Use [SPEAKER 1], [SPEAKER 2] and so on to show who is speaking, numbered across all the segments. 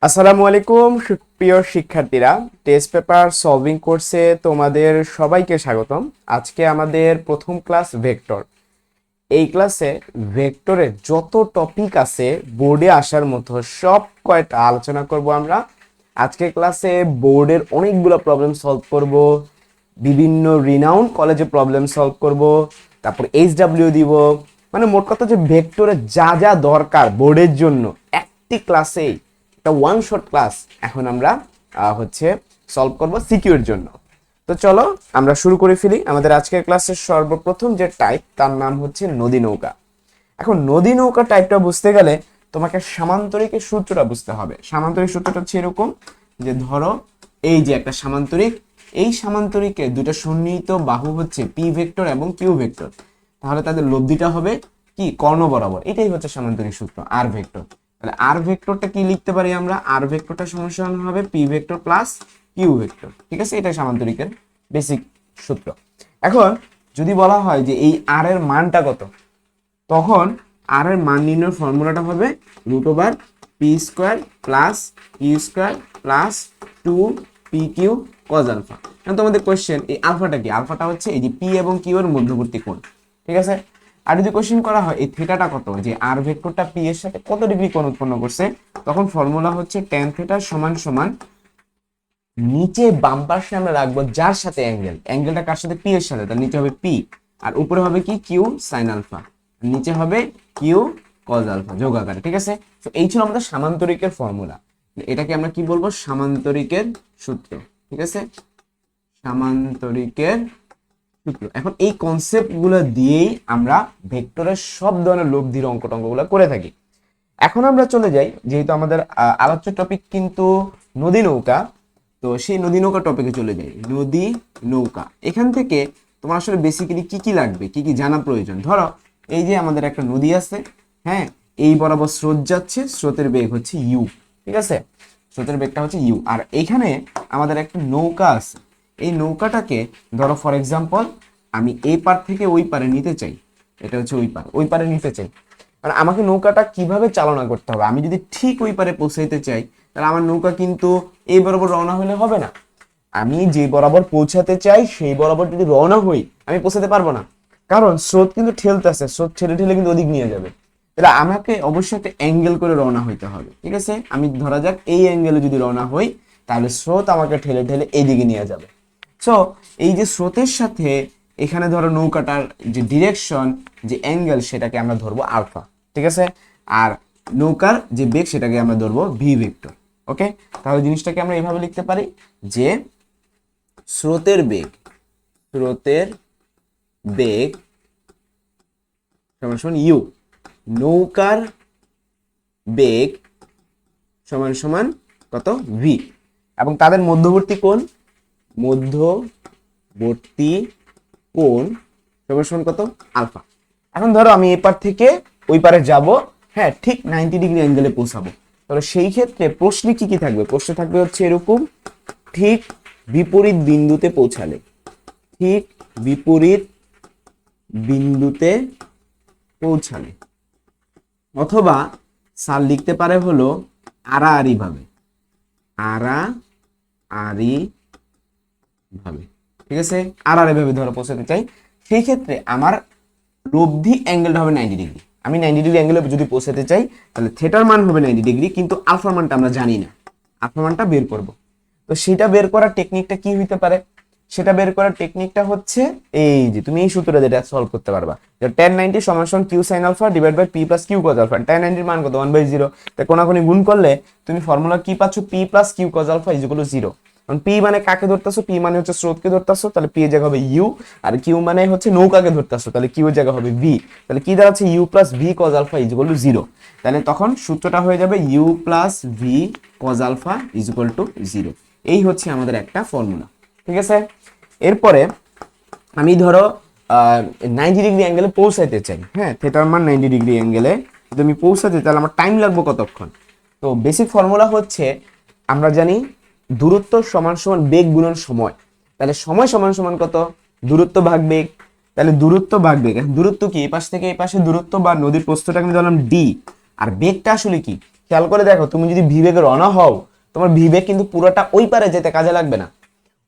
[SPEAKER 1] আসসালামু আলাইকুম প্রিয় শিক্ষার্থীরা, টেস্ট পেপার সলভিং কোর্সে তোমাদের সবাইকে স্বাগতম। আজকে আমাদের প্রথম ক্লাস ভেক্টর। এই ক্লাসে ভেক্টরের যত টপিক আছে বোর্ডে আসার মতো সব কয়টা আলোচনা করব আমরা। আজকের ক্লাসে বোর্ডের অনেকগুলো প্রবলেম সলভ করব, বিভিন্ন রিনাউন কলেজে প্রবলেম সলভ করব, তারপর এইচডব্লিউ দিব। মানে মোট কথা যে ভেক্টরের যা যা দরকার বোর্ডের জন্য একটি ক্লাসেই, একটা ওয়ান শট ক্লাস এখন আমরা সলভ করব সিকিউর জন্য। তো চলো আমরা শুরু করে ফেলি। আমাদের আজকের ক্লাসের সর্বপ্রথম যে টাইপ তার নাম হচ্ছে নদী নৌকা। এখন নদী নৌকা টাইপটা বুঝতে গেলে তোমাকে সামান্তরিকের সূত্রটা বুঝতে হবে। সামান্তরিক সূত্রটা হচ্ছে এরকম যে ধরো এই যে একটা সামান্তরিক, এই সামান্তরিকে দুটো সন্নিহিত বাহু হচ্ছে পি ভেক্টর এবং কিউ ভেক্টর, তাহলে তাদের লব্ধিটা হবে কি কর্ণ বরাবর। এটাই হচ্ছে সামান্তরিক সূত্র আর ভেক্টর। তাহলে আর ভেক্টরটা কি লিখতে পারি আমরা? আর ভেক্টরটা সমান হবে P vector plus Q vector. ঠিক আছে, এটাই সামান্তরিকের বেসিক সূত্র। এখন যদি বলা হয় যে এই আর এর মানটা কত, তখন আর এর মান নির্ণয়ের ফর্মুলাটা হবে root over P square plus Q square plus 2pq cos alpha. এখন তোমাদের কোশ্চেন এই আলফাটা কি? আলফাটা হচ্ছে এই যে পি এবং কিউ এর মধ্যবর্তী কোণ। ঠিক আছে, আর যদি কোশ্চেন করা হয় এই থিটাটা কত, যে আর ভেক্টরটা পি এর সাথে কত ডিগ্রি কোণ উৎপন্ন করছে, তখন ফর্মুলা হচ্ছে ট্যান থিটা সমান সমান নিচে বাম পাশে আমরা রাখবো যার সাথে অ্যাঙ্গেলটা কার সাথে? পি এর সাথে, তার নিচে হবে পি আর উপরে হবে কি কিউ সাইন আলফা, নিচে হবে কিউ কজ আলফা যোগ আকারে। ঠিক আছে, তো এই ছিল আমাদের সামান্তরিকের ফর্মুলা। এটাকে আমরা কি বলবো? সামান্তরিকের সূত্র। ঠিক আছে, সামান্তরিকের সূত্র। এখন এই কনসেপ্ট গুলো দিয়েই আমরা ভেক্টরের সব ধরনের লব্ধির অঙ্কটঙ্কগুলো করে থাকি। এখন আমরা চলে যাই, যেহেতু আমাদের আলোচ্য টপিক কিন্তু নদী নৌকা, তো সেই নদী নৌকা টপিকে চলে যাই। নদী নৌকা, এখান থেকে তোমার আসলে বেসিক্যালি কি কি লাগবে, কি কি জানা প্রয়োজন। ধরো এই যে আমাদের একটা নদী আছে, হ্যাঁ, এই বরাবর স্রোত যাচ্ছে, স্রোতের বেগ হচ্ছে ইউ। ঠিক আছে, স্রোতের বেগটা হচ্ছে ইউ। আর এইখানে আমাদের একটা নৌকা আছে, এই নৌকাটাকে ধরো ফর এক্সাম্পল আমি এই পার থেকে ওই পারে নিতে চাই, এটা হচ্ছে ওই পার, ওই পারে নিতে চাই। আর আমাকে নৌকাটা কিভাবে চালনা করতে হবে? আমি যদি ঠিক ওই পারে পৌঁছাইতে চাই, তাহলে আমার নৌকা কিন্তু এই বরাবর রওনা হলে হবে না। আমি যে বরাবর পৌঁছাতে চাই সেই বরাবর যদি রওনা হই, আমি পৌঁছাতে পারবো না, কারণ স্রোত কিন্তু ঠেলতেছে, স্রোত ঠেলে ঠেলে কিন্তু ওদিক নিয়ে যাবে। তাহলে আমাকে অবশ্যই একটা অ্যাঙ্গেল করে রওনা হইতে হবে। ঠিক আছে, আমি ধরা যাক এই অ্যাঙ্গেলে যদি রওনা হই, তাহলে স্রোত আমাকে ঠেলে ঠেলে এইদিকে নিয়ে যাবে। সো এই যে স্রোতের সাথে এখানে ধরো নৌকাটার যে ডিরেকশন, যে অ্যাঙ্গেল, সেটাকে আমরা ধরবো আলফা। ঠিক আছে, আর নৌকার যে বেগ সেটাকে আমরা ধরবো ভি ভেক্টর। ওকে, তাহলে জিনিসটাকে আমরা এভাবে লিখতে পারি যে স্রোতের বেগ, স্রোতের বেগ সমান সমান ইউ, নৌকার বেগ সমান সমান কত? ভি, এবং তাদের মধ্যবর্তী কোণ, মধ্যবর্তী কোণ সমান সমান কত? আলফা। এখন ধরো আমি এপার থেকে ওই পারে যাব, হ্যাঁ, ঠিক 90 ডিগ্রি অ্যাঙ্গেলে পৌঁছাবো। তাহলে সেই ক্ষেত্রে প্রশ্নে কি কি থাকবে? প্রশ্ন থাকবে হচ্ছে এরকম, ঠিক বিপরীত বিন্দুতে পৌঁছালে, ঠিক বিপরীত বিন্দুতে পৌঁছালে, অথবা স্যার লিখতে পারে হলো আড়াআড়ি ভাবে, আড়াআড়ি ভাবে। ঠিক আছে, আড়াআড়ি ভাবে ধরো পৌঁছাতে চাই, সেই ক্ষেত্রে আমার লব্ধি অ্যাঙ্গেলটা হবে 90 ডিগ্রি। আমি 90 ডিগ্রি অ্যাঙ্গেলে যদি পৌঁছাতে চাই, তাহলে থিটার মান হবে 90 ডিগ্রি, কিন্তু আলফার মানটা আমরা জানি না, আলফা মানটা বের করব। তো সেটা বের করার টেকনিকটা কি হইতে পারে? সেটা বের করার টেকনিকটা হচ্ছে এই যে তুমি এই সূত্রটা যেটা সলভ করতে পারবা, যে tan 90 সমান সমান q sin alpha divide by p plus q cos alpha. tan 90 এর মান কত? 1/0। তাই কোনাকুনি গুণ করলে তুমি ফর্মুলা কি পাচ্ছ? p plus q cos alpha is equal to 0। কারণ p মানে কাকে ধরতেছো? p মানে হচ্ছে স্রোতকে ধরতেছো, তাহলে p এর জায়গা হবে u, আর q মানে হচ্ছে নৌকাকে ধরতেছো, তাহলে q এর জায়গা হবে v। তাহলে কি দাঁড়াচ্ছে? u plus v cos alpha is equal to 0। তাহলে তখন সূত্রটা হয়ে যাবে u plus v cos alpha is equal to 0। এই হচ্ছে আমাদের একটা ফর্মুলা। ঠিক আছে, এরপরে আমি ধরো 90 ডিগ্রি অ্যাঙ্গেলে পৌঁছাইতে চাই, হ্যাঁ, থিটার মান 90 ডিগ্রি অ্যাঙ্গেলে যদি আমি পৌঁছাতে, তাহলে আমার টাইম লাগবে কতক্ষণ? তো বেসিক ফর্মুলা হচ্ছে আমরা জানি দূরত্ব সমান সমান বেগ গুণন সময়। তাহলে সময় সমান সমান কত? দূরত্ব ভাগ বেগ। তাহলে দূরত্ব ভাগ বেগ, দূরত্ব কি? এই পাশ থেকে এই পাশে দূরত্ব বা নদীর প্রস্থটাকে আমি ধরলাম ডি, আর বেগটা আসলে কি? খেয়াল করে দেখো, তুমি যদি ভি বেগে রওনা হও, তোমার ভি বেগ কিন্তু পুরোটা ওই পারে যেতে কাজে লাগবে না,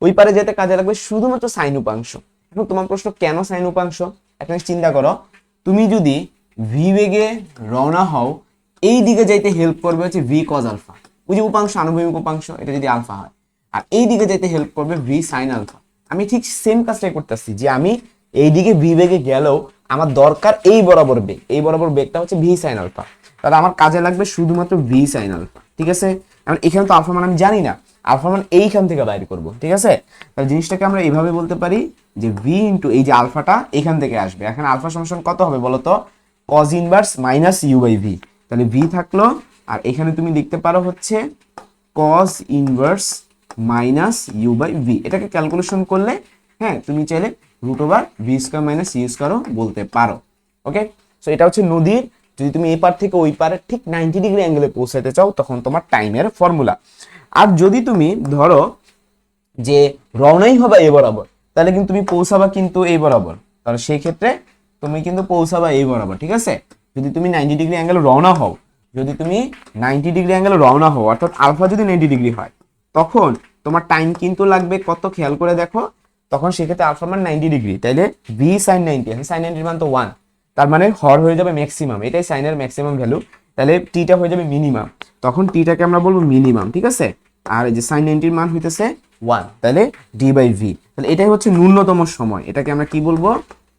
[SPEAKER 1] ওই পারে যেতে কাজে লাগবে শুধুমাত্র সাইন উপাংশ। এখন তোমার প্রশ্ন কেন সাইন উপাংশ? একটা চিন্তা করো, তুমি যদি ভি বেগে রওনা হও, এই দিকে যাইতে হেল্প করবে হচ্ছে ভি কজ আলফা, ওই যে উপাংশ আনুভূমিক উপাংশ, এটা যদি আলফা হয়, আর এই দিকে যাইতে হেল্প করবে ভি সাইন আলফা। আমি ঠিক সেম কাজটাই করতেছি, যে আমি এই দিকে ভি বেগে গেলেও আমার দরকার এই বরাবর বেগ, এই বরাবর বেগটা হচ্ছে ভি সাইন আলফা, তাহলে আমার কাজে লাগবে শুধুমাত্র ভি সাইন আলফা। ঠিক আছে, এখন এখানে তো আলফা মান আমি জানি না, আলফা মান এইখান থেকে বাইর করব। ঠিক আছে, তাহলে জিনিসটাকে আমরা এইভাবে বলতে পারি যে ভি ইন্টু এই যে আলফাটা এখান থেকে আসবে। এখন আলফা সমান কত হবে বলো তো? Cos inverse minus you by v. তাহলে ভি থাকলো, আর এখানে তুমি লিখতে পারো হচ্ছে cos inverse minus you by v. এটাকে ক্যালকুলেশন করলে হ্যাঁ তুমি চাইলে root over v square minus u স্কোয়ারও বলতে পারো। ওকে, সো এটা হচ্ছে নদীর, যদি তুমি এই পার থেকে ওই পারে ঠিক 90 ডিগ্রি অ্যাঙ্গেলে পৌঁছাতে চাও তখন তোমার টাইমের ফর্মুলা। আর যদি তুমি ধরো যে রওনাই হবে এ বরাবর, তাহলে কিন্তু তুমি পৌঁছাবা কিন্তু এই বরাবর, তাহলে সেই ক্ষেত্রে তুমি কিন্তু পৌঁছাবা এই বরাবর। ঠিক আছে, যদি তুমি 90 ডিগ্রি অ্যাঙ্গেলে রওনা হও, যদি তুমি 90 ডিগ্রি অ্যাঙ্গেলে রওনা হও, অর্থাৎ আলফা যদি 90 ডিগ্রি হয়, তখন তোমার টাইম কিন্তু লাগবে কত, খেয়াল করে দেখো, তখন সেক্ষেত্রে আলফা মান 90 ডিগ্রি, তাইলে ভি সাইন 90, সাইন 90 মান তো 1, তার মানে হর হয়ে যাবে ম্যাক্সিমাম, এটাই সাইনের ম্যাক্সিমাম ভ্যালু, তাহলে টিটা হয়ে যাবে মিনিমাম, তখন টিটাকে আমরা বলবো মিনিমাম। ঠিক আছে, আর এই যে সাইন 90 মান হইতেছে 1, তাহলে ডি বাই ভি, তাহলে এটাই হচ্ছে ন্যূনতম সময়, এটাকে আমরা কি বলবো?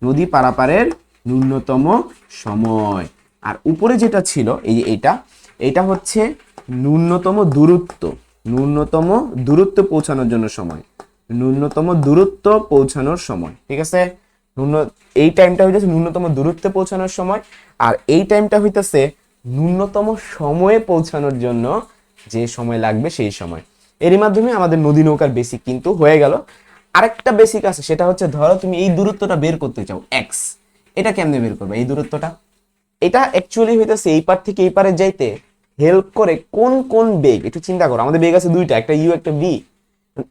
[SPEAKER 1] নদী পারাপারের ন্যূনতম সময়। আর উপরে যেটা ছিল এই যে এটা হচ্ছে ন্যূনতম দূরত্ব, ন্যূনতম দূরত্ব পৌঁছানোর জন্য সময়, ন্যূনতম দূরত্ব পৌঁছানোর সময়। ঠিক আছে, এই টাইমটা হইতেছে ন্যূনতম দূরত্বে পৌঁছানোর সময়, আর এই টাইমটা হইতেছে ন্যূনতম সময়ে পৌঁছানোর জন্য যে সময় লাগবে সেই সময়। এরই মাধ্যমে আমাদের নদী নৌকার বেসিক কিন্তু হয়ে গেল। আরেকটা বেসিক আছে, সেটা হচ্ছে ধরো তুমি এই দূরত্বটা বের করতে চাও এক্স, এটা কেমনে বের করবে এই দূরত্বটা? এটা অ্যাকচুয়ালি হইতেছে এই পার থেকে এই পারে যাইতে হেল্প করে কোন কোন বেগ, একটু চিন্তা করো, আমাদের বেগ আছে দুইটা, একটা ইউ একটা ভি,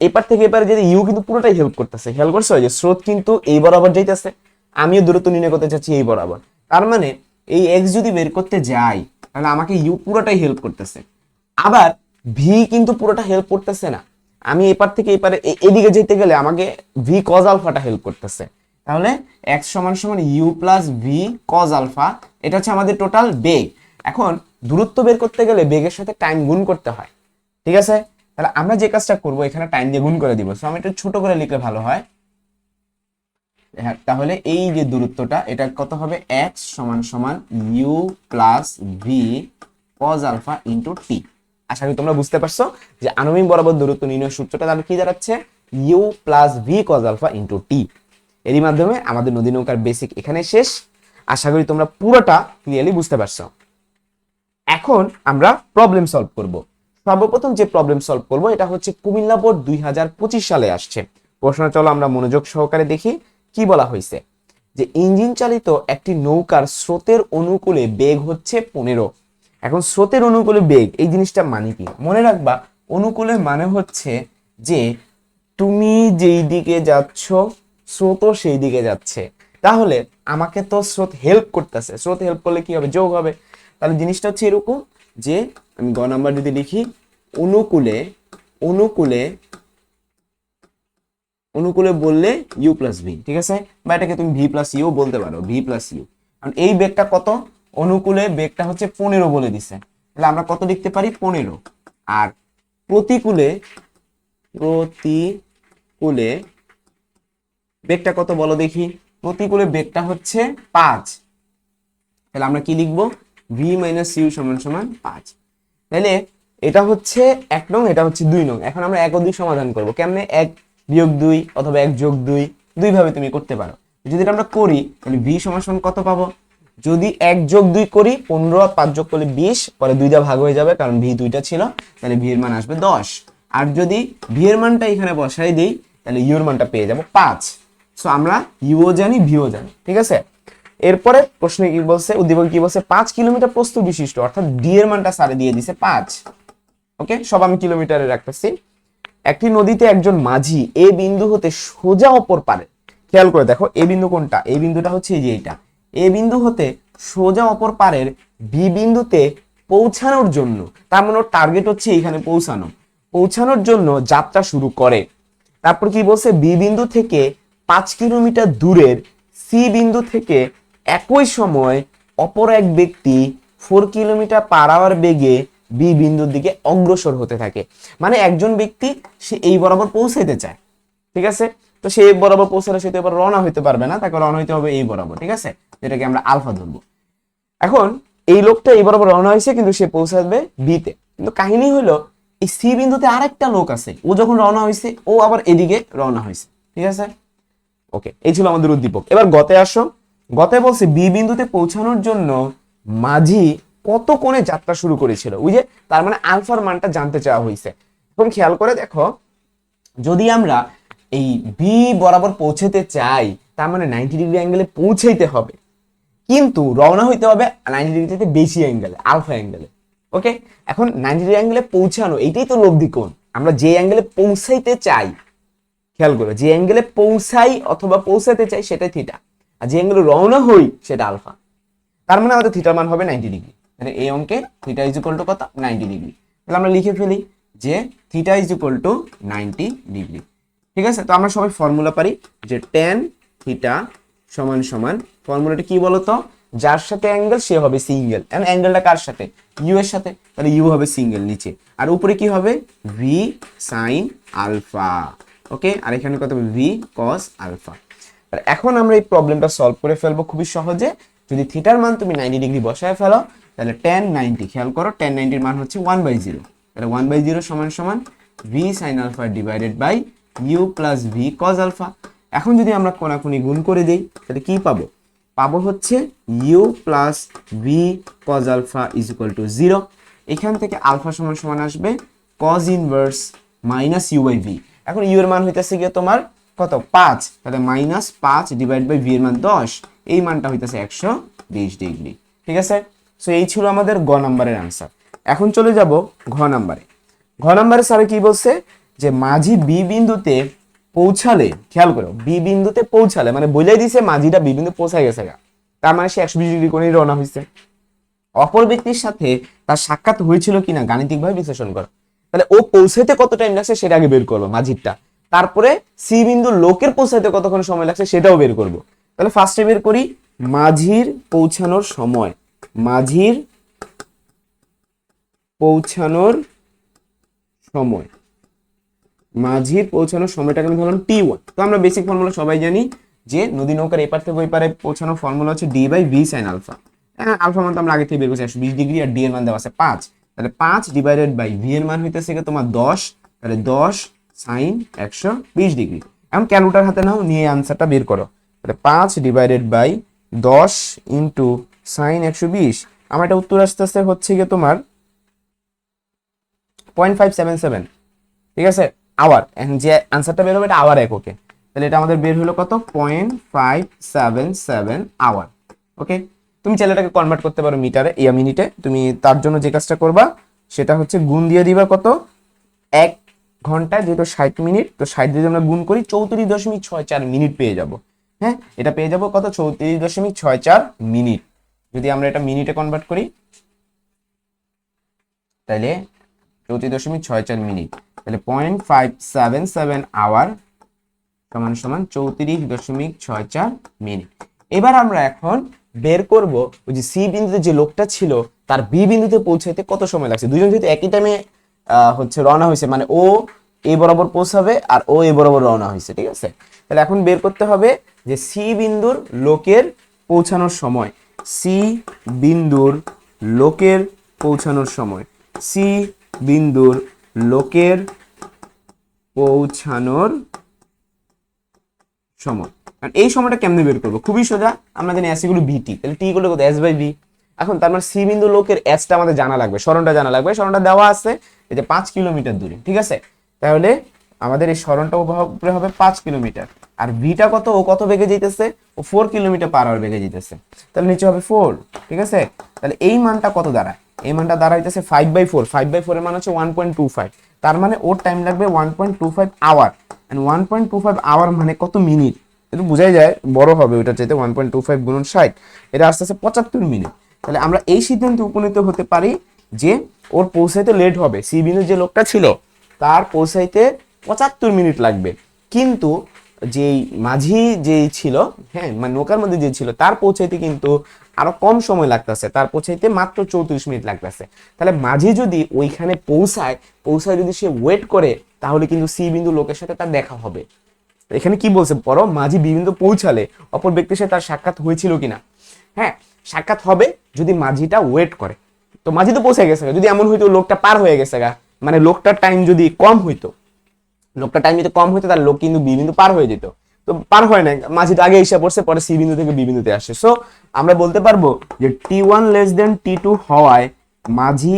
[SPEAKER 1] এপার থেকে এপারে যেতে ইউ কিন্তু পুরোটাই হেল্প করতেছে, খেয়াল করছো যে স্রোত কিন্তু এই বরাবর যাইতেছে, আমিও দূরত্ব নির্ণয় করতে চাচ্ছি এই বরাবর, তার মানে এই এক্স যদি বের করতে যাই তাহলে আমাকে ইউ পুরোটাই হেল্প করতেছে, আবার ভি কিন্তু পুরোটা হেল্প করতেছে না, আমি এপার থেকে এপারে এদিকে যেতে গেলে আমাকে ভি কজ আলফাটা হেল্প করতেছে, তাহলে এক্স সমান সমান U plus V cos alpha, এটা হচ্ছে আমাদের টোটাল বেগ। এখন দূরত্ব বের করতে গেলে বেগের সাথে টাইম গুণ করতে হয়। ঠিক আছে, তাহলে আমরা যে কাজটা করব এখানে টাইম দিয়ে গুণ করে দিব, সো আমি একটু ছোট করে লিখলে ভালো হয়। হ্যাঁ, তাহলে এই যে দূরত্বটা এটা কত হবে? x সমান সমান u plus V cos alpha into t. আশা করি তোমরা বুঝতে পারছো যে আনুভূমিক বরাবর দূরত্ব নির্ণয় সূত্রটা তাহলে কি দাঁড়াচ্ছে? u plus V cos alpha into t. এরই মাধ্যমে আমাদের নদী নৌকার বেসিক এখানে শেষ। আশা করি তোমরা পুরোটা ক্লিয়ারলি বুঝতে পারছো। এখন আমরা প্রবলেম সলভ করব। সর্বপ্রথম যে প্রবলেম সলভ করব এটা হচ্ছে কুমিল্লা বোর্ড 2025 সালে আসছে। প্রশ্নটা চলো আমরা মনোযোগ সহকারে দেখি কি বলা হয়েছে। যে ইঞ্জিন চালিত একটি নৌকার স্রোতের অনুকূলে বেগ হচ্ছে 15। এখন স্রোতের অনুকূলে বেগ এই জিনিসটা মানে কি? মনে রাখবা অনুকূলে মানে হচ্ছে যে তুমি যেই দিকে যাচ্ছ স্রোতও সেই দিকে যাচ্ছে, তাহলে আমাকে তো স্রোত হেল্প করতেছে, স্রোত হেল্প করলে কি হবে? যোগ হবে। তাহলে জিনিসটা হচ্ছে এরকম যে আমি গ নাম্বার যদি লিখি অনুকূলে, অনুকূলে অনুকূলে বললে ইউ প্লাস ভি, ঠিক আছে, বা এটাকে তুমি ভি প্লাস ইউ বলতে পারো, ভি প্লাস ইউ। কারণ এই বেগটা কত? অনুকূলে বেগটা হচ্ছে 15 বলে দিছে, তাহলে আমরা কত লিখতে পারি? 15। আর প্রতিকূলে, প্রতিকূলে বেগটা কত বলো দেখি? প্রতিকূলে বেগটা হচ্ছে 5, তাহলে আমরা কি লিখবো? ভি মাইনাস ইউ সমান সমান 5। তাহলে এটা হচ্ছে 1 নং, এটা হচ্ছে 2 নং। এখন আমরা 1 ও 2 সমাধান করব কেমনে? 1 বিয়োগ 2 অথবা 1 যোগ 2, দুই ভাবে তুমি করতে পারো। যদি এটা আমরা করি তাহলে ভি সমান সমান কত পাবো? যদি 1 যোগ 2 করি 15, আর 5 যোগ করলে 20, পরে 2 দা ভাগ হয়ে যাবে কারণ ভি 2টা ছিল, তাহলে ভি এর মান আসবে 10। আর যদি ভি এর মানটা এখানে বসাই দেই তাহলে ইউ এর মানটা পেয়ে যাব 5। সো আমরা ইউও জানি ভিও জানি, ঠিক আছে। এরপরে প্রশ্নে কি বলছে, উদ্দীপক কি বলছে? 5 কিলোমিটার প্রস্থ বিশিষ্ট, অর্থাৎ ডি এর মানটা স্যারে দিয়ে দিছে 5। ওকে, সব আমি কিলোমিটারে রাখতেছি। একটি নদীতে একজন মাঝি এ বিন্দু হতে সোজা অপর পারে, খেয়াল করে দেখো এ বিন্দু কোনটা? এই বিন্দুটা হচ্ছে এই যে এটা, এ বিন্দু হতে সোজা অপর পারের বি বিন্দুতে পৌঁছানোর জন্য, তার মানে ওর টার্গেট হচ্ছে এখানে পৌঁছানোর জন্য যাত্রা শুরু করে। তারপর কি বলছে, বি বিন্দু থেকে 5 কিলোমিটার দূরের সি বিন্দু থেকে একই সময় অপর এক ব্যক্তি 4 কিলোমিটার/আওয়ার বেগে বি বিন্দুর দিকে অগ্রসর হতে থাকে। মানে একজন ব্যক্তি সে এই বরাবর পৌঁছাইতে চায়, ঠিক আছে, তো সে বরাবর পৌঁছালে সে তো এবার রওনা হইতে পারবে না, তাকে রওনা হইতে হবে এই বরাবর, ঠিক আছে, যেটাকে আমরা আলফা ধরবো। এখন এই লোকটা এই বরাবর রওনা হয়েছে, কিন্তু সে পৌঁছাবে বিতে। কিন্তু কাহিনী হলো এই সি বিন্দুতে আরেকটা লোক আছে, ও যখন রওনা হয়েছে ও আবার এদিকে রওনা হয়েছে, ঠিক আছে। ওকে, এই ছিল আমাদের উদ্দীপক। এবার গতে আসো। গতে বলছে বি বিন্দুতে পৌঁছানোর জন্য মাঝি কত কোণে যাত্রা শুরু করেছিল, ওই যে তার মানে আলফার মানটা জানতে চাওয়া হয়েছে। এখন খেয়াল করে দেখো, যদি আমরা এই বি বরাবর পৌঁছাতে চাই তার মানে 90 ডিগ্রি অ্যাঙ্গেলে পৌঁছাইতে হবে, কিন্তু রওনা হইতে হবে 90 ডিগ্রি থেকে বেশি অ্যাঙ্গেলে, আলফা অ্যাঙ্গেলে। ওকে, এখন 90 ডিগ্রি অ্যাঙ্গেলে পৌঁছানো এইটাই তো লব্ধি কোণ। আমরা যে অ্যাঙ্গেলে পৌঁছাইতে চাই, খেয়াল করো, যে অ্যাঙ্গেলে পৌঁছাই অথবা পৌঁছাতে চাই সেটাই থিটা, আর যে অ্যাঙ্গেলে রওনা হই সেটা আলফা। তার মানে আমাদের থিটার মান হবে 90 ডিগ্রি। তাহলে এই অঙ্কে থিটা ইজ ইকুয়াল টু কত, 90 ডিগ্রি। তাহলে আমরা লিখে ফেলি যে theta is equal two 90 degree. ঠিক আছে, তো আমরা সবাই ফর্মুলা পারি যে tan থিটা সমান সমান, ফর্মুলাটা কি বলতো, যার সাথে অ্যাঙ্গেল সে হবে সিঙ্গেল। এখন অ্যাঙ্গেলটা কার সাথে, ইউ এর সাথে, তাহলে ইউ হবে সিঙ্গেল নিচে, আর উপরে কি হবে ভি সাইন আলফা। ওকে, আর এখানে কত হবে ভি কস আলফা। এখন আমরা এই প্রবলেমটা সলভ করে ফেলবো খুবই সহজে। যদি থিটার মান তুমি 90 ডিগ্রি বসায় ফেলো, তাহলে tan 90, খেয়াল করো tan 90 এর মান হচ্ছে 1/0, তাহলে 1/0 সমান সমান V sine alpha divided by U plus V cos alpha. এখন যদি আমরা কোনাকুনি গুণ করে দেই তাহলে কি পাবো, পাবো হচ্ছে U plus V cos alpha is equal to 0। এখান থেকে আলফা সমান সমান আসবে cos inverse minus you by V. এখন ইউ এর মান হইতেছে গিয়ে তোমার কত, 5, তাহলে -5 ডিভাইড বাই ভি এর মান 10, এই মানটা হইতেছে 120 ডিগ্রি। ঠিক আছে, সো এই ছিল আমাদের গ নাম্বারের আনসার। এখন চলে যাব ঘ নাম্বারে। ঘ নাম্বারে স্যার কি বলছে, যে মাঝি বি বিন্দুতে পৌঁছালে, খেয়াল করো, বি বিন্দুতে পৌঁছালে মানে বলেই দিছে মাঝিটা বি বিন্দু পৌঁছায় গেছে, তার মানে সে 120 ডিগ্রি কোণে রওনা হয়েছে। অপর ব্যক্তির সাথে তার সাক্ষাৎ হয়েছিল কিনা গাণিতিকভাবে বিশ্লেষণ করো। তাহলে ও পৌঁছাইতে কত টাইম লাগছে সেটা আগে বের করবো মাঝিরটা, তারপরে সি বিন্দু লোকের পৌঁছাইতে কতক্ষণ সময় লাগছে সেটাও বের করব। তাহলে ফার্স্টে বের করি মাঝির পৌঁছানোর সময়। মাঝির পৌঁছানোর সময়, মাঝির পৌঁছানোর সময়টাকে আমি ধরলাম T1। তো আমরা বেসিক ফর্মুলা সবাই জানি যে নদী নৌকার এপার থেকে ওই পারে পৌঁছানোর ফর্মুলা হচ্ছে D by V sine alpha. Alpha মান তো আমরা আগে থেকে বের করছি 120 ডিগ্রি, আর ডি এর মান দেওয়া আছে 5, তাহলে 5 ডিভাইডেড বাই ভি এর মান হইতেছে তোমার 10, তাহলে 10 সাইন 120 ডিগ্রি। এখন ক্যালকুলেটর হাতে নাও, নিয়ে আনসারটা বের করো। তাহলে 5 ডিভাইডেড বাই 10 ইন্টু সাইন 120, আমার এটা উত্তর আসতেছে হচ্ছে গিয়ে তোমার 0.577। ঠিক আছে, আওয়ার, যে আনসারটা বের হবে এটা আওয়ার এককে, তাহলে এটা আমাদের বের হলো কত 0.577 আওয়ার। ওকে, তুমি ছেলেটাকে কনভার্ট করতে পারো মিটারে, মিনিটে। তুমি তার জন্য যে কাজটা করবা সেটা হচ্ছে গুণ দিয়ে দিবা কত, 1 ঘন্টায় যেহেতু 60 মিনিট, তো 60 দিয়ে আমরা গুণ করি 34.64 মিনিট পেয়ে যাব। হ্যাঁ, এটা পেয়ে যাব কত 34.64 মিনিট। যদি আমরা এটা মিনিটে কনভার্ট করি তাহলে 34.64 মিনিট, তাহলে 0.577 আওয়ার সমান সমান 34.64 মিনিট। এবার আমরা এখন বের করব ওই যে সি বিন্দুতে যে লোকটা ছিল তার বি বিন্দুতে পৌঁছাইতে কত সময় লাগছে। দুজন যেহেতু একই টাইমে হচ্ছে রওনা হয়েছে, মানে ও এই বরাবর পৌঁছাবে আর ও এই বরাবর রওনা হয়েছে। ঠিক আছে, তাহলে এখন বের করতে হবে যে সি বিন্দুর লোকের পৌঁছানোর সময়। সি বিন্দুর লোকের পৌঁছানোর সময়, সি বিন্দুর লোকের পৌঁছানোর সময়। কারণ এই সময়টা কেমনে বের করবো, খুবই সোজা, আমরা জানি এস ইকুয়াল টু বিটি, তাহলে টি ইকুয়াল টু কত, এস বাই বি। এখন তার মানে সি বিন্দু লোকের এসটা আমাদের জানা লাগবে, সরণটা জানা লাগবে। সরণটা দেওয়া আছে এই যে 5 কিলোমিটার দূরে। ঠিক আছে, তাহলে আমাদের এই সরণটা উপরে হবে 5 কিলোমিটার, আর ভিটা কত, ও কত বেগে যেতেছে, ও 4 কিলোমিটার/আওয়ার বেগে যেতেছে, তাহলে নিচে হবে 4। ঠিক আছে, তাহলে এই মানটা কত দাঁড়ায়, এই মানটা দাঁড়াইতেছে 5/4। 5/4 এর মান হচ্ছে 1.25, তার মানে ওর টাইম লাগবে 1.25 আওয়ার। এন্ড 1.25 আওয়ার মানে কত মিনিট, একটু বোঝাই যায়, বড় হবে ওইটা চাইতে, 1.25 গুণন 60, এটা আস্তে আস্তে 75 মিনিট। তাহলে আমরা এই সিদ্ধান্তে উপনীত হতে পারি যে ওর পৌঁছাইতে লেট হবে, সি বিন্দু যে লোকটা ছিল তার পৌঁছাইতে 75 মিনিট লাগবে, কিন্তু যেই মাঝি যেই ছিল, হ্যাঁ মানে নৌকার মধ্যে যে ছিল তার পৌঁছাইতে কিন্তু আরো কম সময় লাগতেছে, তার পৌঁছাইতে মাত্র 34 মিনিট লাগতেছে। তাহলে মাঝি যদি ওইখানে পৌঁছায় যদি সে ওয়েট করে, তাহলে কিন্তু সি বিন্দু লোকের সাথে তার দেখা হবে। এখানে কি বলছে পড়ো, মাঝি বি বিন্দু পৌঁছালে অপর ব্যক্তির সাথে তার সাক্ষাৎ হয়েছিল কিনা। হ্যাঁ, সাক্ষাৎ হবে যদি মাঝিটা ওয়েট করে। তো মাঝি তো পৌঁছে গেছে, যদি এমন হইতো লোকটা পার হয়ে গেছে গা, মানে লোকটার টাইম যদি কম হইতো, তাহলে লোক কিন্তু বি বিন্দু পার হয়ে যেত। তো পার হয় না, মাঝি তো আগে এসে পড়ছে, পরে সি বিন্দু থেকে বি বিন্দুতে আসে। সো আমরা বলতে পারবো যে T1 লেস দেন T2 হওয়ায় মাঝি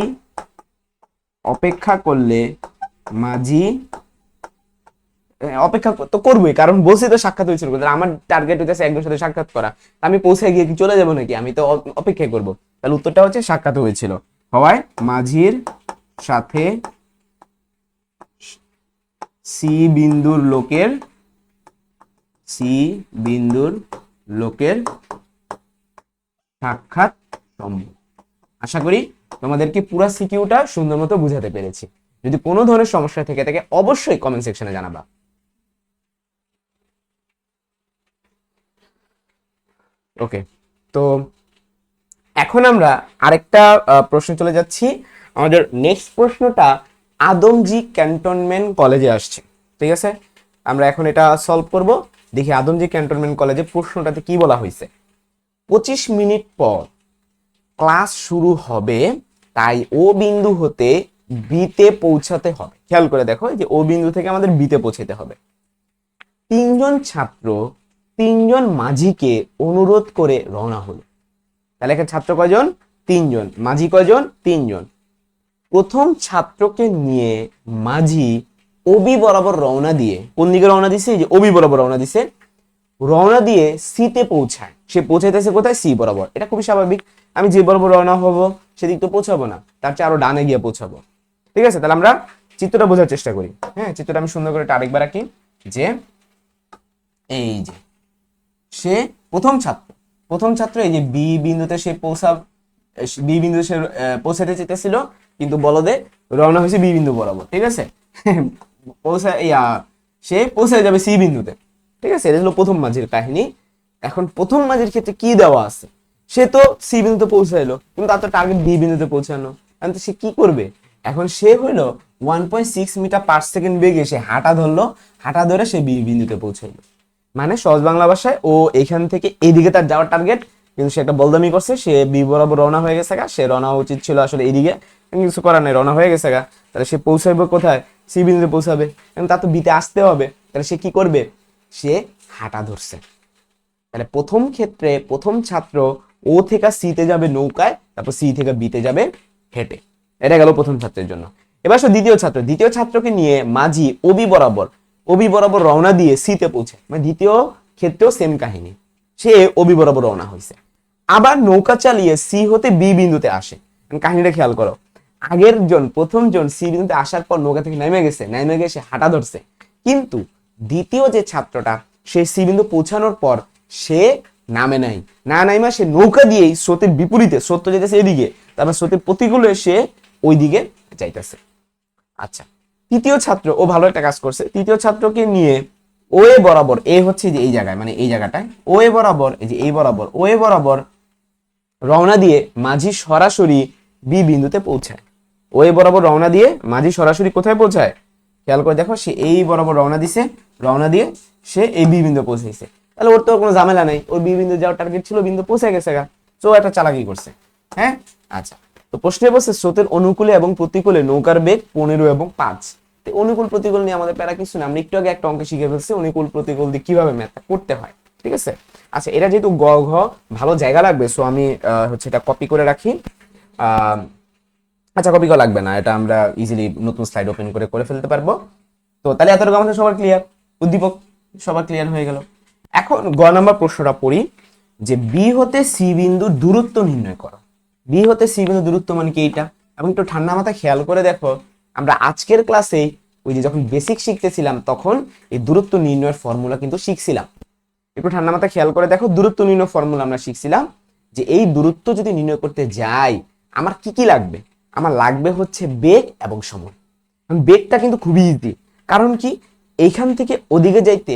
[SPEAKER 1] অপেক্ষা করলে, মাঝি অপেক্ষা তো করবোই, কারণ বলছি তো সাক্ষাৎ হয়েছিল। আমার টার্গেট হইতেছে একজনের সাথে সাক্ষাৎ করা, আমি পৌঁছে গিয়ে কি চলে যাবো নাকি, আমি তো অপেক্ষা করব। তাহলে উত্তরটা হচ্ছে সাক্ষাৎ হয়েছিল হওয়ায় মাঝির সাথে সি বিন্দুর লোকের সাক্ষাৎ সম্ভব। আশা করি তোমাদেরকে পুরো সিকিউটা সুন্দর মতো বুঝাতে পেরেছি। যদি কোনো ধরনের সমস্যা থেকে থাকে অবশ্যই কমেন্ট সেকশনে জানাবা। ওকে, তো এখন আমরা আরেকটা প্রশ্ন চলে যাচ্ছি। আমাদের নেক্সট প্রশ্নটা আদমজি ক্যান্টনমেন্ট কলেজে আসছে, ঠিক আছে? আমরা এখন এটা সলভ করব। দেখি আদমজি ক্যান্টনমেন্ট কলেজে প্রশ্নটাতে কি বলা হয়েছে। 25 মিনিট পর ক্লাস শুরু হবে, তাই ও বিন্দু হতে বিতে পৌঁছাতে হবে। খেয়াল করে দেখো, যে ও বিন্দু থেকে আমাদের বিতে পৌঁছাতে হবে। তিনজন ছাত্র তিনজন মাঝিকে অনুরোধ করে রওনা হলো। তাহলে এখানে ছাত্র কয়জন? তিনজন। মাঝি কয়জন? তিনজন। প্রথম ছাত্রকে নিয়ে মাঝি ওবি বরাবর রওনা দিয়ে, কোন দিকে রওনা দিছে? যে ওবি বরাবর রওনা দিছে। রওনা দিয়ে সিতে পৌঁছায়। সে পৌঁছাইতেছে কোথায়? সি বরাবর। এটা খুবই স্বাভাবিক, আমি যে বরাবর রওনা হব সেদিক তো পৌঁছাবো না, তার চেয়ে আরো ডানে গিয়ে পৌঁছাবো। ঠিক আছে, তাহলে আমরা চিত্রটা বোঝার চেষ্টা করি। হ্যাঁ, চিত্রটা আমি সুন্দর করে আরেকবার আঁকি। যে এই যে সে প্রথম ছাত্র এই যে বি বিন্দুতে সে বি বিন্দুতে সে পৌঁছাতে চেয়েছিল, কিন্তু বলদে রওনা হয়েছে বি বিন্দু বরাবর। ঠিক আছে, সে পৌঁছায় যাবে সি বিন্দুতে। ঠিক আছে, এটা হলো প্রথম মাঝির কাহিনী। এখন প্রথম মাঝির ক্ষেত্রে কি দেওয়া আছে? সে তো সি বিন্দুতে পৌঁছাইলো, কিন্তু তার তো টার্গেট বি বিন্দুতে পৌঁছানো। এখন সে কি করবে? এখন সে হইলো 1.6 মিটার পার সেকেন্ড বেগে সে হাঁটা ধরে সে বি বিন্দুতে পৌঁছাইলো। মানে সহজ বাংলা ভাষায় ও এখান থেকে এইদিকে তার যাওয়ার টার্গেট, কিন্তু সে একটা বলদামি করছে, সে বি বরাবর রওনা হয়ে গেছে গা। সে রওনা উচিত ছিল আসলে এইদিকে, কিছু করার নেই, রওনা হয়ে গেছে গা। তাহলে সে পৌঁছাবে কোথায়? সি বিন্দুতে পৌঁছাবে, এবং তার তো বিতে আসতে হবে। তাহলে সে কি করবে? সে হাঁটা ধরছে। তাহলে প্রথম ছাত্র ও থেকে সিতে যাবে নৌকায়, তারপর সি থেকে বিতে যাবে হেঁটে। এটা গেল প্রথম ছাত্রের জন্য। এবার দ্বিতীয় ছাত্রকে নিয়ে মাঝি ওবি বরাবর রওনা দিয়ে সিতে পৌঁছে। মানে দ্বিতীয় ক্ষেত্রেও সেম কাহিনী, সে ওবি বরাবর রওনা হয়েছে। আবার নৌকা চালিয়ে সি হতে বি বিন্দুতে আসে। কাহিনীটা খেয়াল করো, প্রথম জন সি বিন্দুতে আসার পর নৌকা থেকে নেমে গেছে হাঁটা ধরছে, কিন্তু দ্বিতীয় যে ছাত্রটা সে সি বিন্দু পৌঁছানোর পর সে নাইমা সে নৌকা দিয়েই স্রোতের বিপরীতে, স্রোত যেতেছে এদিকে, তারপর স্রোতের প্রতিকূলে সে ওই দিকে যাইতেছে। আচ্ছা, তৃতীয় ছাত্র ও ভালো একটা কাজ করছে। তৃতীয় ছাত্রকে নিয়ে ওয়ে বরাবর, এ হচ্ছে যে এই জায়গায়, মানে এই জায়গাটায় ওয়ে বরাবর, এই যে এই বরাবর ওয়ে বরাবর রওনা দিয়ে মাঝি সরাসরি বি বিন্দুতে পৌঁছায়। ওয়ে বরাবর রওনা দিয়ে মাঝি সরাসরি কোথায় পৌঁছায়? খেয়াল করে দেখো, সে এই বরাবর রওনা দিয়ে সে এই বি বিন্দু পৌঁছাইছে। তাহলে ওর তো কোনো ঝামেলা নাই, ওর বি বিন্দু যাওয়ার টার্গেট ছিল, বিন্দু পৌঁছে গেছে গা। তো একটা চালাকি করছে। হ্যাঁ, আচ্ছা, তো প্রশ্নে বলছে স্রোতের অনুকূলে এবং প্রতিকূলে নৌকার বেগ 15 এবং 5। অনুকূল প্রতিকূল নিয়ে আমাদের প্যারা কিছু না, আমরা একটু আগে একটা অঙ্ক শিখে ফেলছি অনুকূল প্রতিকূল দিয়ে কিভাবে ম্যাথটা করতে হয়। ঠিক আছে, আচ্ছা, এটা যেহেতু গ ঘ ভালো জায়গা লাগবে, সো আমি হচ্ছে এটা কপি করে রাখি। আচ্ছা, কপি করা লাগবে না, এটা আমরা ইজিলি নতুন স্লাইড ওপেন করে ফেলতে পারবো। তো তাহলে এতটুকু আমাদের সবার ক্লিয়ার, উদ্দীপক সবার ক্লিয়ার হয়ে গেল। এখন গ নাম্বার প্রশ্নটা পড়ি, যে বি হতে সি বিন্দুর দূরত্ব নির্ণয় করো। বি হতে সি বিন্দুর দূরত্ব মানে কি এইটা? এবং একটু ঠান্ডা মাথায় খেয়াল করে দেখো, আমরা আজকের ক্লাসে ওই যে যখন বেসিক শিখতেছিলাম তখন এই দূরত্ব নির্ণয়ের ফর্মুলা কিন্তু শিখছিলাম। একটু ঠান্ডা মাথায় খেয়াল করে দেখো, দূরত্ব নির্ণয় ফর্মুলা আমরা শিখছিলাম যে এই দূরত্ব যদি নির্ণয় করতে যাই আমার কি কি লাগবে। আমার লাগবে হচ্ছে বেগ এবং সময়। বেগটা কিন্তু খুবই ইজি, কারণ কি এইখান থেকে ওদিকে যাইতে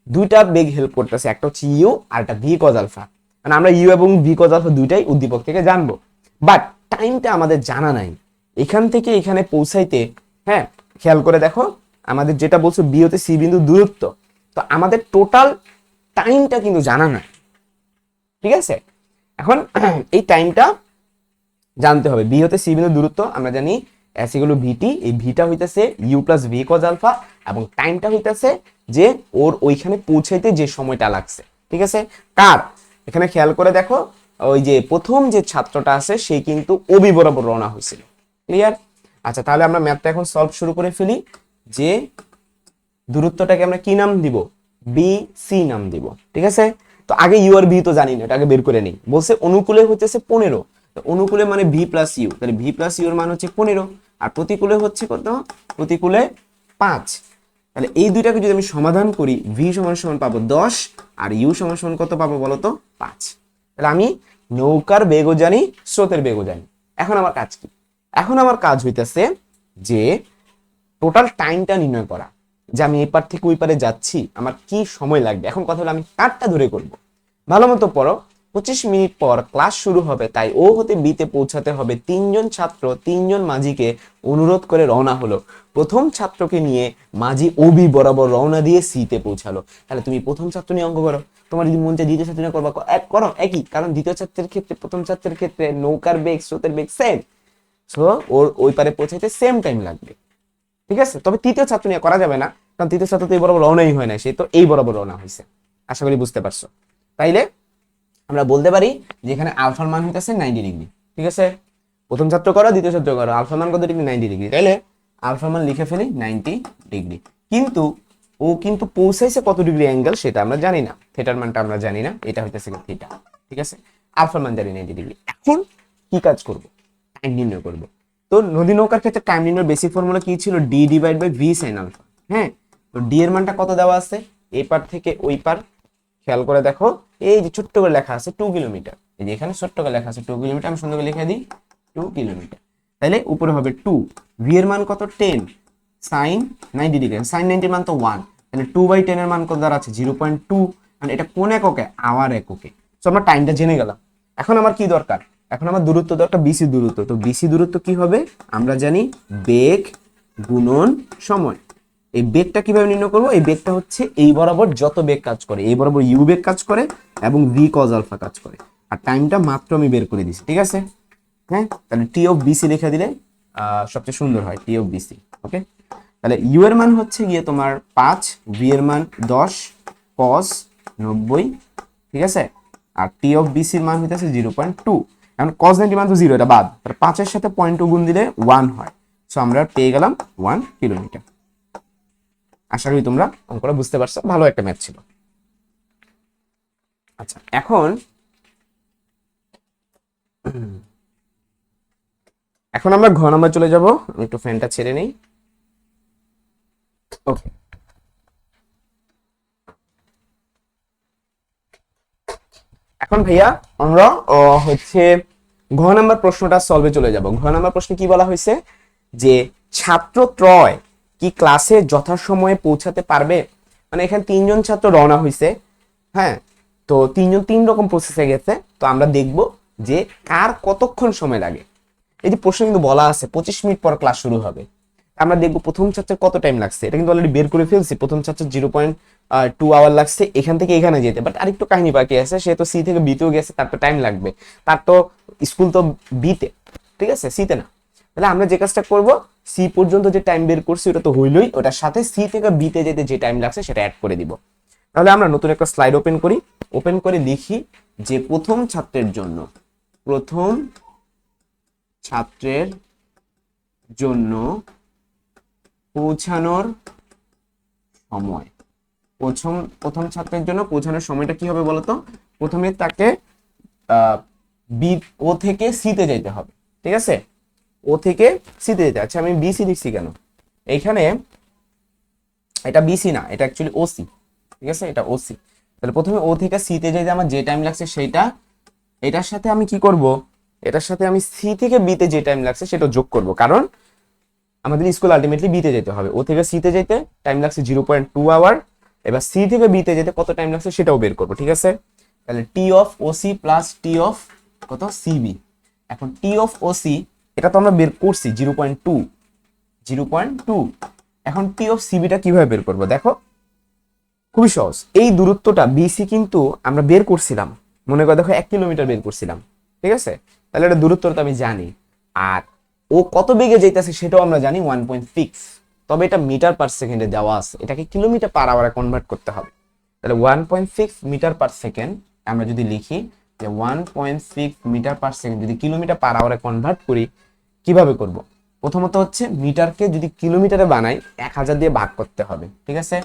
[SPEAKER 1] দুইটা বেগ হেল্প করতেছে, একটা হচ্ছে ইউ আর একটা ভি কজ আলফা। মানে আমরা ইউ এবং ভি কজ আলফা দুইটাই উদ্দীপক থেকে জানবো, বাট টাইমটা আমাদের জানা নাই এখান থেকে এখানে পৌঁছাইতে। হ্যাঁ, খেয়াল করে দেখো, আমাদের যেটা বলছো বি হতে সি বিন্দু দূরত্ব, তো আমাদের টোটাল টাইমটা কিন্তু জানা নাই। ঠিক আছে, এখন এই টাইমটা জানতে হবে। বি হতে সি বিন্দু দূরত্ব আমরা জানি এস ইকুয়াল টু ভিটি, এই ভিটা হইতাছে U plus V cos alpha, এবং টাইমটা হইতাছে যে ওর ওইখানে পৌঁছাইতে যে সময়টা লাগছে। ঠিক আছে, কার এখানে খেয়াল করে দেখো, ওই যে প্রথম যে ছাত্রটা আছে সে কিন্তু ওবি বরাবর রওনা হয়েছিল। ক্লিয়ার? আচ্ছা, তাহলে আমরা ম্যাথটা এখন সলভ শুরু করে ফেলি। যে দূরত্বটাকে আমরা কি নাম দিব? বি সি নাম দিব। ঠিক আছে, তো আগে ইউ আর বি তো জানি না, এটা আগে বের করে নিই। বলছে অনুকূলে হচ্ছে 15, অনুকূলে মানে ভি প্লাস ইউ, তাহলে ভি প্লাস ইউ এর মান হচ্ছে 15, আর প্রতিকূলে হচ্ছে কত? প্রতিকূলে 5। তাহলে এই দুইটাকে যদি আমি সমাধান করি, ভি সমান সমান পাবো 10 আর ইউ সমান সমান কত পাবো বলো তো? 5। তাহলে আমি নৌকার বেগও জানি, স্রোতের বেগও জানি। এখন আমার কাজ কি? এখন আমার কাজ হইতেছে যে টোটাল টাইমটা নির্ণয় করা, যে আমি এই পার থেকে ওই পারে যাচ্ছি, আমার কি সময় লাগবে। এখন কথা হলো আমি কারটা ধরে করব। ভালো মতো পড়ো, 25 মিনিট পর ক্লাস শুরু হবে, তাই ও হতে বিতে পৌঁছাতে হবে। 3জন ছাত্র 3জন মাঝিকে অনুরোধ করে রওনা হলো। প্রথম ছাত্রকে নিয়ে মাঝি ওবি বরাবর রওনা দিয়ে সিতে পৌঁছালো। তাহলে তুমি প্রথম ছাত্র নিয়ে অঙ্ক করো, তোমার যদি মন চায় দ্বিতীয় ছাত্র নিয়ে করবা, এক করো একই, কারণ দ্বিতীয় ছাত্রের ক্ষেত্রে প্রথম ছাত্রের ক্ষেত্রে নৌকার বেগ স্রোতের বেগ সেম, সো ওর ওই পারে পৌঁছাইতে সেম টাইম লাগবে। ঠিক আছে, তবে তৃতীয় ছাত্র নিয়ে করা যাবে না, কারণ তৃতীয় ছাত্র তো এই বরাবর রওনাই হয় না, সে তো এই বরাবর রওনা হয়েছে। আশা করি বুঝতে পারছো। তাইলে আমরা বলতে পারি যে এখানে আলফার মান হইতেছে 90 ডিগ্রি। ঠিক আছে, প্রথম ছাত্র করো, দ্বিতীয় ছাত্র করো, আলফার মান কত ডিগ্রি? 90 ডিগ্রি। তাইলে আলফার মান লিখে ফেলি 90 ডিগ্রি। কিন্তু ও কিন্তু পৌঁছাইছে কত ডিগ্রি অ্যাঙ্গেল সেটা আমরা জানি না, থিটার মানটা আমরা জানি না, এটা হইতেছে থিটা। ঠিক আছে, আলফার মান জানি 90 ডিগ্রি। এখন কি কাজ করব? টাইম নির্ণয় করব। তো নদী নৌকার ক্ষেত্রে টাইম নির্ণয়ের বেসিক ফর্মুলা কি ছিল? D divide by V sine alpha. হ্যাঁ, তো ডি এর মানটা কত দেওয়া আছে? এই পার থেকে ওই পার, খেয়াল করে দেখো, এই যে ছোট্ট করে লেখা আছে 2 কিলোমিটার, এই যে এখানে ছোট্ট করে লেখা আছে 2 কিলোমিটার, আমি সুন্দর করে লিখে দিই 2 কিলোমিটার। তাহলে উপরে হবে 2, ভি এর মান কত? 10 সাইন 90 ডিগ্রি, সাইন 90 এর মান তো 1, তাহলে 2/10 এর মান কত দাঁড়াচ্ছে? 0.2, মানে এটা কোন এককে? আওয়ার এককে। সো আমরা টাইমটা জেনে গেলাম। এখন আমার কি দরকার? এখন আমার দূরত্ব দরকার, বিসি দূরত্ব। তো বিসি দূরত্ব কি হবে? আমরা জানি বেগ গুণন সময়। এই বেগটা কিভাবে নির্ণয় করবো? এই বেগটা হচ্ছে এই বরাবর যত বেগ কাজ করে, এই বরাবর ইউ বেগ কাজ করে এবং ভি কজ আলফা কাজ করে, আর টাইমটা মাত্র আমি বের করে দিছি। ঠিক আছে, হ্যাঁ, তাহলে টি অফ বিসি লিখে দিলে সবচেয়ে সুন্দর হয়, টি অফ বিসি। ওকে, তাহলে ইউ এর মান হচ্ছে গিয়ে তোমার 5, ভি এর মান 10 কস 90। ঠিক আছে, আর টি অফ বিসির মান হইতেছে 0.2। এখন কস 90 মান তো 0, এটা বাদ, 5 এর সাথে 0.2 গুণ দিলে 1 হয়। সো আমরা পেয়ে গেলাম 1 কিলোমিটার। আশা করি তোমরা অঙ্কটা বুঝতে পারছো, ভালো একটা ম্যাথ ছিল। আচ্ছা, এখন আমরা ঘ নাম্বার চলে যাব। আমি একটু ফ্যানটা ছেড়ে নেই। ওকে, এখন ভাইয়া আমরা হচ্ছে ঘ নাম্বার প্রশ্নটা সলভে চলে যাব। ঘ নাম্বার প্রশ্নে কি বলা হয়েছে? যে ছাত্রত্রয় কি ক্লাসে যথাসময়ে পৌঁছাতে পারবে? মানে এখানে 3জন ছাত্র রওনা হয়েছে। হ্যাঁ, তো 3জন 3 রকম প্রসেসে গেছে, তো আমরা দেখব যে কার কতক্ষণ সময় লাগে। এই যে প্রশ্ন কিন্তু বলা আছে 25 মিনিট পর ক্লাস শুরু হবে, আমরা দেখবো প্রথম ছাত্রের কত টাইম লাগছে। এটা কিন্তু অলরেডি বের করে ফেলছি, প্রথম ছাত্রের 0.2 আওয়ার লাগছে এখান থেকে এখানে যেতে, বাট আরেকটু কাহিনী বাকি আছে, সে তো সি থেকে বিতেও গেছে, তার তো টাইম লাগবে, তার তো স্কুল তো বিতে, ঠিক আছে, সিতে না। তাহলে আমরা যে কাজটা করব, সি পর্যন্ত যে টাইম বের করছি ওটা তো হইলই, ওটার সাথে সি থেকে বিতে যেতে যে টাইম লাগছে সেটা অ্যাড করে দিব। তাহলে আমরা নতুন একটা স্লাইড ওপেন করি, ওপেন করে লিখি যে প্রথম ছাত্রের জন্য পৌঁছানোর সময়, প্রথম ছাত্রের জন্য পৌঁছানোর সময়টা কি হবে বলতো? প্রথমে তাকে বি ও থেকে সিতে যেতে হবে। ঠিক আছে, ও থেকে সিতে যেতে। আচ্ছা, আমি বিসি লিখছি কেন এইখানে? এটা বিসি না, এটা অ্যাকচুয়ালি ওসি। ঠিক আছে, এটা ওসি। তাহলে প্রথমে ও থেকে সিতে যেতে আমার যে টাইম লাগছে সেইটা, এটার সাথে আমি কি করব? এটার সাথে আমি সি থেকে বিতে যে টাইম লাগছে সেটা যোগ করব, কারণ আমাদের স্কুল আলটিমেটলি বিতে যেতে হবে। ও থেকে সিতে যেতে টাইম লাগছে 0.2 আওয়ার, এবার সি থেকে বিতে যেতে কত টাইম লাগছে সেটাও বের করবো, ঠিক আছে? তাহলে t of OC plus t of কত সিবি। এখন টি অফ ওসি এটা তো আমরা বের করছি 0.2। এখন টি অফ সিবিটা কিভাবে বের করবো দেখো, খুবই সহজ। এই দূরত্বটা বিসি কিন্তু আমরা বের করছিলাম, মনে করো দেখো 1 কিলোমিটার বের করছিলাম, ঠিক আছে? তাহলে এটা দূরত্বটা আমি জানি, আর ও কত বেগে যাইতেছে সেটাও আমরা জানি 1.6। তবে এটা মিটার পার সেকেন্ডে দেওয়া আছে, এটাকে কিলোমিটার পার আওয়ারে কনভার্ট করতে হবে। তাহলে 1.6 মিটার পার সেকেন্ড আমরা যদি লিখি যে 1.6 মিটার পার সেকেন্ড যদি কিলোমিটার পার আওয়ারে কনভার্ট করি, কিভাবে করব? প্রথমত হচ্ছে মিটারকে যদি কিলোমিটারে বানাই 1000 দিয়ে ভাগ করতে হবে, ঠিক আছে?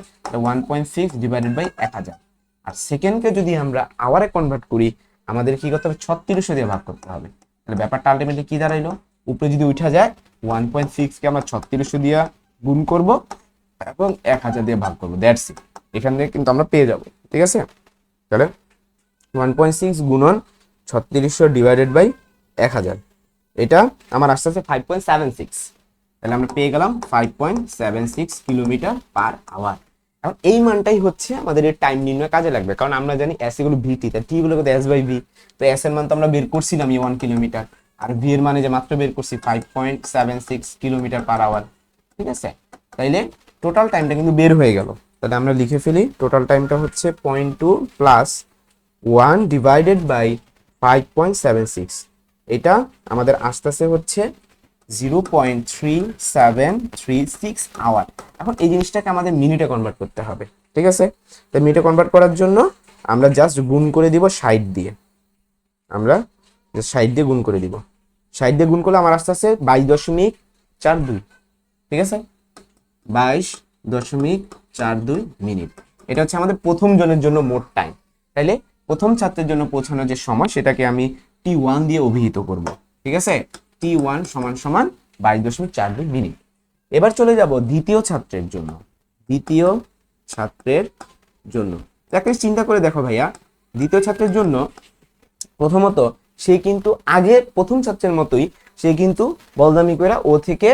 [SPEAKER 1] 1.6 ডিভাইডেড বাই 1000। আর সেকেন্ডকে যদি আমরা আওয়ারে কনভার্ট করি আমাদের কি করতে হবে, 3600 দিয়ে ভাগ করতে হবে। তাহলে ব্যাপারটা আলটিমেটলি কি দাঁড়াইলো, উপরে যদি উঠা যায় 1.6 কে আমরা 3600 দিয়ে গুণ করব এবং 1000 দিয়ে ভাগ করবো, দ্যাটস ইট। এখান থেকে কিন্তু আমরা পেয়ে যাব, ঠিক আছে? তাহলে 1.6 গুণন 3600 ডিভাইডেড বাই 1000, এটা আমার আসতে আছে 5.76। তাহলে আমরা পেয়ে গেলাম 5.76 কিলোমিটার পার আওয়ার। এখন এই মানটাই হচ্ছে আমাদের এই টাইম নির্ণয় কাজে লাগবে, কারণ আমরা জানি এস এগুলো ভিটি, তাই টি গুলো কত এস বাই ভি। তো এস এর মান তো আমরা বের করছিলাম 1 কিলোমিটার, আর ভি এর মানে যে মাত্র বের করছি 5.76 কিলোমিটার পার আওয়ার, ঠিক আছে? তাইলে টোটাল টাইমটা কিন্তু বের হয়ে গেল। তাহলে আমরা লিখে ফেলি টোটাল টাইমটা হচ্ছে 0.2 প্লাস 1 ডিভাইডেড বাই 5.76, এটা আমাদের আসতেছে হচ্ছে 0.3736 আওয়ার। এখন এই জিনিসটাকে আমাদের মিনিটে কনভার্ট করতে হবে, ঠিক আছে? তো মিনিটে কনভার্ট করার জন্য আমরা জাস্ট গুণ করে দিব 60 দিয়ে, আমরা 60 দিয়ে গুণ করে দিব। 60 দিয়ে গুণ করলে আমার আসতেছে 22.42, ঠিক আছে? 22.42 মিনিট। এটা হচ্ছে আমাদের প্রথম জনের জন্য মোট টাইম। তাইলে প্রথম ছাত্রের জন্য পৌঁছানোর যে সময় সেটাকে আমি T1 দিয়ে অভিহিত করব, ঠিক আছে? T1 সমান সমান 22.42 মিনিট। এবার চলে যাব দ্বিতীয় ছাত্রের জন্য। দ্বিতীয় ছাত্রের জন্য একটা চিন্তা করে দেখো ভাইয়া, দ্বিতীয় ছাত্রের জন্য প্রথমত সে কিন্তু আগে প্রথম ছাত্রের মতোই সে কিন্তু বলদামি করে ও থেকে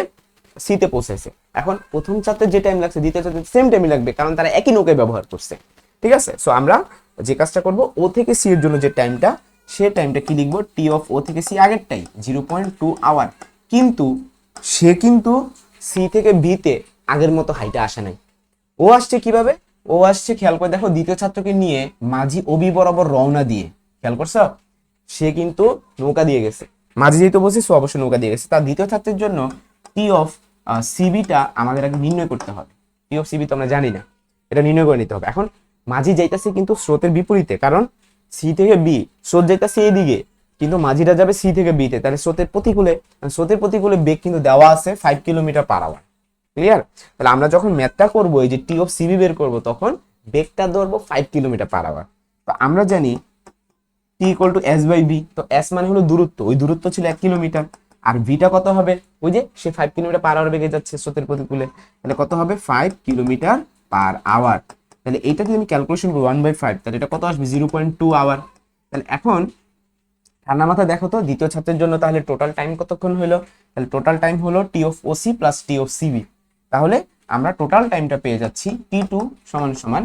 [SPEAKER 1] সিতে পৌঁছেছে। এখন প্রথম ছাত্রের যে টাইম লাগছে দ্বিতীয় ছাত্রের সেম টাইমই লাগবে, কারণ তারা একই নৌকায় ব্যবহার করছে, ঠিক আছে? সো আমরা যে কাজটা করব, ও থেকে সি এর জন্য যে টাইমটা, সে টাইমটা কি লিখবো, টি অফ ও থেকে সি আগেরটাই 0.2 আওয়ার। কিন্তু সে কিন্তু সি থেকে বিতে আগের মতো হাইটে আসে নাই। ও আসছে কিভাবে, ও আসছে খেয়াল করে দেখো, দ্বিতীয় ছাত্রকে নিয়ে মাঝি অবি বরাবর রওনা দিয়ে, খেয়াল করছো? সে কিন্তু নৌকা দিয়ে গেছে, মাঝি যেহেতু বলছি সো অবশ্যই নৌকা দিয়ে গেছে। তার দ্বিতীয় ছাত্রের জন্য টি অফ সিবিটা আমাদের আগে নির্ণয় করতে হবে। টি অফ সিবি তো আমরা জানি না, এটা নির্ণয় করে নিতে হবে। এখন মাঝি যাইতেছে কিন্তু স্রোতের বিপরীতে, কারণ সি থেকে বি স্রোত যাইতেছে এইদিকে, কিন্তু মাঝিটা যাবে সি থেকে বিতে, তাহলে স্রোতের প্রতিকূলে বেগ কিন্তু দেওয়া আছে 5 কিলোমিটার পার আওয়ার। ক্লিয়ার? তাহলে আমরা যখন ম্যাথটা করবো, এই যে টি অফ সিবি বের করবো, তখন বেগটা ধরবো 5 কিলোমিটার পার আওয়ার। তো আমরা জানি t equal to s by v. তো এস মানে হলো দূরত্ব, ওই দূরত্ব ছিল 1 কিলোমিটার, আর ভিটা কত হবে, ওই যে সে 5 কিলোমিটার পার আওয়ার বেগে যাচ্ছে স্রোতের প্রতিকূলে, তাহলে কত হবে 5 কিলোমিটার পার আওয়ার। তাহলে এইটা যদি আমি ক্যালকুলেশন করি 1/5, তাহলে এটা কত আসবে 0.2 আওয়ার। তাহলে এখন ঠান্ডা মাথা দেখো তো দ্বিতীয় ছাত্রের জন্য তাহলে টোটাল টাইম কতক্ষণ হলো, তাহলে টোটাল টাইম হলো t of OC plus t of CB. তাহলে আমরা টোটাল টাইমটা পেয়ে যাচ্ছি T2 সমান সমান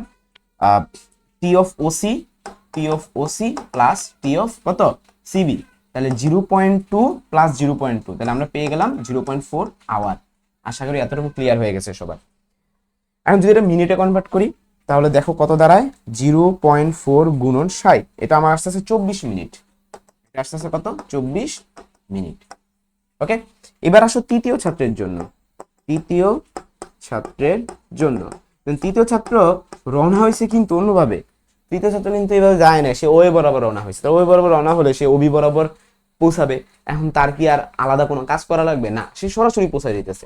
[SPEAKER 1] t of OC plus t of কত সিবি। তাহলে 0.2 প্লাস 0.2, তাহলে আমরা পেয়ে গেলাম 0.4 আওয়ার। আশা করি এতটুকু ক্লিয়ার হয়ে গেছে সবার। এখন যদি এটা মিনিটে কনভার্ট করি তাহলে দেখো কত দাঁড়ায়, 0.4 গুণন 60, এটা আমার আসতেছে 24 মিনিট। এটা আসতেছে কত, 24 মিনিট। ওকে, এবার আসো তৃতীয় ছাত্রের জন্য। তৃতীয় ছাত্রের জন্য তৃতীয় ছাত্র রওনা হয়েছে কিন্তু অন্যভাবে। তৃতীয় ছাত্র কিন্তু এইভাবে যায় না, সে ওয়ে বরাবর রওনা হয়েছে। ওয়ে বরাবর রওনা হলে সে ওবি বরাবর পৌঁছাবে। এখন তার কি আর আলাদা কোনো কাজ করা লাগবে না, সে সরাসরি পৌঁছা যেতেছে।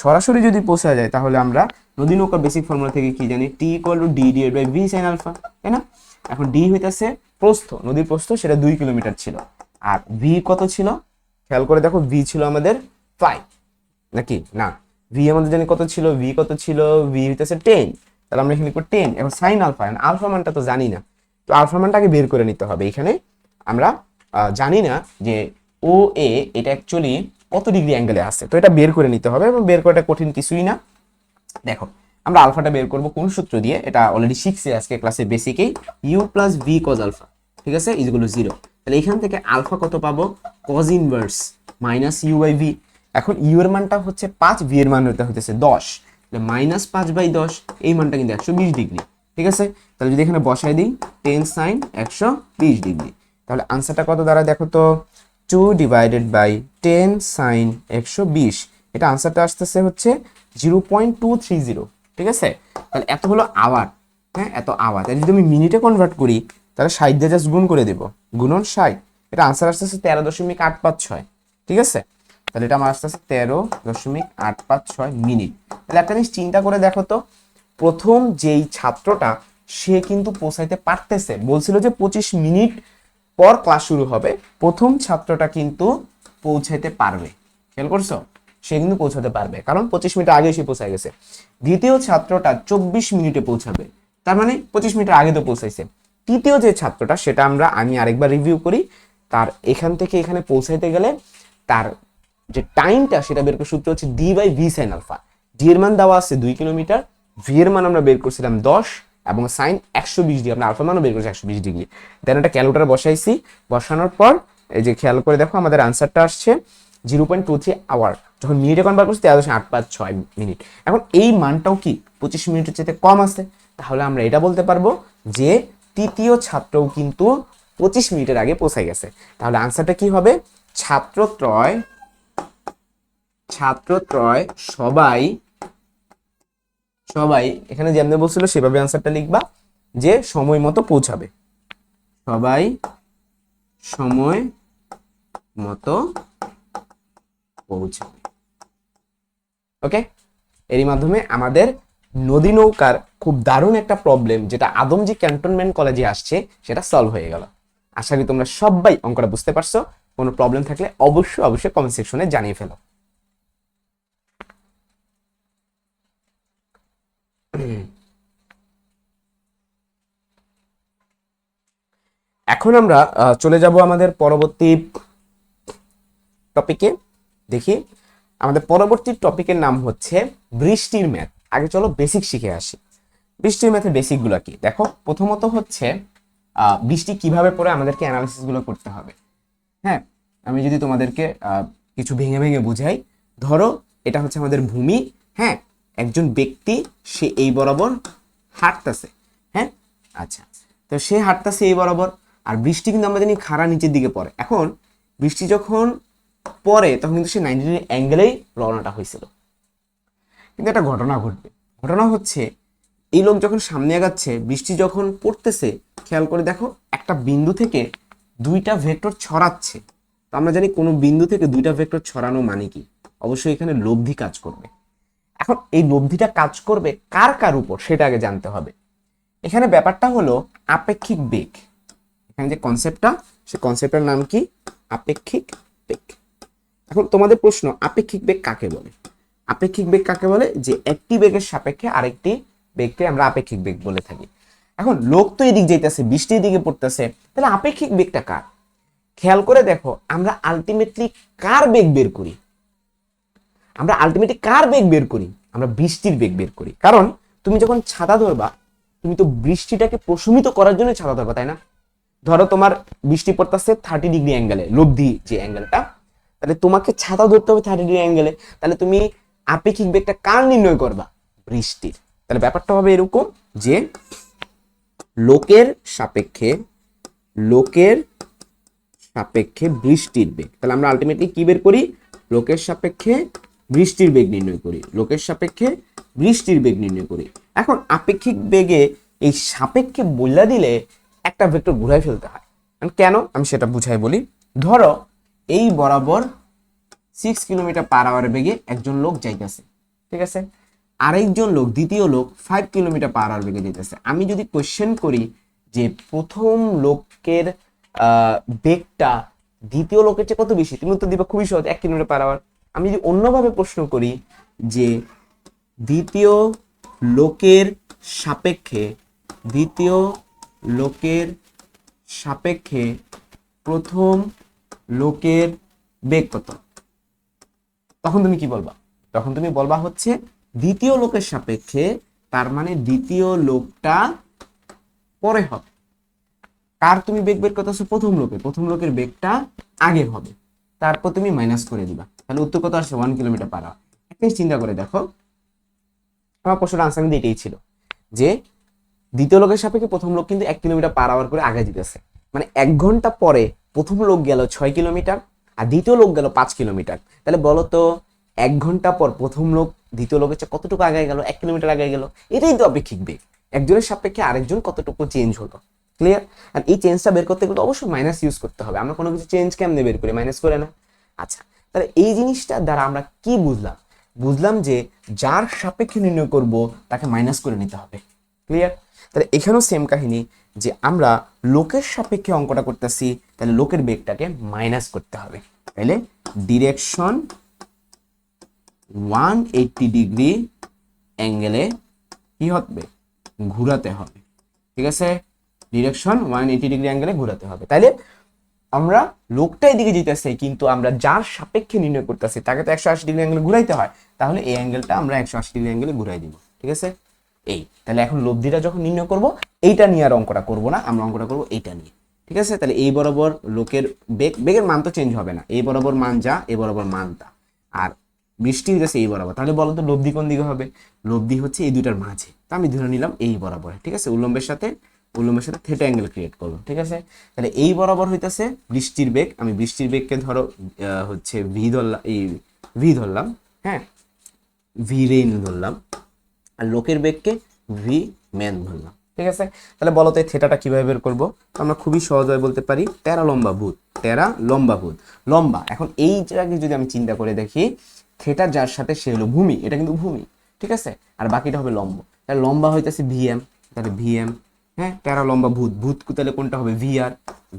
[SPEAKER 1] সরাসরি যদি পৌঁছা যায় তাহলে আমরা নদী নৌকার বেসিক ফর্মুলা থেকে কি জানি, t equal to d divide by V sine alpha, তাই না? এখন ডি হইতাছে প্রস্থ, নদীর প্রস্থ, সেটা 2 কিলোমিটার ছিল। আর ভি কত ছিল, খেয়াল করে দেখো, ভি ছিল আমাদের 5, নাকি না? ভি আমাদের জানি কত ছিল, ভি কত ছিল, ভি হইতেছে 10। তাহলে আমরা এখানে লিখবো 10। এখন সাইন আলফা, আলফা মানটা তো জানি না, তো আলফা মানটাকে বের করে নিতে হবে। এখানে আমরা জানি না যে ও এ এটা অ্যাকচুয়ালি কত ডিগ্রি অ্যাঙ্গেলে আছে, তো এটা বের করে নিতে হবে এবং বের করাটা কঠিন কিছুই না। দেখো আমরা আলফাটা বের করব কোন সূত্র দিয়ে, এটা অলরেডি শিখছি আজকে ক্লাসে বেসিকেই, u plus V cos alpha, ঠিক আছে, ইজগুলো 0। তাহলে এখান থেকে আলফা কত পাবো, cos inverse minus you by V. এখন ইউ এর মানটা হচ্ছে 5, ভি এর মান হইতেছে 10, তাহলে মাইনাস 5/10, এই মানটা কিন্তু 120 ডিগ্রি, ঠিক আছে। তাহলে যদি এখানে বসাই দিই 10 সাইন 120 ডিগ্রি, তাহলে আনসারটা কত দাঁড়ায় দেখো তো, 2 ডিভাইডেড বাই 10 সাইন 120, এটা আনসারটা আসতেছে হচ্ছে 0.230, ঠিক আছে। তাহলে এত হলো আওয়ার, হ্যাঁ এত আওয়ার। তাহলে যদি আমি মিনিটে কনভার্ট করি তাহলে 60 দিয়ে জাস্ট গুণ করে দেবো, গুণন 60, এটা আনসার আসতেছে 13.856, ঠিক আছে। তাহলে এটা আমার আসতেছে 13.856 মিনিট। তাহলে একটা জিনিস চিন্তা করে দেখো তো, প্রথম যেই ছাত্রটা সে কিন্তু পৌঁছাইতে পারতেছে, বলছিল যে 25 মিনিট পর ক্লাস শুরু হবে, প্রথম ছাত্রটা কিন্তু পৌঁছাইতে পারবে, খেয়াল করছো, সে কিন্তু পৌঁছাতে পারবে কারণ 25 মিনিট আগে সে পৌঁছায় গেছে। দ্বিতীয় ছাত্রটা 24 মিনিটে পৌঁছাবে, তার মানে 25 মিনিট আগে তো পৌঁছাইছে। তৃতীয় যে ছাত্রটা সেটা আমি আরেকবার রিভিউ করি, তার এখান থেকে এখানে পৌঁছাইতে গেলে তার যে টাইমটা সেটা বের করার সূত্র হচ্ছে D by V sine alpha. D এর মান দেওয়া আছে 2 কিলোমিটার, ভি এর মান আমরা বের করছিলাম 10 এবং সাইন 120 ডিগ্রি, আমরা আলফা মানও বের করছি 120 ডিগ্রি। দেন এটা ক্যালকুলেটর বসাইছি, বসানোর পর এই যে খেয়াল করে দেখো আমাদের আনসারটা আসছে 0.23 আওয়ার, যখন মিনিটে কনভার্ট করছি 13.856 মিনিট। এখন এই মানটাও কি 25 মিনিটের চেয়ে কম আছে, তাহলে আমরা এটা বলতে পারবো যে তৃতীয় ছাত্রও কিন্তু 25 মিনিটের আগে পৌঁছে গেছে। তাহলে আনসারটা কি হবে, ছাত্রত্রয় সবাই সবাই এখানে যেমন বলছিল সেভাবে আনসারটা লিখবা, যে সময় মতো পৌঁছাবে, সবাই সময় মতো পৌঁছাবে। ওকে, এরই মাধ্যমে আমাদের নদী নৌকার খুব দারুণ একটা প্রবলেম, যেটা আদমজি ক্যান্টনমেন্ট কলেজে আসছে, সেটা সলভ হয়ে গেল। আশা করি তোমরা সবাই অঙ্কটা বুঝতে পারছো। কোনো প্রবলেম থাকলে অবশ্যই কমেন্ট সেকশনে জানিয়ে ফেলো। এখন আমরা চলে যাব আমাদের পরবর্তী টপিকে। দেখি আমাদের পরবর্তী টপিকের নাম হচ্ছে বৃষ্টির ম্যাথ। আগে চলো বেসিক শিখে আসি। বৃষ্টির ম্যাথের বেসিকগুলো কি দেখো, প্রথমত হচ্ছে বৃষ্টি কিভাবে পড়ে আমাদেরকে অ্যানালিসিস গুলো করতে হবে। হ্যাঁ, আমি যদি তোমাদেরকে কিছু ভেঙে ভেঙে বুঝাই, ধরো এটা হচ্ছে আমাদের ভূমি, হ্যাঁ, একজন ব্যক্তি সে এই বরাবর হাঁটতেছে, হ্যাঁ, আচ্ছা, তো সে হাঁটতেছে এই বরাবর, আর বৃষ্টি কিন্তু আমরা জানি খাড়া নিচের দিকে পড়ে। এখন বৃষ্টি যখন পরে তখন কিন্তু সে 90 ডিগ্রি অ্যাঙ্গেলেই রওনাটা হয়েছিল। কিন্তু একটা ঘটনা ঘটবে, ঘটনা হচ্ছে এই লোক যখন সামনে আগাচ্ছে, বৃষ্টি যখন পড়তেছে, খেয়াল করে দেখো একটা বিন্দু থেকে দুইটা ভেক্টর ছড়াচ্ছে। তো আমরা জানি কোনো বিন্দু থেকে দুইটা ভেক্টর ছড়ানো মানে কি, অবশ্যই এখানে লব্ধি কাজ করবে। এখন এই লব্ধিটা কাজ করবে কার কার উপর সেটা আগে জানতে হবে। এখানে ব্যাপারটা হলো আপেক্ষিক বেগ। এখানে যে কনসেপ্টটা, সে কনসেপ্টের নাম কি, আপেক্ষিক বেগ। এখন তোমাদের প্রশ্ন, আপেক্ষিক বেগ কাকে বলে? আপেক্ষিক বেগ কাকে বলে, যে একটি বেগের সাপেক্ষে আরেকটি বেগকে আমরা আপেক্ষিক বেগ বলে থাকি। এখন লোক তো এদিক যাইতেছে, বৃষ্টির দিকে পড়তেছে, তাহলে আপেক্ষিক বেগটা কার? খেয়াল করে দেখো, আমরা আলটিমেটলি কার বেগ বের করি? আমরা বৃষ্টির বেগ বের করি। কারণ তুমি যখন ছাতা ধরবা, তুমি তো বৃষ্টিটাকে প্রশমিত করার জন্য ছাতা ধরবা, তাই না? ধরো তোমার বৃষ্টি পড়তেছে 30 ডিগ্রি অ্যাঙ্গেলে, লব্ধি যে অ্যাঙ্গেলটা, তাহলে তোমাকে ছাতা ধরতে হবে 30 ডিগ্রি অ্যাঙ্গেলে, তাহলে তুমি আপেক্ষিক বেগটা কার নির্ণয় করবা? বৃষ্টির। তাহলে ব্যাপারটা হবে এরকম যে লোকের সাপেক্ষে বৃষ্টির বেগ, তাহলে আমরা আলটিমেটলি কি বের করি? লোকের সাপেক্ষে বৃষ্টির বেগ নির্ণয় করি। এখন আপেক্ষিক বেগে এই সাপেক্ষে বইলা দিলে একটা ভেক্টর ঘুরাই ফেলতে হয়। কেন, আমি সেটা বুঝাই বলি। ধরো এই বরাবর 6 কিলোমিটার পার আওয়ার বেগে একজন লোক যাইতেছে, ঠিক আছে, আরেকজন লোক, দ্বিতীয় লোক 5 কিলোমিটার পার আওয়ার বেগে যেতেছে। আমি যদি কোয়েশ্চেন করি যে প্রথম লোকের বেগটা দ্বিতীয় লোকের চেয়ে কত বেশি, তুমি উত্তর দিবা খুবই সহজ, 1 কিলোমিটার পার আওয়ার। আমি যদি অন্যভাবে প্রশ্ন করি যে দ্বিতীয় লোকের সাপেক্ষে প্রথম লোকের বেগ কত, তখন তুমি কি বলবা? তখন তুমি বলবা হচ্ছে দ্বিতীয় লোকের সাপেক্ষে, তার মানে দ্বিতীয় লোকটা পরে হবে। কার তুমি বেগ বের করতেছো? প্রথম লোকের। প্রথম লোকের বেগটা আগে হবে, তারপর তুমি মাইনাস করে দিবা। তাহলে উত্তর কত আসছে? 1 কিলোমিটার পার আওয়ার। একটা চিন্তা করে দেখো, আমার প্রশ্নের আনসার কিন্তু এটাই ছিল যে দ্বিতীয় লোকের সাপেক্ষে প্রথম লোক কিন্তু 1 কিলোমিটার পার আওয়ার করে আগে দিতেছে। মানে 1 ঘন্টা পরে প্রথম লোক গেল 6 কিলোমিটার আর দ্বিতীয় লোক গেল 5 কিলোমিটার। তাহলে বলো তো 1 ঘন্টা পর প্রথম লোক দ্বিতীয় লোকের চেয়ে কতটুকু আগে গেল? 1 কিলোমিটার আগে গেল। এটাই তো আপেক্ষিক বেগ। একজনের সাপেক্ষে আরেকজন কতটুকু চেঞ্জ হলো। ক্লিয়ার? আর এই চেঞ্জটা বের করতে গেলে অবশ্যই মাইনাস ইউজ করতে হবে। আমরা কোনো কিছু চেঞ্জ কেমনে বের করি? মাইনাস করে না। আচ্ছা, তাহলে এই জিনিসটা দ্বারা আমরা কি বুঝলাম? বুঝলাম যে যার সাপেক্ষে নির্ণয় করব তাকে মাইনাস করে নিতে হবে। ক্লিয়ার? তাহলে এখানেও সেম কাহিনী, যে আমরা লোকের সাপেক্ষে অঙ্কটা করতেছি, তাহলে লোকের বেগটাকে মাইনাস করতে হবে। তাহলে ডিরেকশন 180 ডিগ্রি অ্যাঙ্গেলে কি হবে? ঘুরাতে হবে। ঠিক আছে? ডিরেকশন 180 ডিগ্রি অ্যাঙ্গেলে ঘুরাতে হবে। তাইলে আমরা লোকটা এদিকে যেতেছে, কিন্তু আমরা যার সাপেক্ষে নির্ণয় করতেছি তাকে তো 180 ডিগ্রি অ্যাঙ্গেলে ঘুরাইতে হয়। তাহলে এই অ্যাঙ্গেলটা আমরা 180 ডিগ্রি অ্যাঙ্গেলে ঘুরাই দিব। ঠিক আছে? এই তাহলে এখন লব্ধিটা যখন নির্ণয় করব, এইটা নিয়ে আর অঙ্কটা করব না, আমরা অঙ্কটা করব এইটা নিয়ে। ঠিক আছে? তাহলে এই বরাবর লোকের বেগের মান তো চেঞ্জ হবে না, এই বরাবর মান যা, এই বরাবর মান তা, আর বৃষ্টি হইতেছে এই বরাবর। তাহলে বলো তো লব্ধি কোন দিকে হবে? লব্ধি হচ্ছে এই দুটার মাঝে। তা আমি ধরে নিলাম এই বরাবর। ঠিক আছে? উল্লম্বের সাথে থেটা অ্যাঙ্গেল ক্রিয়েট করবো। ঠিক আছে? তাহলে এই বরাবর হইতেছে বৃষ্টির বেগ। আমি বৃষ্টির বেগকে ধরো হচ্ছে ভি ধরলাম, এই ভি ধরলাম, হ্যাঁ, ভি রেইন ধরলাম, আর লোকের বেগকে ভি ম্যান ধরলাম। ঠিক আছে? তাহলে বলো তো এই থেটাটা কিভাবে বের করবো? আমরা খুবই সহজভাবে বলতে পারি, তেরা লম্বা ভূত। তেরা লম্বা ভূত, লম্বা। এখন এই জায়গায় যদি আমি চিন্তা করে দেখি, থেটা যার সাথে সে হলো ভূমি, এটা কিন্তু ভূমি। ঠিক আছে? আর বাকিটা হবে লম্ব। তাহলে লম্বা হইতেছে ভিএম, তাহলে ভিএম, হ্যাঁ, তেরা লম্বা ভূত। ভূত তাহলে কোনটা হবে? VR,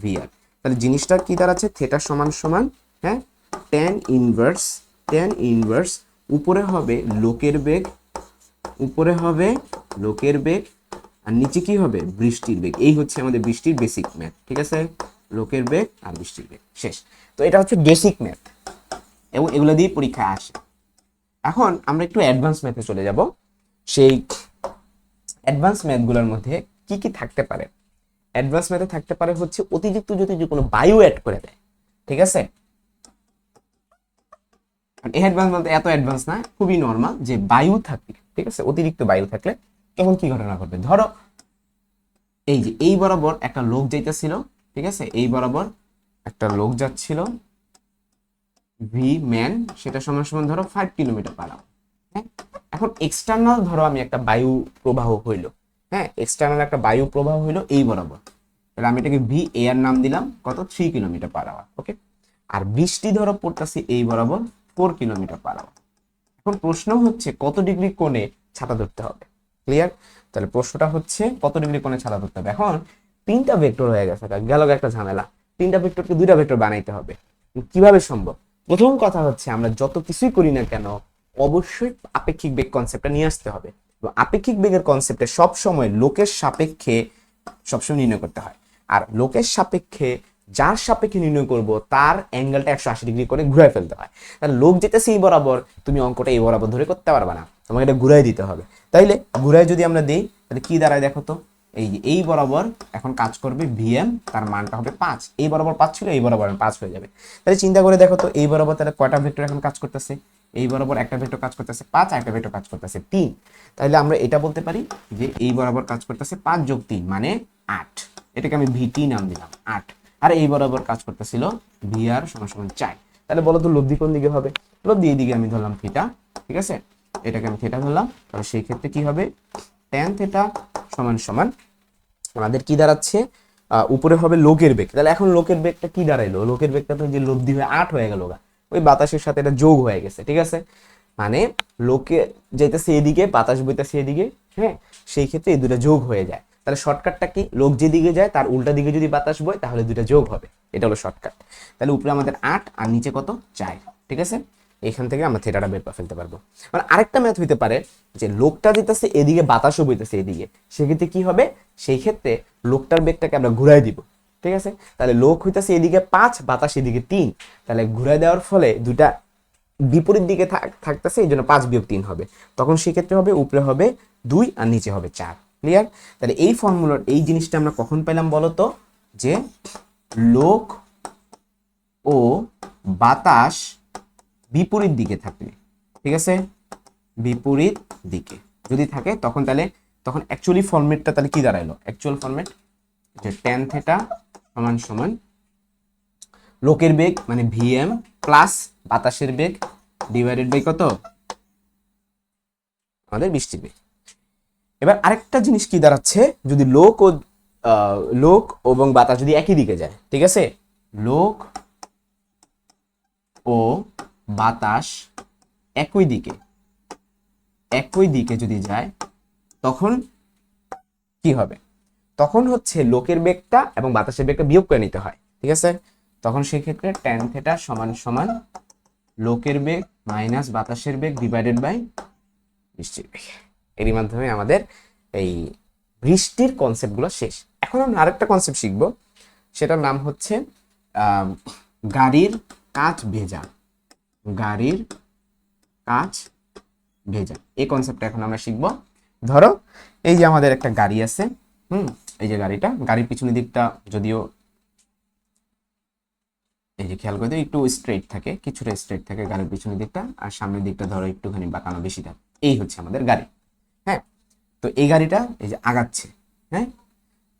[SPEAKER 1] VR. তাহলে জিনিসটা কি দাঁড়াচ্ছে? থেটা সমান সমান, হ্যাঁ, ট্যান ইনভার্স, ট্যান ইনভার্স, উপরে হবে লোকের বেগ, উপরে হবে লোকের বেগ, আর নিচে কি হবে? বৃষ্টির বেগ। এই হচ্ছে আমাদের বৃষ্টির বেসিক ম্যাথ। ঠিক আছে? লোকের বেগ আর বৃষ্টির বেগ, শেষ। তো এটা হচ্ছে বেসিক ম্যাথ এবং এগুলো দিয়ে পরীক্ষায় আসে। এখন আমরা একটু অ্যাডভান্স ম্যাথে চলে যাব। সেই অ্যাডভান্স ম্যাথগুলোর মধ্যে কি কি থাকতে পারে? অ্যাডভান্স ম্যাথে থাকতে পারে হচ্ছে অতিরিক্ত যদি কোনো বায়ু অ্যাড করে দেয়। ঠিক আছে? এই অ্যাডভান্স বলতে এত অ্যাডভান্স না, খুবই নর্মাল, যে বায়ু থাকলে, ঠিক আছে, অতিরিক্ত বায়ু থাকলে তখন কি ঘটনা ঘটবে? ধরো এই যে এই বরাবর একটা লোক যাইতেছিল, ঠিক আছে, এই বরাবর একটা লোক যাচ্ছিল, ভি ম্যান, সেটা সমান সমান ধরো 5 কিলোমিটার পার আওয়ার। হ্যাঁ, এখন এক্সটার্নাল ধরো আমি একটা বায়ু প্রবাহ হইলো, হ্যাঁ, এক্সটার্নাল একটা বায়ু প্রবাহ হইলো এই বরাবর, তাহলে আমি এটাকে ভি এ এর নাম দিলাম কত? 3 কিলোমিটার পার আওয়ার। ওকে, আর বৃষ্টি ধরো পড়তেছে এই বরাবর 4 কিলোমিটার পার আওয়ার। এখন প্রশ্ন হচ্ছে কত ডিগ্রি কোণে ছাতা ধরতে হবে। ক্লিয়ার? তাহলে প্রশ্নটা হচ্ছে কত ডিগ্রি কোণে ছাতা ধরতে হবে। এখন তিনটা ভেক্টর হয়ে গেছে, গেল একটা ঝামেলা। তিনটা ভেক্টরকে দুইটা ভেক্টর বানাইতে হবে। কিভাবে সম্ভব? প্রথম কথা হচ্ছে আমরা যত কিছুই করি না কেন অবশ্যই আপেক্ষিক বেগ কনসেপ্টটা নিয়ে আসতে হবে। আপেক্ষিক বেগের কনসেপ্টে সব সময় লোকের সাপেক্ষে সবসময় নির্ণয় করতে হয়। আর লোকের সাপেক্ষে যার সাপেক্ষে নির্ণয় করব তার অ্যাঙ্গেলটা 180 ডিগ্রি করে ঘুরাই ফেলতে হয়। তাহলে লোক যেতেছে এই বরাবর, তুমি অঙ্কটা এই বরাবর ধরে করতে পারবে না, তোমাকে এটা ঘুরাই দিতে হবে। তাইলে ঘুরাই যদি আমরা দিই তাহলে কি দাঁড়ায় দেখো তো, এই যে এই বরাবর এখন কাজ করবে ভিএম, তার মানটা হবে 5। এই বরাবর 5 ছিল, এই বরাবর 5 হয়ে যাবে। তাহলে চিন্তা করে দেখো তো এই বরাবর তাহলে কয়টা ভেক্টর এখন কাজ করতেছে? এই বরাবর একটা ভেক্টর কাজ করতেছে 5, আর একটা ভেক্টর কাজ করতেছে 3। তাহলে আমরা এটা বলতে পারি যে এই বরাবর কাজ করতেছে 5 যোগ 3 মানে 8। এটাকে আমি ভিটি নাম দিলাম 8। আর এই বরাবর কাজ করতেছিল ভিআর সমান সমান 4। তাহলে বলো তো লব্ধি কোন দিকে হবে? লব্ধি এই দিকে আমি ধরলাম থিটা। ঠিক আছে? এটাকে আমি থিটা ধরলাম। তাহলে সেই ক্ষেত্রে কি হবে? ট্যান থিটা সমান সমান আমাদের কি দাঁড়াচ্ছে? উপরে হবে লোকের বেগ। তাহলে এখন লোকের বেগটা কি দাঁড়াইলো? লোকের বেগটা তো যে লব্ধি হয়ে 8 হয়ে গেল, ওই বাতাসের সাথে এটা যোগ হয়ে গেছে। ঠিক আছে? মানে লোকে যাইতেছে এদিকে, বাতাস বইতেছে এদিকে, হ্যাঁ, সেই ক্ষেত্রে এই দুটো যোগ হয়ে যায়। তাহলে শর্টকাটটা কি? লোক যেদিকে যায় তার উল্টা দিকে যদি বাতাস বয় তাহলে দুটো যোগ হবে, এটা হলো শর্টকাট। তাহলে উপরে আমাদের 8 আর নিচে কত? 4। ঠিক আছে? এখান থেকে আমরা থিটাটা বের করে ফেলতে পারবো। মানে আরেকটা ম্যাথ হইতে পারে যে লোকটা যেতেছে এদিকে, বাতাসও বইতেছে এদিকে, সেক্ষেত্রে কি হবে? সেই ক্ষেত্রে লোকটার বেগটাকে আমরা ঘুরাই দিব। ঠিক আছে, তাহলে লোক হইতাছে এদিকে 5, বাতাস এদিকে 3, তাহলে ঘুরে দেওয়ার ফলে দুটা বিপরীত দিকে থাকতেছে, এই জন্য 5 বিয়োগ 3 হবে। তখন সেক্ষেত্রে হবে উপরে হবে 2 আর নিচে হবে 4। ক্লিয়ার? তাহলে এই ফর্মুলার এই জিনিসটা আমরা কখন পেলাম বলতো, যে লোক ও বাতাস বিপরীত দিকে থাকলে, ঠিক আছে, বিপরীত দিকে যদি থাকে তখন তাহলে তখন অ্যাকচুয়ালি ফর্মেটটা তাহলে কি দাঁড়াইলো, অ্যাকচুয়াল ফর্মেট যে tan থিটা সমান সমান লোকের বেগ মানে vm প্লাস বাতাসের বেগ ডিভাইডেড বাই কত, আমাদের বৃষ্টির বেগ। এবার আরেকটা জিনিস কি দাঁড়াচ্ছে, যদি লোক এবং বাতাস যদি একই দিকে যায়, ঠিক আছে, লোক ও বাতাস একই দিকে যদি যায় তখন কি হবে, তখন হচ্ছে লোকের বেগটা এবং বাতাসের বেগটা বিয়োগ করে নিতে হয়, ঠিক আছে। তখন সেক্ষেত্রে tan থিটা সমান সমান লোকের বেগ মাইনাস বাতাসের বেগ ডিভাইডেড বাই বৃষ্টির বেগ। এরই মাধ্যমে আমাদের এই বৃষ্টির কনসেপ্টগুলো শেষ। এখন আমরা আরেকটা কনসেপ্ট শিখবো, সেটার নাম হচ্ছে গাড়ির কাঁচ ভেজা। গাড়ির কাঁচ ভেজা, এই কনসেপ্টটা এখন আমরা শিখবো। ধরো এই যে আমাদের একটা গাড়ি আছে, এই যে গাড়ির পিছনের দিকটা যদিও এই যে খেয়াল করে একটু স্ট্রেট থাকে, কিছুটা স্ট্রেট থাকে গাড়ির পিছনের দিকটা, আর সামনের দিকটা ধরো একটুখানি বাঁকানো বেশি থাকে। এই হচ্ছে আমাদের গাড়ি। হ্যাঁ, তো এই গাড়িটা এই যে আগাচ্ছে। হ্যাঁ,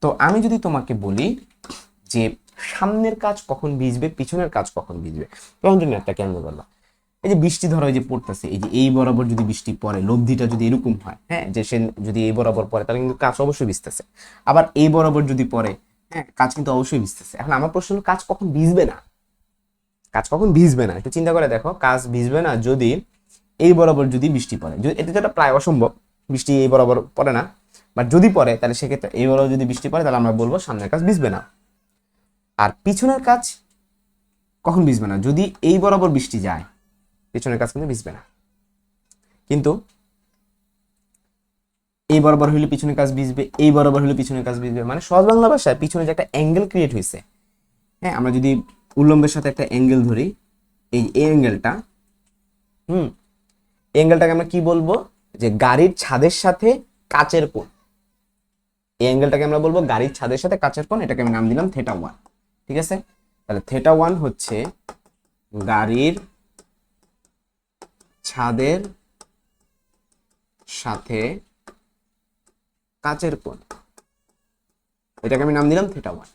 [SPEAKER 1] তো আমি যদি তোমাকে বলি যে সামনের কাজ কখন ভিজবে, পিছনের কাজ কখন ভিজবে, তখন তুমি একটা কেমন বলবা, এই যে বৃষ্টি ধরো এই যে পড়তেছে, এই যে এই বরাবর যদি বৃষ্টি পড়ে, লব্ধিটা যদি এরকম হয়, হ্যাঁ, যে সে যদি এই বরাবর পড়ে তাহলে কিন্তু কাজ অবশ্যই ভিজতেছে। আবার এই বরাবর যদি পড়ে, হ্যাঁ, কাজ কিন্তু অবশ্যই ভিজতেছে। এখন আমার প্রশ্ন হলো কাজ কখন ভিজবে না, কাজ কখন ভিজবে না, একটু চিন্তা করে দেখো, কাজ ভিজবে না যদি এই বরাবর যদি বৃষ্টি পড়ে। এটা যেটা প্রায় অসম্ভব, বৃষ্টি এই বরাবর পড়ে না, বাট যদি পড়ে তাহলে সেক্ষেত্রে এই বরাবর যদি বৃষ্টি পড়ে তাহলে আমরা বলবো সামনের কাজ ভিজবে না। আর পিছনের কাজ কখন ভিজবে না, যদি এই বরাবর বৃষ্টি যায়, পিছনের কাজ কিন্তু ভিজবে না। কিন্তু এই বরাবর হইলে পিছনের কাজ ভিজবে, এই বরাবর হইলে পিছনের কাজ ভিজবে। মানে সহজ বাংলা ভাষায় পিছনে যে একটা অ্যাঙ্গেল ক্রিয়েট হয়েছে, হ্যাঁ, আমরা যদি উল্লম্বের সাথে একটা অ্যাঙ্গেল ধরি, এই অ্যাঙ্গেলটা, এই অ্যাঙ্গেলটাকে আমরা কি বলবো, যে গাড়ির ছাদের সাথে কাচের কোণ। এই অ্যাঙ্গেলটাকে আমরা বলবো গাড়ির ছাদের সাথে কাচের কোণ, এটাকে আমি নাম দিলাম θ1। ঠিক আছে, তাহলে θ1 হচ্ছে গাড়ির ছাদের সাথে কাচের কোণ, এটাকে আমি নাম দিলাম θ1।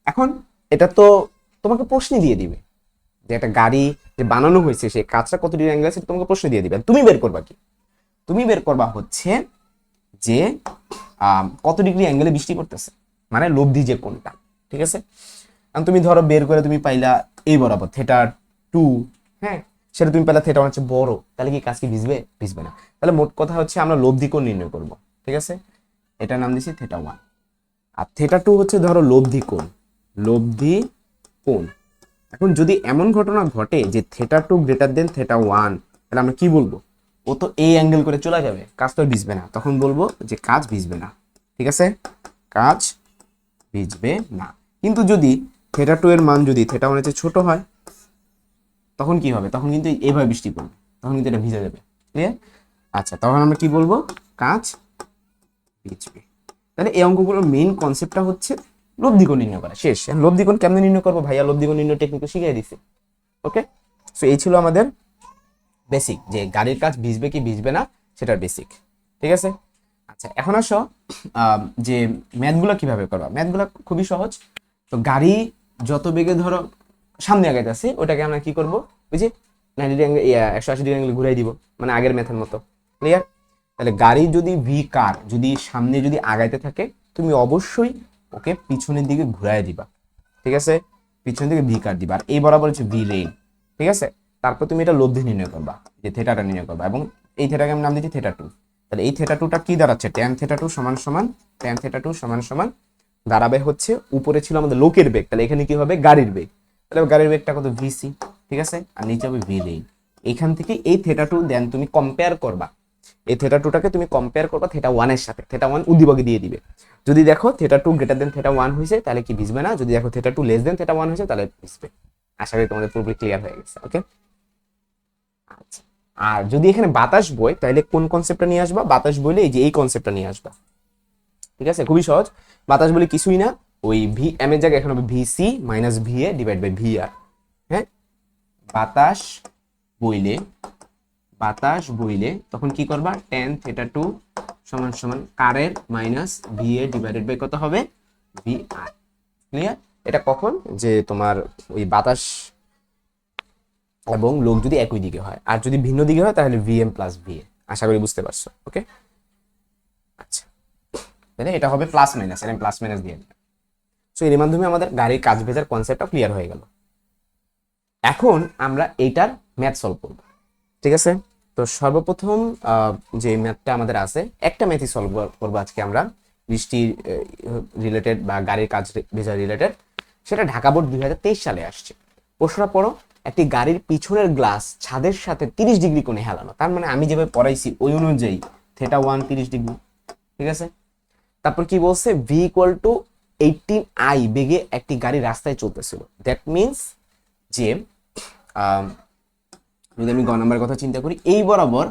[SPEAKER 1] এখন এটা তো তোমাকে প্রশ্ন দিয়ে দিবে যে একটা গাড়ি যে বানানো হয়েছে সেই কাজটা কত ডিগ্রি অ্যাঙ্গেল আছে, তোমাকে প্রশ্ন দিয়ে দিবে। তুমি বের করবা কি, তুমি বের করবা হচ্ছে যে কত ডিগ্রি অ্যাঙ্গেলে বৃষ্টি পড়তেছে, মানে লব্ধি যে কোনটা। ঠিক আছে, কারণ তুমি ধরো বের করে তুমি পাইলা এই বরাবর θ2, হ্যাঁ, সেটা তুমি পাইলা θ1 হচ্ছে বড়, তাহলে কি কাজ কি ভিজবে, ভিজবে না। তাহলে মোট কথা হচ্ছে আমরা লব্ধি কোণ নির্ণয় করব। ঠিক আছে, এটার নাম দিছি θ1। আর θ2 হচ্ছে ধরো লব্ধি কোণ, লব্ধি কোণ। এখন যদি এমন ঘটনা ঘটে যে θ2 গ্রেটার দেন θ1, তাহলে আমরা কি বলবো, ও তো এই অ্যাঙ্গেল করে চলে যাবে, কাজ তো ভিজবে না। তখন বলবো যে কাজ ভিজবে না। ঠিক আছে, কাজ ভিজবে না। কিন্তু যদি θ2 এর মান যদি θ1 এর চেয়ে ছোট হয়, তখন কি হবে, তখন কিন্তু এইভাবে বৃষ্টি পড়বে, তখন কিন্তু এটা ভিজে যাবে। ক্লিয়ার? আচ্ছা, তখন আমরা কি বলবো, কাজ ভিজবে। তাহলে এই অঙ্কগুলোর মেইন কনসেপ্টটা হচ্ছে লব্ধি কোণ নির্ণয় করা। শেষ। লব্ধি কোণ কেমনে নির্ণয় করবো ভাইয়া, লব্ধি কোণ নির্ণয় টেকনিক শিখিয়ে দিছি। ওকে, সো এই ছিল আমাদের বেসিক, যে গাড়ির কাজ ভিজবে কি ভিজবে না সেটার বেসিক। ঠিক আছে, আচ্ছা এখন আসো যে ম্যাথগুলো কিভাবে করবা। ম্যাথগুলো খুবই সহজ। তো গাড়ি যত বেগে ধরো সামনে আগাইতেছে, ওটাকে আমরা কি করবো, বুঝি 90 ডিগ্রি 180 ডিগ্রি অ্যাঙ্গেল ঘুরাই দিব, মানে আগের ম্যাথের মতো। ক্লিয়ার? তাহলে গাড়ি যদি ভি কার যদি সামনে যদি আগাইতে থাকে, তুমি অবশ্যই ওকে পিছনের দিকে ঘুরাই দিবা। ঠিক আছে, পিছনের দিকে ভি কার দিবা, আর এই বরাবর হচ্ছে ভি রেইন। ঠিক আছে, তারপর তুমি এটা লব্ধি নির্ণয় করবা, যে থেটাটা নির্ণয় করবা, এবং এই থেটাকে আমি নাম দিচ্ছি θ2। তাহলে এই θ2টা কি দাঁড়াচ্ছে, tan θ2 সমান সমান tan θ2 সমান সমান দাঁড়াবে হচ্ছে, উপরে ছিল আমাদের লোকের বেগ, তাহলে এখানে কি হবে গাড়ির বেগ, তাহলে গাড়ির বেগটা কত ভিসি। ঠিক আছে, আর নিচে হবে ভি রেইন। এখান থেকে এই θ2 দেন তুমি কম্পেয়ার করবা এই থেটা টুটাকে তুমি কম্পেয়ার করবা থেটা ওয়ানের সাথে, থেটা ওয়ান উদ্দীপকে দিয়ে দিবে। যদি দেখো theta two greater than theta one হয়েছে তাহলে কি ভিজবে না, যদি দেখো theta two less than theta one হয়েছে তাহলে ভিজবে। আশা করি তোমাদের পুরোপুরি ক্লিয়ার হয়ে গেছে। ওকে, আচ্ছা। আর যদি এখানে বাতাস বয় তাহলে কোন কনসেপ্টটা নিয়ে আসবা? বাতাস বইলে এই যে এই কনসেপ্টটা নিয়ে আসবা। ঠিক আছে, খুবই সহজ। বাতাস বলে কিছুই না, ওই ভি এম এর জায়গায় এখন হবে VC minus VA divide by VR. হ্যাঁ, বাতাস বইলে, বাতাস বইলে তখন কি করবা? tan থেটা টু সমান সমান কারের মাইনাস ভিএ ডিভাইডেড বাই কত হবে? ভিআর। ক্লিয়ার? এটা কখন? যে তোমার ওই বাতাস এবং লোক যদি একই দিকে হয়, আর যদি ভিন্ন দিকে হয় তাহলে ভিএম প্লাস ভিএ। আশা করি বুঝতে পারছো। ওকে, আচ্ছা, তাহলে এটা হবে প্লাস মাইনাস, এটা প্লাস মাইনাস দিয়ে দিলাম। সো এর মাধ্যমে আমাদের গাড়ির কাজ ভেজার কনসেপ্টটা ক্লিয়ার হয়ে গেল। এখন আমরা এইটার ম্যাথ সলভ করব। ঠিক আছে, তো সর্বপ্রথম যে ম্যাথটা আমাদের আছে, একটা ম্যাথই সলভ করবো আজকে আমরা, বৃষ্টি রিলেটেড বা গাড়ির কাজ ভেজা রিলেটেড। সেটা ঢাকা বোর্ড 2023 সালে আসছে। প্রশ্নটা পড়ো, একটি গাড়ির পিছনের গ্লাস ছাদের সাথে 30 ডিগ্রি কোণে হেলানো। তার মানে আমি যেভাবে পড়াইছি ওই অনুযায়ী থেটা ওয়ান 30 ডিগ্রি। ঠিক আছে, তারপর কি বলছে? ভি ইকুয়াল টু 18i বেগে একটি গাড়ি রাস্তায় চলতেছিল। দ্যাট মিনস যে যদি আমি গ নাম্বারের কথা চিন্তা করি, এই বরাবর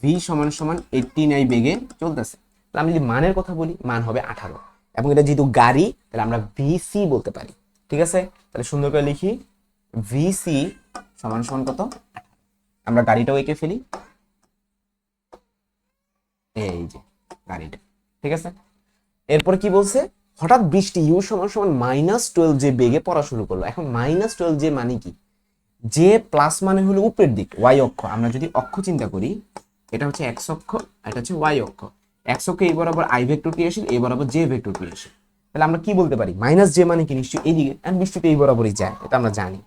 [SPEAKER 1] ভি সমান সমান 18i বেগে চলতেছে। তাহলে আমি যদি মানের কথা বলি, মান হবে 18, এবং এটা যেহেতু গাড়ি তাহলে আমরা ভিসি বলতে পারি। ঠিক আছে, তাহলে সুন্দর করে লিখি ভিসি সমান সমান কত? 18। আমরা গাড়িটাও এঁকে ফেলি, এই যে গাড়িটা। ঠিক আছে, এরপরে কি বলছে? হঠাৎ বৃষ্টি ইউ সমান সমান -12 যে বেগে পড়া শুরু করলো। এখন -12 যে মানে কি? যে প্লাস মানে হলো উপরের দিক, ওয়াই অক্ষ। আমরা যদি অক্ষ চিন্তা করি, এটা হচ্ছে এক্স অক্ষ, এটা হচ্ছে ওয়াই অক্ষ। এক্স অক্ষে এই বরাবর আই ভেক্টরটি আসে, এই বরাবর জে ভেক্টরটি আসে। তাহলে আমরা কি বলতে পারি? মাইনাস জে মানে কি? নিশ্চয়ই এইদিকে, এন্ড বৃষ্টিটা এই বরাবরই যায়, এটা আমরা জানি।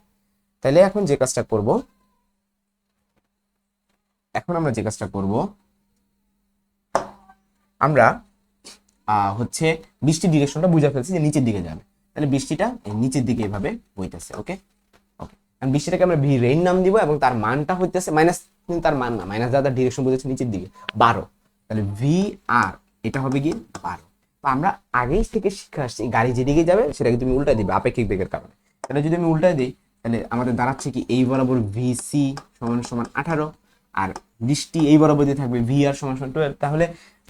[SPEAKER 1] তাহলে এখন যে কাজটা করব, আমরা হচ্ছে বৃষ্টির ডিরেকশনটা বুঝে ফেলছি যে নিচের দিকে যাবে। তাহলে বৃষ্টিটা নিচের দিকে এভাবে বইতেছে। ওকে, ওকে, কারণ বৃষ্টিটাকে আমরা ভি রেইন নাম দিব, এবং তার মানটা হইতেছে মাইনাস, কিন্তু তার মান না, মাইনাস দ্বারা ডিরেকশন বুঝেছে নিচের দিকে 12। তাহলে ভি আর এটা হবে কি 12। তো আমরা আগেই থেকে শিখে আসছি গাড়ি যেদিকে যাবে সেটাকে তুমি উল্টাই দিবে আপেক্ষিক বেগের কারণে। তাহলে যদি আমি উল্টাই দিই তাহলে আমাদের দাঁড়াচ্ছে কি এই বরাবর ভিসি সমান সমান 18, আর বৃষ্টি এই বরাবর দিয়ে থাকবে ভি আর সমান সমান 12। তাহলে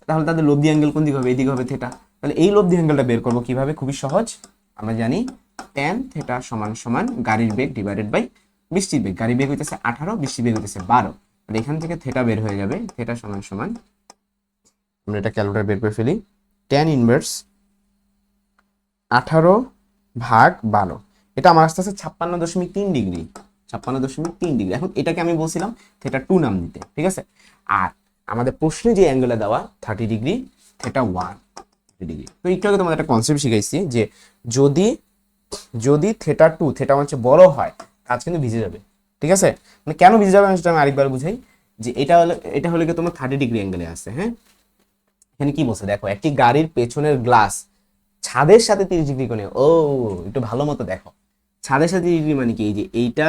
[SPEAKER 1] তাহলে তাদের লব্ধি অ্যাঙ্গেল কোন দিকে হবে? এইদিকে হবে থেটা। তাহলে এই লব্ধি অ্যাঙ্গেলটা বের করবো কিভাবে? খুবই সহজ। আমরা জানি tan থেটা সমান সমান গাড়ির বেগ ডিভাইডেড বাই বৃষ্টির বেগ। গাড়ির বেগ হইতেছে 18, বৃষ্টির বেগ হইতেছে 12। তাহলে এখান থেকে থেটা বের হয়ে যাবে। থেটা সমান সমান, আমরা এটা ক্যালকুলেটর বের করে ফেলি, tan ইনভার্স 18 ভাগ 12। এটা আমার আসতে আছে 56.3 ডিগ্রি, 56.3 ডিগ্রি। এখন এটাকে আমি বলছিলাম থেটা টু নাম দিতে। ঠিক আছে, আর আমাদের প্রশ্নে যে অ্যাঙ্গেলটা দেওয়া 30 ডিগ্রি, থেটা ওয়ান ডিগ্রি। তো একটু আগে তোমাদের একটা কনসেপ্ট শিখাইছি যে যদি যদি থেটা টু থেটা ওয়ান চেয়ে বড় হয় কাজ কিন্তু ভিজে যাবে। ঠিক আছে, মানে কেন ভিজে যাবে সেটা আমি আরেকবার বুঝাই। যে এটা হলে কি তোমার 30 ডিগ্রি অ্যাঙ্গেলে আছে। হ্যাঁ, এখানে কি বলছে দেখো, একটি গাড়ির পেছনের গ্লাস ছাদের সাথে 30 ডিগ্রি কোণে। ও, একটু ভালো মতো দেখো, ছাদের সাথে 30 ডিগ্রি মানে কি? এই যে এইটা,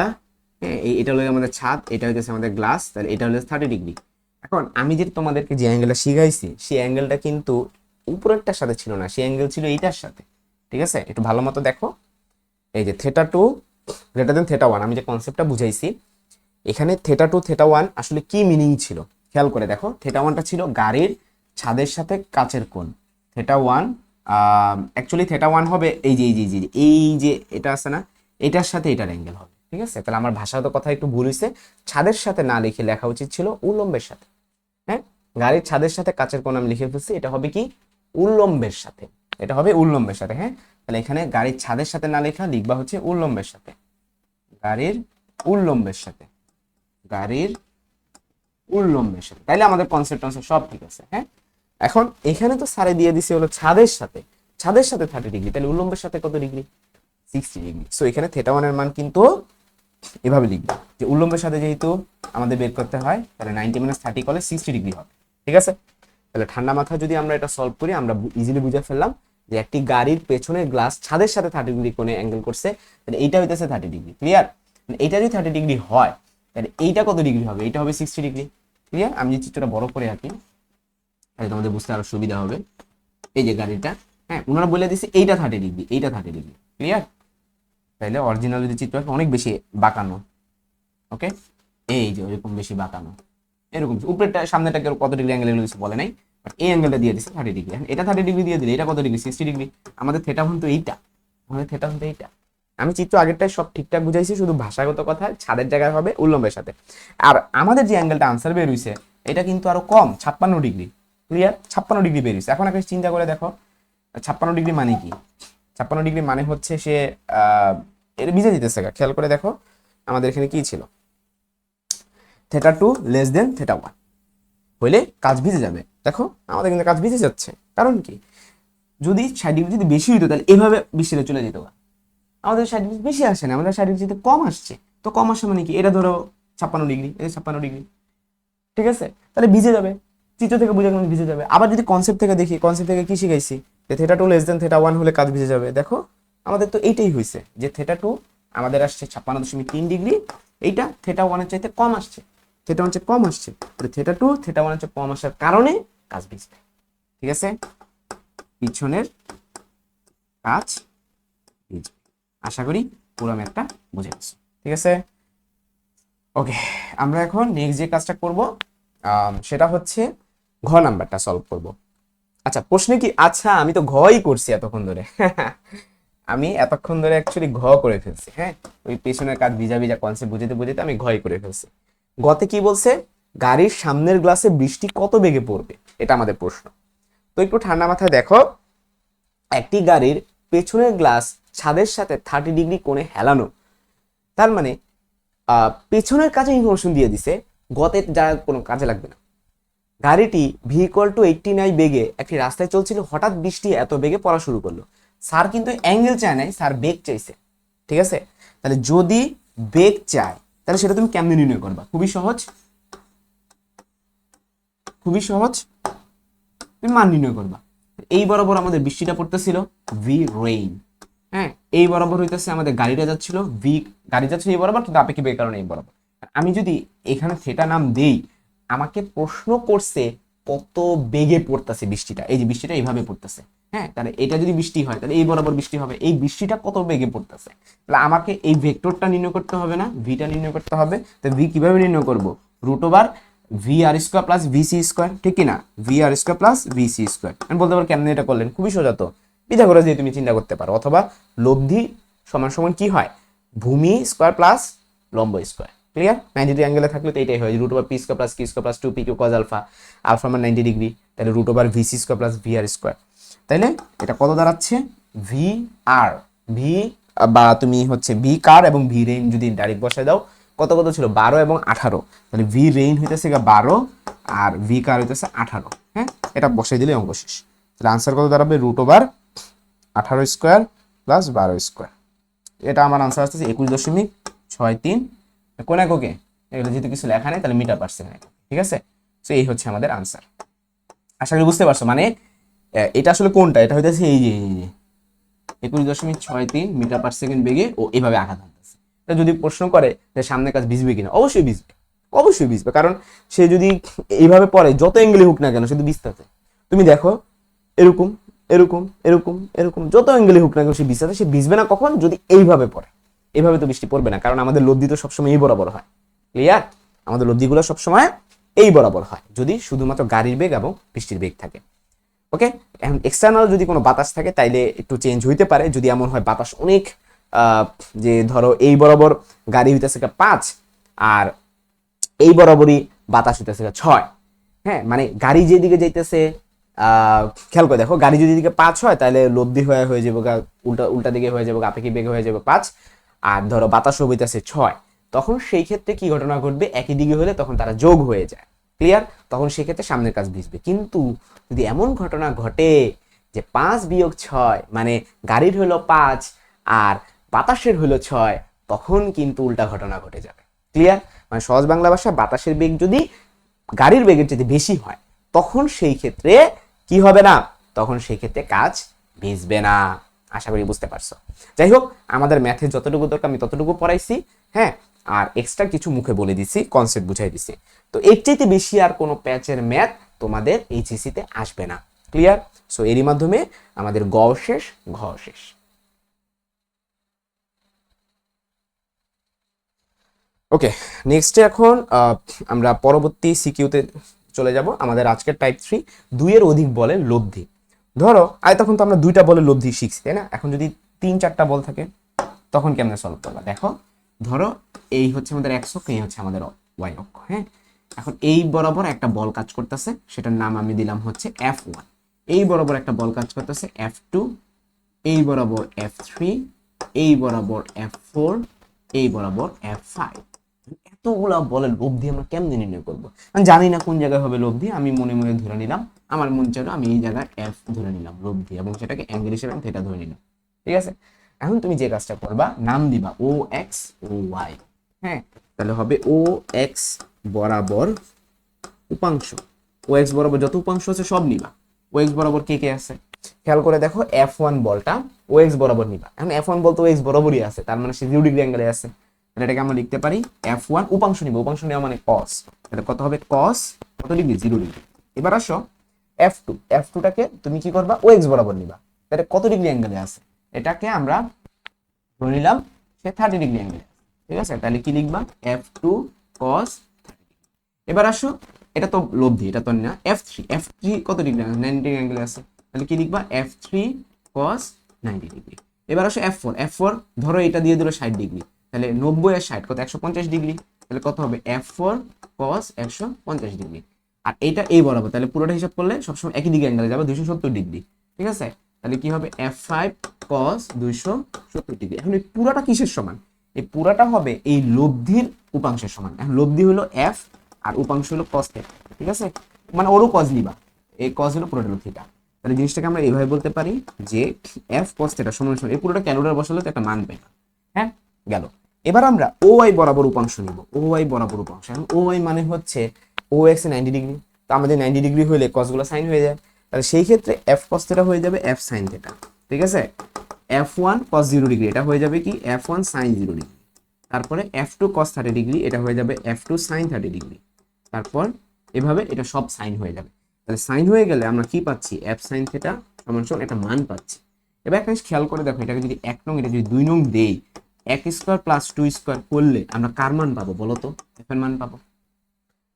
[SPEAKER 1] হ্যাঁ, এটা হলো আমাদের ছাদ, এটা হচ্ছে আমাদের গ্লাস, তাহলে এটা হলো 30 ডিগ্রি। এখন আমি যে তোমাদেরকে যে অ্যাঙ্গেলটা শিখাইছি সেই অ্যাঙ্গেলটা কিন্তু উপরেরটার সাথে ছিল না, সেই অ্যাঙ্গেল ছিল এইটার সাথে। ঠিক আছে, একটু ভালো মতো দেখো, এই যে theta two greater than theta one, আমি যে কনসেপ্টটা বুঝাইছি এখানে থেটা টু থেটা ওয়ান আসলে কি মিনিং ছিল খেয়াল করে দেখো। থেটা ওয়ানটা ছিল গাড়ির ছাদের সাথে কাচের কোণ। Theta one actually theta one হবে এই যে এই যে এটা আছে না, এটার সাথে এটার অ্যাঙ্গেল হবে। ঠিক আছে, তাহলে আমার ভাষাগত কথা একটু ভুল হয়েছে, ছাদের সাথে না লিখে লেখা উচিত ছিল উল্লম্বের সাথে। হ্যাঁ, গাড়ির ছাদের সাথে কাচের কোণ আমি লিখে ফেলছি, এটা হবে কি উল্লম্বের সাথে, এটা হবে উল্লম্বের সাথে। হ্যাঁ, তাহলে এখানে গাড়ির ছাদের সাথে না লেখা লিখবা হচ্ছে উল্লম্বের সাথে, গাড়ির উল্লম্বের সাথে, গাড়ির উল্লম্বের সাথে। তাইলে আমাদের কনসেপ্ট সব ঠিক আছে। হ্যাঁ, এখন এখানে তো সারে দিয়ে দিছে হলো ছাদের সাথে, ছাদের সাথে 30 ডিগ্রি, তাহলে উল্লম্বের সাথে কত ডিগ্রি? 60 ডিগ্রি। সো এখানে থেটা ওয়ানের মান কিন্তু এভাবে লিখবে যে উল্লম্বের সাথে যেহেতু আমাদের বের করতে হয় তাহলে 90 - 30 করলে 60 ডিগ্রি হবে। ঠিক আছে, তাহলে ঠান্ডা মাথায় যদি আমরা এটা সলভ করি আমরা ইজিলি বুঝে ফেললাম যে একটি গাড়ির পেছনের গ্লাস ছাদের সাথে 30 ডিগ্রি কোণে অ্যাঙ্গেল করছে, তাহলে এইটা হইতেছে 30 ডিগ্রি। ক্লিয়ার? এইটা যদি 30 ডিগ্রি হয় তাহলে এইটা কত ডিগ্রি হবে? এইটা হবে 60 ডিগ্রি। ক্লিয়ার? আমি যে চিত্রটা বড় করে আঁকি তাহলে তোমাদের বুঝতে আরো সুবিধা হবে। এই যে গাড়িটা, হ্যাঁ ওনারা বলে দিচ্ছে এইটা 30 ডিগ্রি, এইটা 30 ডিগ্রি। ক্লিয়ার? তাহলে অরিজিনাল যদি চিত্র অনেক বেশি বাঁকানো, ওকে, এই যে ওইরকম বেশি বাঁকানো, এরকম উপরেরটা সামনেটাকে কত ডিগ্রি অ্যাঙ্গেল এগুলো কিছু বলে নাই, বাট এই অ্যাঙ্গেলটা দিয়ে দিচ্ছে 30 ডিগ্রি। এটা 30 ডিগ্রি দিয়ে দিলে এটা কত ডিগ্রি? 60 ডিগ্রি। আমাদের থেটা তো এইটা, আমাদের থেটা তো এইটা। আমি চিত্র আগেরটাই সব ঠিকঠাক বুঝাইছি, শুধু ভাষাগত কথা ছাদের জায়গায় হবে উল্লম্বের সাথে। আর আমাদের যে অ্যাঙ্গেলটা আনসার বের হইছে এটা কিন্তু আরো কম, 56 ডিগ্রি। ক্লিয়ার? 56 ডিগ্রি বের হইছে। এখন একটা চিন্তা করে দেখো 56 ডিগ্রি মানে কি? 56 ডিগ্রি মানে হচ্ছে সে এর ভিজে দিতেছে। খেয়াল করে দেখো আমাদের এখানে কি ছিল, θ2 লেস দেন θ1 হইলে কাজ ভিজে যাবে। দেখো আমাদের কিন্তু কাজ ভিজে যাচ্ছে, কারণ কি? যদি 60 ডিগ্রি যদি বেশি হইতো তাহলে এভাবে বৃষ্টিটা চলে যেত। আমাদের 60 ডিগ্রি বেশি আসে না, আমাদের 60 ডিগ্রিতে কম আসছে। তো কম আসে মানে কি? এটা ধরো 56 ডিগ্রি, এটা 56 ডিগ্রি, ঠিক আছে? তাহলে ভিজে যাবে, চিত্র থেকে বুঝে গেলাম ভিজে যাবে। আবার যদি কনসেপ্ট থেকে দেখি, কনসেপ্ট থেকে কি শিখাইছি যে θ2 লেস দেন θ1 হলে কাজ ভিজে যাবে। দেখো আমাদের তো এইটাই হয়েছে যে θ2 আমাদের আসছে 56.3 ডিগ্রি, এইটা θ1 এর চাইতে কম আসছে, θ1 হচ্ছে কম আসছে, θ2 θ1 হচ্ছে কম আসার কারণে কাজ ভিজবে। ঠিক আছে? পিছনের কাজ ভিজবে। আশা করি পুরো ম্যাথটা বুঝে গেছো। ঠিক আছে? ওকে, আমরা এখন নেক্সট যে কাজটা করব সেটা হচ্ছে ঘ নাম্বারটা সলভ করব। আচ্ছা প্রশ্নে কি, আচ্ছা আমি তো ঘই করছি এতক্ষণ ধরে আমি এতক্ষণ ধরে অ্যাকচুয়ালি ঘ করে ফেলছি। হ্যাঁ, ওই পেছনের কাজ ভিজা ভিজা কনসেপ্ট বুঝতে বুঝতে আমি ঘই করে ফেলছি। গতে কি বলছে? গাড়ির সামনের গ্লাসে বৃষ্টি কত বেগে পড়বে, এটা আমাদের প্রশ্ন। তো একটু ঠান্ডা মাথায় দেখো, একটি গাড়ির পেছনের গ্লাস ছাদের সাথে 30 ডিগ্রি কোণে হেলানো, তার মানে পেছনের কাছে ইনফরমেশন দিয়ে দিছে, গতে যা কোনো কাজে লাগবে না। গাড়িটি v=89 বেগে একটি রাস্তায় চলছিল, হঠাৎ বৃষ্টি এত বেগে পড়া শুরু করলো। স্যার কিন্তু অ্যাঙ্গেল চায় নাই, স্যার বেগ চাইছে। ঠিক আছে? তাহলে যদি বেগ চায় তাহলে সেটা তুমি কেমনে নির্ণয় করবা? খুবই সহজ, খুবই সহজ, তুমি মান নির্ণয় করবা। এই বরাবর আমাদের বৃষ্টিটা পড়তেছিল, ভি রেইন। হ্যাঁ, এই বরাবর হইতেছে আমাদের গাড়িটা যাচ্ছিল, ভি গাড়ি যাচ্ছিল এই বরাবর, কিন্তু আপেক্ষিক বেগের কারণে এই বরাবর। আমি যদি এখানে থেটা নাম দেই, আমাকে প্রশ্ন করছে কত বেগে পড়তেছে বৃষ্টিটা। এই যে বৃষ্টিটা এইভাবে পড়তেছে, হ্যাঁ, তাহলে এটা যদি বৃষ্টি হয় তাহলে এই বরাবর বৃষ্টি হবে। এই বৃষ্টিটা কত বেগে পড়তেছে, তাহলে আমাকে এই ভেক্টরটা নির্ণয় করতে হবে না, ভিটা নির্ণয় করতে হবে। তো ভি কিভাবে নির্ণয় করব? Root over V R square plus VC square, ঠিক কিনা? V R square plus VC square. আমি বলতে পারো কেমনে এটা করলেন, খুবই সোজা। তো পিথাগোরাস দিয়ে তুমি চিন্তা করতে পারো, অথবা লব্ধি সমান সমান কি হয়? ভূমি স্কোয়ার প্লাস লম্ব স্কোয়ার। ক্লিয়ার? 90 অ্যাঙ্গেলে থাকলে তো এটাই হয়, root over P square plus Q square plus 2 p q cos alpha, alpha মান 90 ডিগ্রি, তাহলে root over VC square plus V R square. তাইলে এটা কত দাঁড়াচ্ছে? ভি আর ভি, বা তুমি হচ্ছে ভি কার এবং ভি রেইন যদি ডাইরেক্ট বসায় দাও, কত কত ছিল? 12 এবং 18। তাহলে ভি রেইন হইতেছে 12 আর ভি কার হইতেছে 18। হ্যাঁ, এটা বসাই দিলে অঙ্ক শেষ। তাহলে আনসার কত দাঁড়াবে? Root over 18 square plus 12 square. এটা আমার আনসার আসতেছে 21.63 কোন এককে। এগুলো যেহেতু কিছু লেখা নেই তাহলে মিটার পার সেকেন্ড। ঠিক আছে? তো এই হচ্ছে আমাদের আনসার। আশা করি বুঝতে পারছো। মানে এটা আসলে কোনটা? এটা হইতেছে এই যে 21.63 মিটার পার সেকেন্ড বেগে ও এভাবে আঘাত আনতেছে। তা যদি প্রশ্ন করে যে সামনে কাজ ভিজবে কিনা, অবশ্যই ভিজবে, অবশ্যই ভিজবে। কারণ সে যদি এইভাবে পড়ে, যত অ্যাঙ্গেলে হোক না কেন, শুধু ভিজতেছে। তুমি দেখো এরকম এরকম এরকম এরকম যত অ্যাঙ্গেলে হোক না কেন সে ভিজতেছে। সে ভিজবে না কখন? যদি এইভাবে পড়ে। এইভাবে তো বৃষ্টি পড়বে না, কারণ আমাদের লব্ধি তো সবসময় এই বরাবর হয়। ক্লিয়ার? আমাদের লব্ধিগুলো সবসময় এই বরাবর হয় যদি শুধুমাত্র গাড়ির বেগ এবং বৃষ্টির বেগ থাকে। ওকে, এখন এক্সটার্নাল যদি কোনো বাতাস থাকে তাইলে একটু চেঞ্জ হইতে পারে। যদি এমন হয় বাতাস অনেক, যে ধরো এই বরাবর গাড়ি হইতেছে 5 আর এই বরাবরই বাতাস হইতেছে 6। হ্যাঁ, মানে গাড়ি যেদিকে যাইতেছে, খেয়াল করে দেখো, গাড়ি যদি দিকে 5 হয় তাহলে লব্ধি হয়ে যাবে উল্টা উল্টা দিকে হয়ে যাবে, আপেক্ষিক বেগে হয়ে যাবে 5। আর ধরো বাতাসও হইতেছে 6, তখন সেই ক্ষেত্রে কি ঘটনা ঘটবে? একই দিকে হলে তখন তারা যোগ হয়ে যায়। ক্লিয়ার? তখন সেক্ষেত্রে সামনের কাজ ভিজবে। কিন্তু যদি এমন ঘটনা ঘটে যে 5 বিয়োগ 6 মানে গাড়ির হলো 5 আর বাতাসের হলো 6, তখন কিন্তু উল্টা ঘটনা ঘটে যাবে। ক্লিয়ার? মানে সহজ বাংলা ভাষা, বাতাসের বেগ যদি গাড়ির বেগের চেয়ে বেশি হয় তখন সেই ক্ষেত্রে কি হবে না? তখন সেই ক্ষেত্রে কাজ ভিজবে না। আশা করি বুঝতে পারছো। যাই হোক, আমাদের ম্যাথে যতটুকু দরকার আমি ততটুকু পড়াইছি। হ্যাঁ, আর এক্সট্রা কিছু মুখে বলে দিছি, কনসেপ্ট বুঝাই দিছি। তো এর চাইতে বেশি আর কোনো প্যাচের ম্যাথ তোমাদের এইচএসসিতে আসবে না। ক্লিয়ার? সো এরই মাধ্যমে আমাদের গ শেষ, ঘ শেষ। ওকে, নেক্সটে এখন আমরা পরবর্তী সিকিউতে চলে যাব। আমাদের আজকের টাইপ 3, 2 এর অধিক বলের লব্ধি। ধরো তখন তো আমরা 2টা বলের লব্ধি শিখছি, তাই না? এখন যদি 3-4টা বল থাকে তখন কেমনে সলভ করবা? দেখো, ধরো এই হচ্ছে আমাদের এক্স অক্ষ, এই হচ্ছে আমাদের ওয়াই অক্ষ। হ্যাঁ, এখন এই বরাবর একটা বল কাজ করতেছে, সেটার নাম আমি দিলাম হচ্ছে F1। এই বরাবর একটা বল কাজ করতেছে F2, এই বরাবর F3, এই বরাবর F4, এই বরাবর F5। এতগুলা বলের লব্ধি আমরা কেমনে নির্ণয় করবো? আমি জানি না কোন জায়গায় হবে লব্ধি, আমি মনে মনে ধরে নিলাম, আমার মন চাইলো আমি এই জায়গায় F ধরে নিলাম লব্ধি, এবং সেটাকে অ্যাঙ্গেল হিসেবে আমি থিটা ধরে নিলাম। ঠিক আছে, এখন তুমি যে কাজটা করবা, নাম দিবা ও এক্স ও ওয়াই। হ্যাঁ, তাহলে হবে ও এক্স বরাবর উপাংশ, ও এক্স বরাবর যত উপাংশ আছে সব নিবা। ও এক্স বরাবর কে কে আছে খেয়াল করে দেখো, F1 বলটা ও এক্স বরাবর নিবা। এখন F1 বল তো ও এক্স বরাবরই আছে, তার মানে সে 0 ডিগ্রি অ্যাঙ্গেলে আছে। তাহলে এটাকে আমরা লিখতে পারি F1 উপাংশ নিব, উপাংশ নেওয়া মানে cos। তাহলে কত হবে cos কত ডিগ্রি? 0 ডিগ্রি। এবার আসো F2, F2টাকে তুমি কি করবা? ও এক্স বরাবর নিবা। তাহলে কত ডিগ্রি অ্যাঙ্গেলে আছে? এটাকে আমরা ধরে নিলাম সে 30 ডিগ্রি অ্যাঙ্গেলে। ঠিক আছে, তাহলে কি লিখবা? F2 cos। এবার আসো, এটা তো লব্ধি, এটা তো না। F3 কত ডিগ্রি? 90 ডিগ্রি অ্যাঙ্গেলে আছে। তাহলে কি লিখবা? F3 cos 90 degree. এবার আসো F4, ধরো এটা দিয়ে দিল 60 ডিগ্রি, তাহলে 90 আর 60 কত? 150 ডিগ্রি। তাহলে কত হবে? F4 cos 150 degree. আর এটা এই বরাবর, তাহলে পুরোটা হিসাব করলে সবসময় একই দিকে অ্যাঙ্গেলে যাবে, 270 ডিগ্রি। ঠিক আছে, তাহলে কি হবে? F5 cos 270 degree. এখন এই পুরাটা কিসের সমান? এই পুরাটা হবে এই লব্ধির উপাংশের সমান। এখন লব্ধি হলো F আর উপাংশ হলো cos থিটা। ঠিক আছে, মানে ওরও cos নিবা, এই cos হলো পুরোটা হলো থিটা। তাহলে জিনিসটাকে আমরা এইভাবে বলতে পারি যে F cos থিটা সমান সমান, এই পুরোটা ক্যালকুলেটর বসালে তো একটা মান পেলাম। হ্যাঁ, গেল। এবার আমরা OY বরাবর উপাংশ নিব, OY বরাবর উপাংশ। এখন OY মানে হচ্ছে OX 90 ডিগ্রি, তো আমাদের 90 ডিগ্রি হলে cos গুলো sin হয়ে যায়। তাহলে সেই ক্ষেত্রে F cos থিটা হয়ে যাবে F sin থিটা। ঠিক আছে, F1 cos 0 ডিগ্রি, এটা হয়ে যাবে কি? F1 sin 0 degree. তারপরে F2 cos 30 ডিগ্রি, এটা হয়ে যাবে F2 sin 30 ডিগ্রি। তারপর এভাবে এটা সব সাইন হয়ে যাবে। তাহলে সাইন হয়ে গেলে আমরা কি পাচ্ছি? F sin থিটা সমান সমান একটা মান পাচ্ছি। এবার একটা জিনিস খেয়াল করে দেখো, এটাকে যদি 1 নং, এটা যদি 2 নং দেই, 1 স্কয়ার প্লাস 2 স্কয়ার করলে আমরা কার মান পাবো বলো তো? F এর মান পাবো।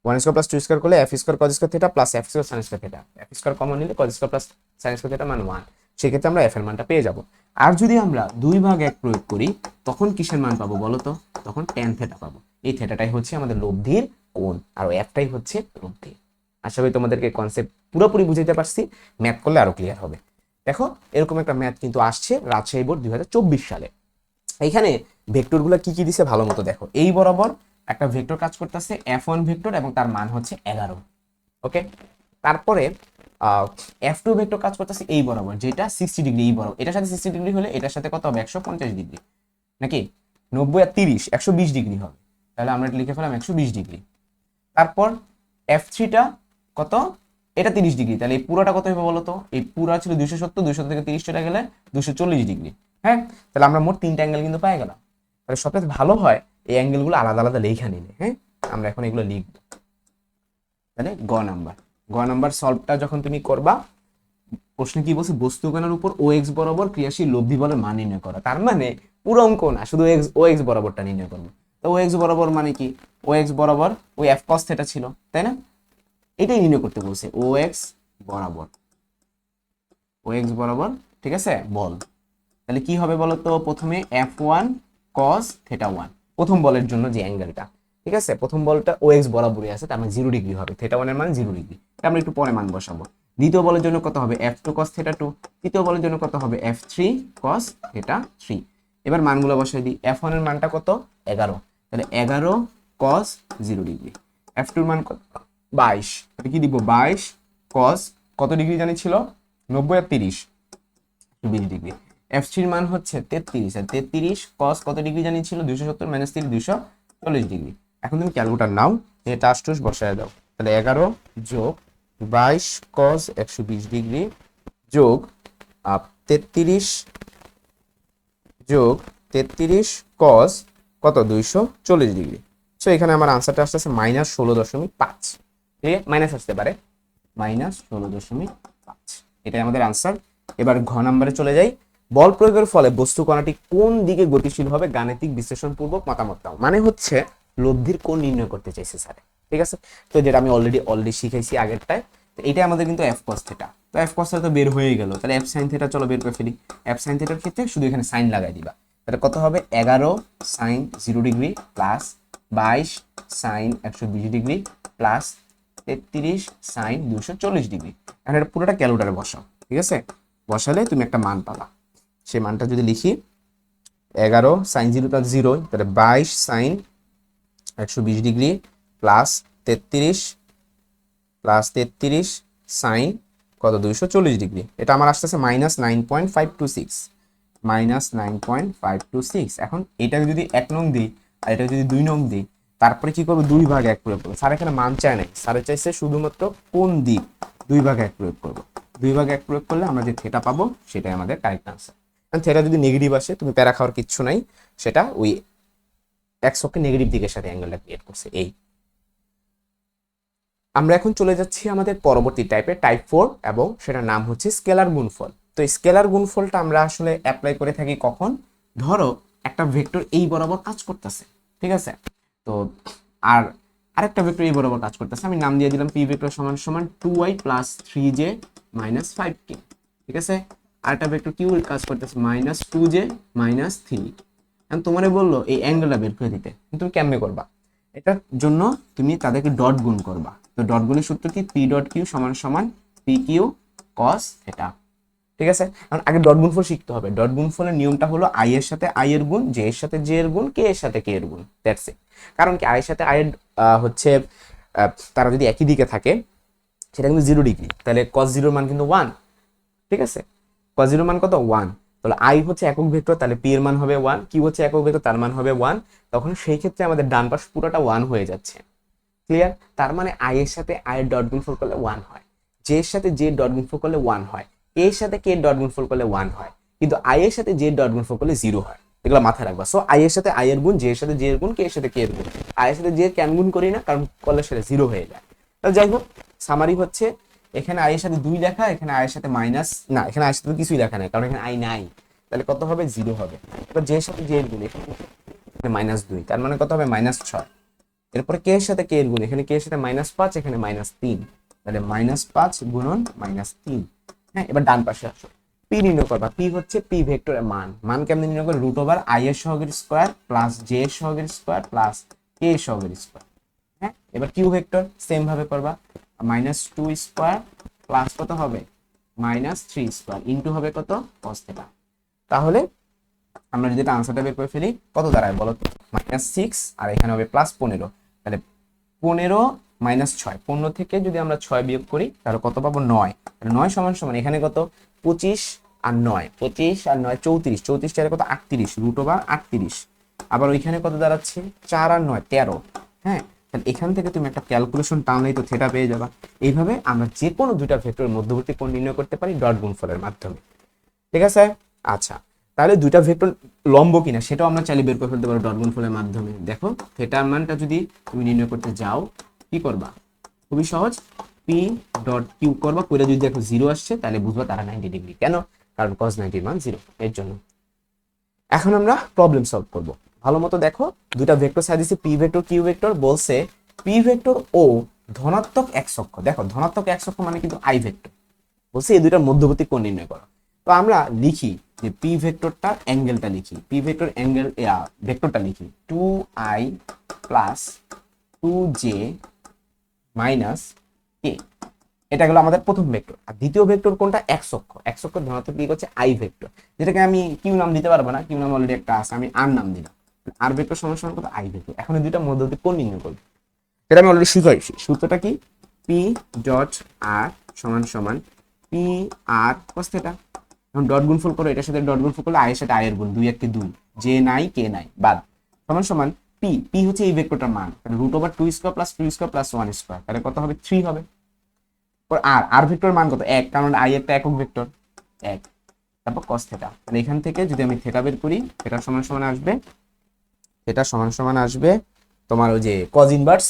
[SPEAKER 1] 1 স্কয়ার প্লাস 2 স্কয়ার করলে F square cos square theta plus F square sin square theta. F square common নিলে cos square plus sin square theta মান 1। সেক্ষেত্রে আমরা F এর মানটা পেয়ে যাব। আর যদি আমরা 2/1 প্রয়োগ করি, তখন কিসের মান পাবো বলো তো? তখন tan থিটা পাবো। এই থিটাটাই হচ্ছে আমাদের লব্ধির কোণ, আর Fটাই হচ্ছে লব্ধি। আশা করি তোমাদেরকে কনসেপ্ট পুরোপুরি বুঝাইতে পারছি। ম্যাথ করলে আরো ক্লিয়ার হবে। দেখো, এরকম একটা ম্যাথ কিন্তু আসছে রাজশাহী বোর্ড 2024 সালে। এইখানে ভেক্টরগুলো কি কি দিছে ভালো মতো দেখো। এই বরাবর একটা ভেক্টর কাজ করতেছে F1 ভেক্টর, এবং তার মান হচ্ছে 11। ওকে, তারপরে F2 ভেক্টর কাজ করতেছে এই বরাবর, যেটা 60 ডিগ্রি। এই বরাবর এটার সাথে 60 ডিগ্রি হলে এটার সাথে কত হবে? 150 ডিগ্রি, নাকি 90 আর 30 120 ডিগ্রি হবে। তাহলে আমরা এটা লিখে ফেলাম 120 ডিগ্রি। তারপর F3টা কত? এটা 30 ডিগ্রি। তাহলে এই পুরোটা কত হবে বলো তো? এই পুরো ছিল 270, 270 থেকে 30 চলে গেলে 240 ডিগ্রি। হ্যাঁ, তাহলে আমরা মোট 3টা অ্যাঙ্গেল কিন্তু পেয়ে গেলাম। তাহলে সবচেয়ে ভালো হয় এই অ্যাঙ্গেলগুলো আলাদা আলাদা লেখা নিলে। হ্যাঁ, আমরা এখন এগুলো লিখবো। তাহলে গ নাম্বার সলভটা যখন তুমি করবা, প্রশ্নে কি বলছে? বস্তু কণার উপর ও এক্স বরাবর ক্রিয়াশীল লব্ধি বলের মান নির্ণয় করা। তার মানে পুরো অঙ্ক না, শুধু ও এক্স বরাবরটা নির্ণয় করবো। তো ও এক্স বরাবর মানে কি? ও এক্স বরাবর ওই F cos থিটা ছিল, তাই না? এটাই নির্ণয় করতে বলছে। ও এক্স বরাবর, ও এক্স বরাবর, ঠিক আছে, বল। তাহলে কি হবে বলো তো? প্রথমে F1 cos থিটা 1, প্রথম বলের জন্য যে অ্যাঙ্গেলটা। ঠিক আছে, প্রথম বলটা ও এক্স বরাবরই আছে, তার মানে 0 ডিগ্রি হবে। থিটা 1 এর মান 0 ডিগ্রি। এটা আমরা একটু পরে মান বসাবো। দ্বিতীয় বলের জন্য কত হবে? F2 cos theta 2। তৃতীয় বলের জন্য কত হবে? F3 cos theta 3। এবার মানগুলো বসাই দিই। F1 এর মানটা কত? 11। তাহলে 11 cos 0 ডিগ্রি। F2 এর মান কত? 22। তাহলে কি দিব? 22 cos কত ডিগ্রি জানি ছিল? 90 আর 30 20 ডিগ্রি। F3 এর মান হচ্ছে 33, আর 33 cos কত ডিগ্রি জানি ছিল? 270 - 30 240 ডিগ্রি। এখন তুমি ক্যালকুলেটর নাও, এটা আষ্টুস বসায় দাও। তাহলে 11 যোগ 22 cos 120 ডিগ্রি যোগ 33 যোগ 33 cos কত 240 ডিগ্রি। সো এখানে আমার আনসারটা আসতেছে -16.5। ঠিক আছে, মাইনাস আসতে পারে, -16.5, এটাই আমাদের আনসার। এবার ঘ নাম্বারে চলে যাই। বল প্রয়োগের ফলে বস্তু কণাটি কোন দিকে গতিশীল হবে গাণিতিক বিশ্লেষণ পূর্বক মতামত দাও। মানে হচ্ছে লব্ধির কোণ নির্ণয় করতে চাইছে স্যার। ঠিক আছে, তো যেটা আমি অলরেডি শিখাইছি আগেরটায়। তো এটা আমাদের কিন্তু এফ কস থিটা, তো এফ কস থিটা তো বের হয়ে গেল, তাহলে এফ সাইন থিটা চলো বের করে ফেলি। এফ সাইন থিটার ক্ষেত্রে শুধু এখানে সাইন লাগাই দিবা, তাহলে কত হবে 11 sine 0 degree plus 22 sine 120 degree plus 33 sine 240 degree. এখন এটা পুরোটা ক্যালকুলেটরে বসাও। ঠিক আছে, বসালে তুমি একটা মান পাবা। সেই মানটা যদি লিখি 11 সাইন 0 প্লাস 0, তাহলে 22 সাইন 120 ডিগ্রি প্লাস 33 সাইন কত 240 ডিগ্রি। এটা আমার আসতেছে -9.526, -9.526। এখন এটাকে যদি 1 নং দিই আর এটা যদি 2 নং দিই, তারপরে কি করবো 2 ভাগ 1 প্রয়োগ করবো। স্যার এখানে মান চায় নাই, স্যার চাইছে শুধুমাত্র কোন দিক, 2 ভাগ 1 প্রয়োগ করবো। 2 ভাগ 1 প্রয়োগ করলে আমরা যে থিটা পাবো সেটাই আমাদের কারেক্ট আনসার। থিটা যদি নেগেটিভ আসে তুমি প্যারা খাওয়ার কিচ্ছু নাই, সেটা ওই এক্স অক্ষের নেগেটিভ দিকের সাথে অ্যাঙ্গেলটা ক্রিয়েট করছে। এই আমরা এখন চলে যাচ্ছি আমাদের পরবর্তী টাইপ 4, এবং সেটার নাম হচ্ছে স্কেলার গুণফল। তো এই স্কেলার গুণফলটা আমরা আসলে অ্যাপ্লাই করে থাকি কখন, ধরো একটা ভেক্টর এই বরাবর কাজ করতেছে। ঠিক আছে, তো আর আরেকটা ভেক্টর এই বরাবর কাজ করতেছে, আমি নাম দিয়ে দিলাম পি ভেক্টর সমান সমান 2y plus 3j minus 5k। ঠিক আছে, আরেকটা ভেক্টর কিউ কাজ করতেছে -2j মাইনাস 3। এখন তোমারে বললো এই অ্যাঙ্গেলটা বের করে দিতে, তুমি কেমনে করবা? এটার জন্য তুমি তাদেরকে ডট গুণ করবা। তো ডট গুণের সূত্র কি, পি ডট কিউ সমান সমান পি কিউ কস থিটা। ঠিক আছে, এখন আগে ডট গুণফল শিখতে হবে। ডট গুণফলের নিয়মটা হলো আই এর সাথে আই এর গুণ, জে এর সাথে জে এর গুণ, কে এর সাথে কে এর গুণ, দ্যাটস ইট। কারণ কি আই এর সাথে আই এর হচ্ছে তারা যদি একই দিকে থাকে সেটা কিন্তু 0 ডিগ্রি, তাহলে কস 0 মান কিন্তু 1। ঠিক আছে, কস 0 মান কত 1, তাহলে আই হচ্ছে একক ভেক্টর, তাহলে পি এর মান হবে 1, কিউ হচ্ছে একক ভেক্টর, তার মান হবে 1। তখন সেই ক্ষেত্রে আমাদের ডান পাশ পুরোটা 1 হয়ে যাচ্ছে। ক্লিয়ার? তার মানে আই এর সাথে আই এর ডট গুণফল করলে 1 হয়, জে এর সাথে জে ডট গুণফল করলে 1 হয়, কে এর সাথে কে ডট গুণফল করলে 1 হয়, কিন্তু আই এর সাথে জে ডট গুণফল করলে 0 হয়। এগুলো মাথায় রাখবা। সো আই এর সাথে আই এর গুণ, জে এর সাথে জে এর গুণ, কে এর সাথে কে এর গুণ। আই এর সাথে জে কেন গুণ করি না, কারণ করলে সেটা 0 হয়ে যায়। তাহলে যাই হোক, সামারি হচ্ছে এখানে আই এর সাথে 2 লেখা, এখানে আই এর সাথে মাইনাস না, এখানে আই এর সাথে কিছুই লেখা নাই কারণ এখানে আই নাই। তাহলে কত হবে 0 হবে। এবার জে এর সাথে জে এর গুণ, এখানে -2, তার মানে কত হবে -6। এরপরে কে এর সাথে কে এর গুণ, এখানে কে এর সাথে -5, এখানে -3, তাহলে -5 গুণন -3। হ্যাঁ, এবার ডান পাশে আসো, পি নির্ণয় করবা। পি হচ্ছে পি ভেক্টরের মান। মান কেমনে নির্ণয় করে, √/i এর সহগের স্কয়ার প্লাস জে এর সহগের স্কয়ার প্লাস কে এর সহগের স্কয়ার। হ্যাঁ, এবার কিউ ভেক্টর সেম ভাবে করবা, -2 স্কয়ার প্লাস কত হবে -3 স্কয়ার ইনটু হবে কত cos θ। তাহলে আমরা যদি আনসারটা বের করে ফেলি কত দাঁড়ায় বলো তো, -6 আর এখানে হবে +15, তাহলে 15 -6, 15 থেকে যদি আমরা 6 বিয়োগ করি তাহলে কত পাবো 9। তাহলে 9 সমান সমান এখানে কত 25 আর 9, 34, 34 টারে কত 38, √38। আবার ওইখানে কত দাঁড়াচ্ছে 4 আর 9 13। হ্যাঁ, তাহলে এখান থেকে তুমি একটা ক্যালকুলেশন টানলেই তো থিটা পেয়ে যাবা। এইভাবে আমরা যে কোনো দুইটা ভেক্টরের মধ্যবর্তী কোণ নির্ণয় করতে পারি ডট গুণফলের মাধ্যমে। ঠিক আছে, আচ্ছা তাহলে দুইটা ভেক্টর লম্ব কিনা সেটাও আমরা চাইলে বের করে ফেলতে পারবো ডট গুণফলের মাধ্যমে। দেখো থিটার মানটা যদি তুমি নির্ণয় করতে যাও কি করবা, খুবই সহজ, পি ডট কিউ করবা, করে যদি দেখো 0 আসছে তাহলে বুঝবা তারা 90 ডিগ্রি। কেন? কারণ cos 90 মান 0, এর জন্য। এখন আমরা প্রবলেম সলভ করব। ভালো মতো দেখো, দুইটা ভেক্টর সাজিয়েছি পি ভেক্টর কিউ ভেক্টর, বলছে পি ভেক্টর ও ধনাত্মক x অক্ষ। দেখো ধনাত্মক x অক্ষ মানে কিন্তু আই ভেক্টর, বলছে এই দুইটার মধ্যবর্তী কোণ নির্ণয় করো। তো আমরা লিখি যে পি ভেক্টরটা অ্যাঙ্গেলটা লিখি, পি ভেক্টর অ্যাঙ্গেল ভেক্টরটা লিখি 2i প্লাস 2j মাইনাস কে। এটা গেল আমাদের প্রথম ভেক্টর। আর দ্বিতীয় ভেক্টর কোনটা, এক্স অক্ষ। এক্স অক্ষ ধনাত্মক দিক হচ্ছে আই ভেক্টর, যেটাকে আমি কিউ নাম দিতে পারবো না, কিউ নাম অলরেডি একটা আছে, আমি আর নাম দিলাম। আর ভেক্টর সমান সমান কত আই ভেক্টর। এখন এই দুইটা মধ্যবর্তী কোণ নির্ণয় করব, এটা আমি অলরেডি শিখাইছি। সূত্রটা কি, পি ডট আর সমান সমান পি আর cos θ। এখন ডট গুণফল করো, এটার সাথে ডট গুণফল করলে আই এর সাথে আই এর গুণ, 2 1 2, জে নাই কে নাই বাদ, সমান সমান পি। পি হচ্ছে এই ভেক্টরটার মান, তাহলে √2 square plus 2 square plus 1 square, তাহলে কত হবে 3 হবে। আর আর ভেক্টর মান কত 1, কারণ আই একটা একক ভেক্টর 1। তারপর cos θ, তাহলে এখান থেকে যদি আমি থিটা বের করি, থিটা সমান সমান আসবে এটা সমান সমান আসবে তোমার ওই যে কজ ইনভার্স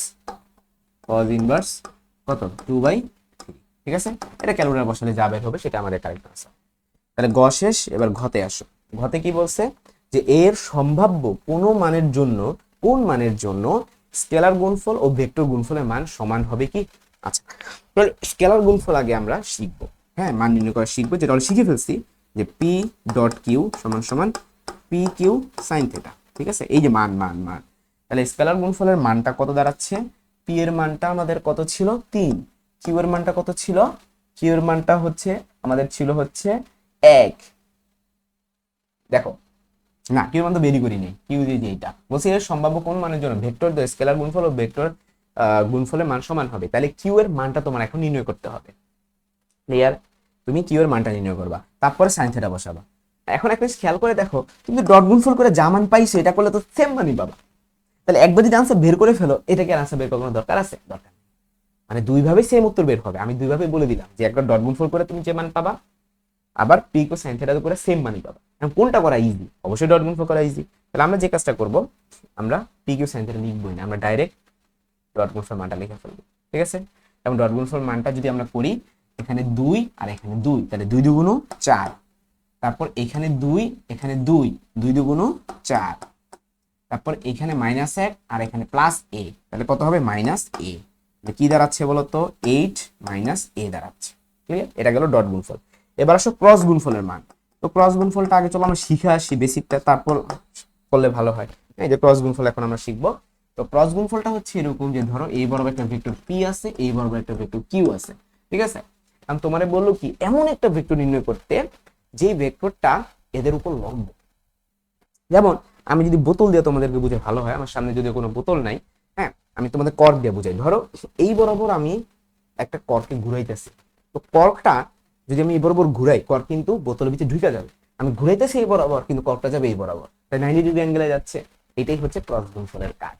[SPEAKER 1] কত 2/3। ঠিক আছে, এটা ক্যালকুলেটর বসালে যা বের হবে সেটা আমাদের কারেক্ট আনসার। তাহলে গ শেষ, এবার ঘতে আসো। ঘতে কি বলছে যে এর সম্ভাব্য কোন মানের জন্য স্কেলার গুণফল ও ভেক্টর গুণফলের মান সমান হবে কি। আচ্ছা, তাহলে স্কেলার গুণফল আগে আমরা শিখবো। হ্যাঁ, মান নির্ণয় করা শিখবো, যেটা আমরা শিখে ফেলছি যে পি ডট কিউ সমান সমান পি কিউ সাইন থেটা। ঠিক আছে, এই যে মান মান মান তাহলে স্কেলার গুণফলের মানটা কত দাঁড়াচ্ছে, পি এর মানটা আমাদের কত ছিল 3, কিউ এর মানটা কত ছিল, কিউ এর মানটা হচ্ছে আমাদের ছিল হচ্ছে 1। দেখো না, কিউ এর মান তো বেরি করিনি, কিউ দিয়ে এইটা বলছি এর সম্ভাব্য কোন মানের জন্য ভেক্টর স্কেলার গুণফল ও ভেক্টর গুণফলের মান সমান হবে। তাহলে কিউ এর মানটা তোমার এখন নির্ণয় করতে হবে। ক্লিয়ার, তুমি কিউ এর মানটা নির্ণয় করবা, তারপরে সাইন থিটা বসাবা। এখন একটা খেয়াল করে দেখো, তুমি ডট গুণফল করে যা মান পাইছো এটা করলে তো সেম মানই পাবা। তাহলে একবার যদি আনসার বের করে ফেলো, এটাকে আনসার বের করার দরকার আছে? দরকার নেই। মানে দুইভাবে সেম উত্তর বের হবে। আমি দুইভাবে বলে দিলাম যে একবার ডট গুণফল করে তুমি যে মান পাবা, আবার পি কো সাইন থিটা করে সেম মানই পাবা। এখন কোনটা করা ইজি? অবশ্যই ডট গুণফল করা ইজি। তাহলে আমরা যে কাজটা করব, আমরা পি কিউ সাইন থিটা লিখবই না, আমরা ডাইরেক্ট ডট গুণফল মানটা লিখে ফেলবো। ঠিক আছে, এবং ডট গুণফল মানটা যদি আমরা করি, এখানে 2 আর এখানে 2, তাহলে 2 দুগুণ 4, তারপর এখানে 2 এখানে 2, 2 দুগুণ 4, তারপর এখানে -1 আর এখানে +a, তাহলে কত হবে -a। কি দাঁড়াচ্ছে বলতো, 8 - a দাঁড়াচ্ছে। ক্লিয়ার, এটা গেল ডট গুণফল। এবার আসো ক্রস গুণফলের মান। তো ক্রস গুণফলটা আগে চলো আমরা শিখে আসি বেসিকটা, তারপর করলে ভালো হয়। এই যে ক্রস গুণফল এখন আমরা শিখবো। তো ক্রস গুণফলটা হচ্ছে এরকম যে ধরো এই বরাবর একটা ভেক্টর পি আছে, এই বরাবর একটা ভেক্টর কিউ আছে। ঠিক আছে, আমি তোমারে বললো কি এমন একটা ভেক্টর নির্ণয় করতে যেই ভেক্টরটা এদের উপর লম্ব। যেমন আমি যদি বোতল দিয়ে তোমাদেরকে বুঝে ভালো হয়, আমার সামনে যদি কোনো বোতল নাই, হ্যাঁ, আমি তোমাদের কর্ক দিয়ে বুঝাই। ধরো এই বরাবর আমি একটা কর্ককে ঘুরাইতেছি, তো কর্কটা যদি আমি এই বরাবর ঘুরাই, কর্ক কিন্তু বোতলের ভিতরে ঢুকে যাবে। আমি ঘুরাইতেছি এই বরাবর, কিন্তু কর্কটা যাবে এই বরাবর, তাই 90 ডিগ্রি অ্যাঙ্গেলে যাচ্ছে। এটাই হচ্ছে ক্রস গুণফলের কাজ,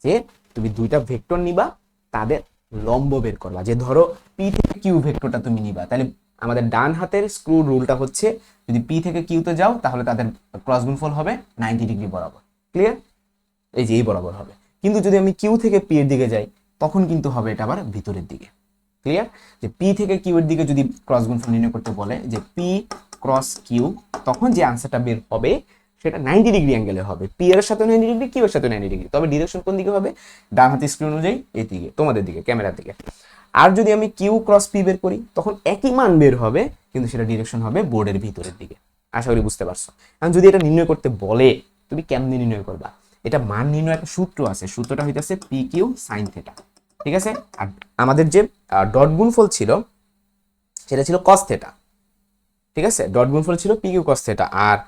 [SPEAKER 1] যে তুমি দুইটা ভেক্টর নিবা, তাদের লম্ব বের করবা। যে ধরো পি থেকে কিউ ভেক্টরটা তুমি নিবা, তাহলে আমাদের ডান হাতের স্ক্রু রুলটা হচ্ছে যদি পি থেকে কিউতে যাও তাহলে তাদের ক্রস গুণফল হবে 90 ডিগ্রি বরাবর। ক্লিয়ার, এই যে এই বরাবর হবে। কিন্তু যদি আমি কিউ থেকে পি এর দিকে যাই, তখন কিন্তু হবে এটা আবার ভিতরের দিকে। ক্লিয়ার, যে পি থেকে কিউ এর দিকে যদি ক্রস গুণফল নির্ণয় করতে বলে যে পি ক্রস কিউ, তখন যে আনসারটা বের হবে সেটা 90 ডিগ্রি অ্যাঙ্গেলে হবে। পি এর সাথে 90 ডিগ্রি, কিউ এর সাথে 90 ডিগ্রি, তবে ডিরেকশন কোন দিকে হবে, ডান হাতে স্ক্রিন অনুযায়ী এই দিকে, তোমাদের দিকে, ক্যামেরার দিকে। আর যদি আমি কিউ ক্রস পি বের করি, তখন একই মান বের হবে, কিন্তু সেটা ডিরেকশন হবে বোর্ডের ভিতরের দিকে। আশা করি বুঝতে পারছো। এখন যদি এটা নির্ণয় করতে বলে, তুমি কেমনে নির্ণয় করবা? এটা মান নির্ণয় একটা সূত্র আছে, সূত্রটা হইতেছে পি কিউ সাইন থেটা। ঠিক আছে, আর আমাদের যে ডট গুণফল ছিল সেটা ছিল কস থেটা। ঠিক আছে, ডট গুণফল ছিল পি কিউ কস থেটা, আর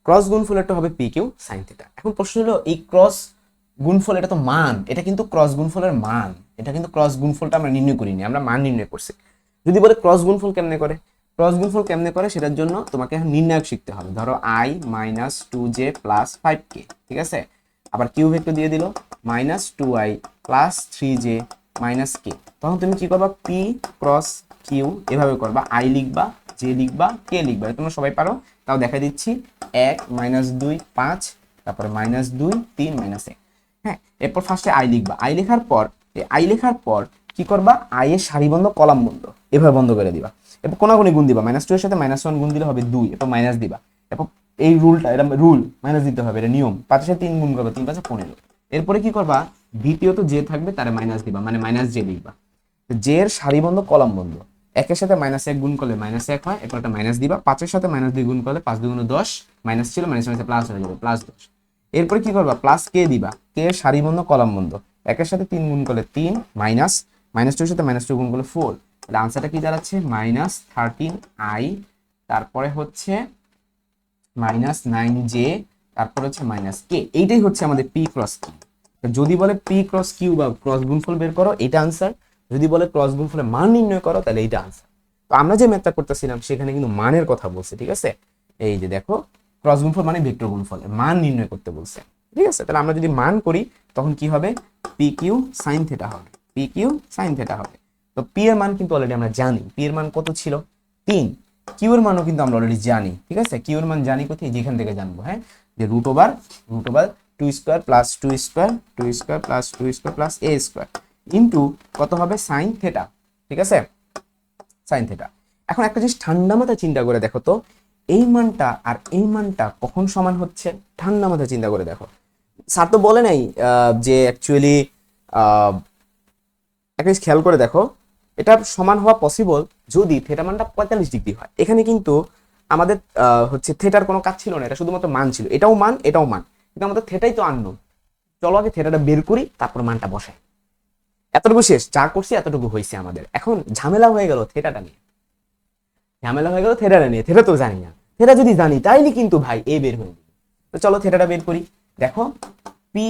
[SPEAKER 1] ক্রস গুণফলটা হবে পি কিউ সাইন থেটা। এখন প্রশ্ন হলো এই ক্রস গুণফল, এটা তো মান, এটা কিন্তু ক্রস গুণফলের মান, এটা কিন্তু ক্রস গুণফলটা আমরা নির্ণয় করিনি, আমরা মান নির্ণয় করছি। যদি বলে ক্রস গুণফল কেমনে করে, ক্রস গুণফল কেমনে করে সেটার জন্য তোমাকে এখন নির্ণায়ক শিখতে হবে। ধরো i - 2j + 5k। ঠিক আছে, আবার কিউ ভেক্টর দিয়ে দিল -2i + 3j - k। তখন তুমি কি করবা, পি ক্রস কিউ এভাবে করবা, i লিখবা, j লিখবা, k লিখবা, তোমরা সবাই পারো, তাও দেখা দিচ্ছি 1 - 2 5, তারপরে -2 3 - 1। হ্যাঁ, এরপর ফার্স্টে আই লিখবা, আই লেখার পর কি করবা, আই এর সারিবন্ধ কলাম বন্ধ এভাবে বন্ধ করে দিবা। এরপর কোনাগুনি গুণ দিবা, -2 এর সাথে -1 গুণ দিলে হবে 2, এরপর মাইনাস দিবা। এরপর এই রুলটা, এটা রুল, মাইনাস দিতে হবে, এটা নিয়ম। 5 এর সাথে 3 গুণ করবে, 3 × 5 = 15। এরপরে কি করবা, দ্বিতীয়ত যে থাকবে তারে মাইনাস দিবা, মানে -j লিখবা। জে এর সারিবন্ধ কলাম বন্ধ, 1 এর সাথে -1 গুণ করলে -1 হয়, এরপর একটা মাইনাস দিবা। 5 এর সাথে -2 গুণ করলে 5 2 × 10, মাইনাস ছিল মাইনাস মাইনাসে প্লাস হয়ে যাবে, +10। এরপরে কি করবা, প্লাস কে দিবা, কে এর সারিবন্ধ কলাম বন্ধ, 1 এর সাথে 3 গুণ করলে 3, মাইনাস -2 এর সাথে -2 গুণ করলে 4। তাহলে আনসারটা কি দাঁড়াচ্ছে, -13i, তারপরে হচ্ছে -9j, তারপর হচ্ছে -k। এইটাই হচ্ছে আমাদের পি ক্রস কিউ। যদি বলে পি ক্রস কিউ বা ক্রস গুণফল বের করো, এটা আনসার। যদি বলে ক্রস গুণফলের মান নির্ণয় করো, তাহলে এইটা আনসার। তো আমরা যে ম্যাথটা করতেছিলাম সেখানে কিন্তু মানের কথা বলছে। ঠিক আছে, এই যে দেখো, ক্রস গুণফল মানে ভেক্টর গুণফল, মান নির্ণয় করতে বলছে। ঠিক আছে, তাহলে আমরা যদি মান করি তখন কি হবে, পি কিউ সাইন থেটা হবে, পি কিউ সাইন থেটা হবে। তো পি এর মান কিন্তু অলরেডি আমরা জানি, পি এর মান কত ছিল 3। কিউ এর মানও কিন্তু আমরা অলরেডি জানি। ঠিক আছে, কিউ এর মান জানি কোথায়, যেখান থেকে জানবো, হ্যাঁ, যে √/√3 two square plus two square two square plus two square plus a square into কত হবে সাইন থেটা, ঠিক আছে, সাইন থেটা। এখন একটা জিনিস ঠান্ডা মাথায় চিন্তা করে দেখো তো, এই মানটা আর এই মানটা কখন সমান হচ্ছে? ঠান্ডা মাথায় চিন্তা করে দেখো। স্যার তো বলে নাই যে অ্যাকচুয়ালি একটা জিনিস খেয়াল করে দেখো, এটা সমান হওয়া পসিবল যদি থেটা মানটা 45 ডিগ্রি হয়। এখানে কিন্তু আমাদের হচ্ছে থেটার কোনো কাজ ছিল না, এটা শুধুমাত্র মান ছিল, এটাও মান এটাও মান, কিন্তু আমাদের থেটাই তো আননোন। চলো আগে থেটাটা বের করি, তারপর মানটা বসাই। এতটুকু শেষ, যা করছি এতটুকু হয়েছে আমাদের। এখন ঝামেলা হয়ে গেল থেটাটা নিয়ে, ঝামেলা হয়ে গেল থেটাটা নিয়ে। থেটা তো জানি না, থেটা যদি জানি তাইলে কিন্তু ভাই এ বের হয়ে যাবে। তো চলো থেটাটা বের করি। দেখো পি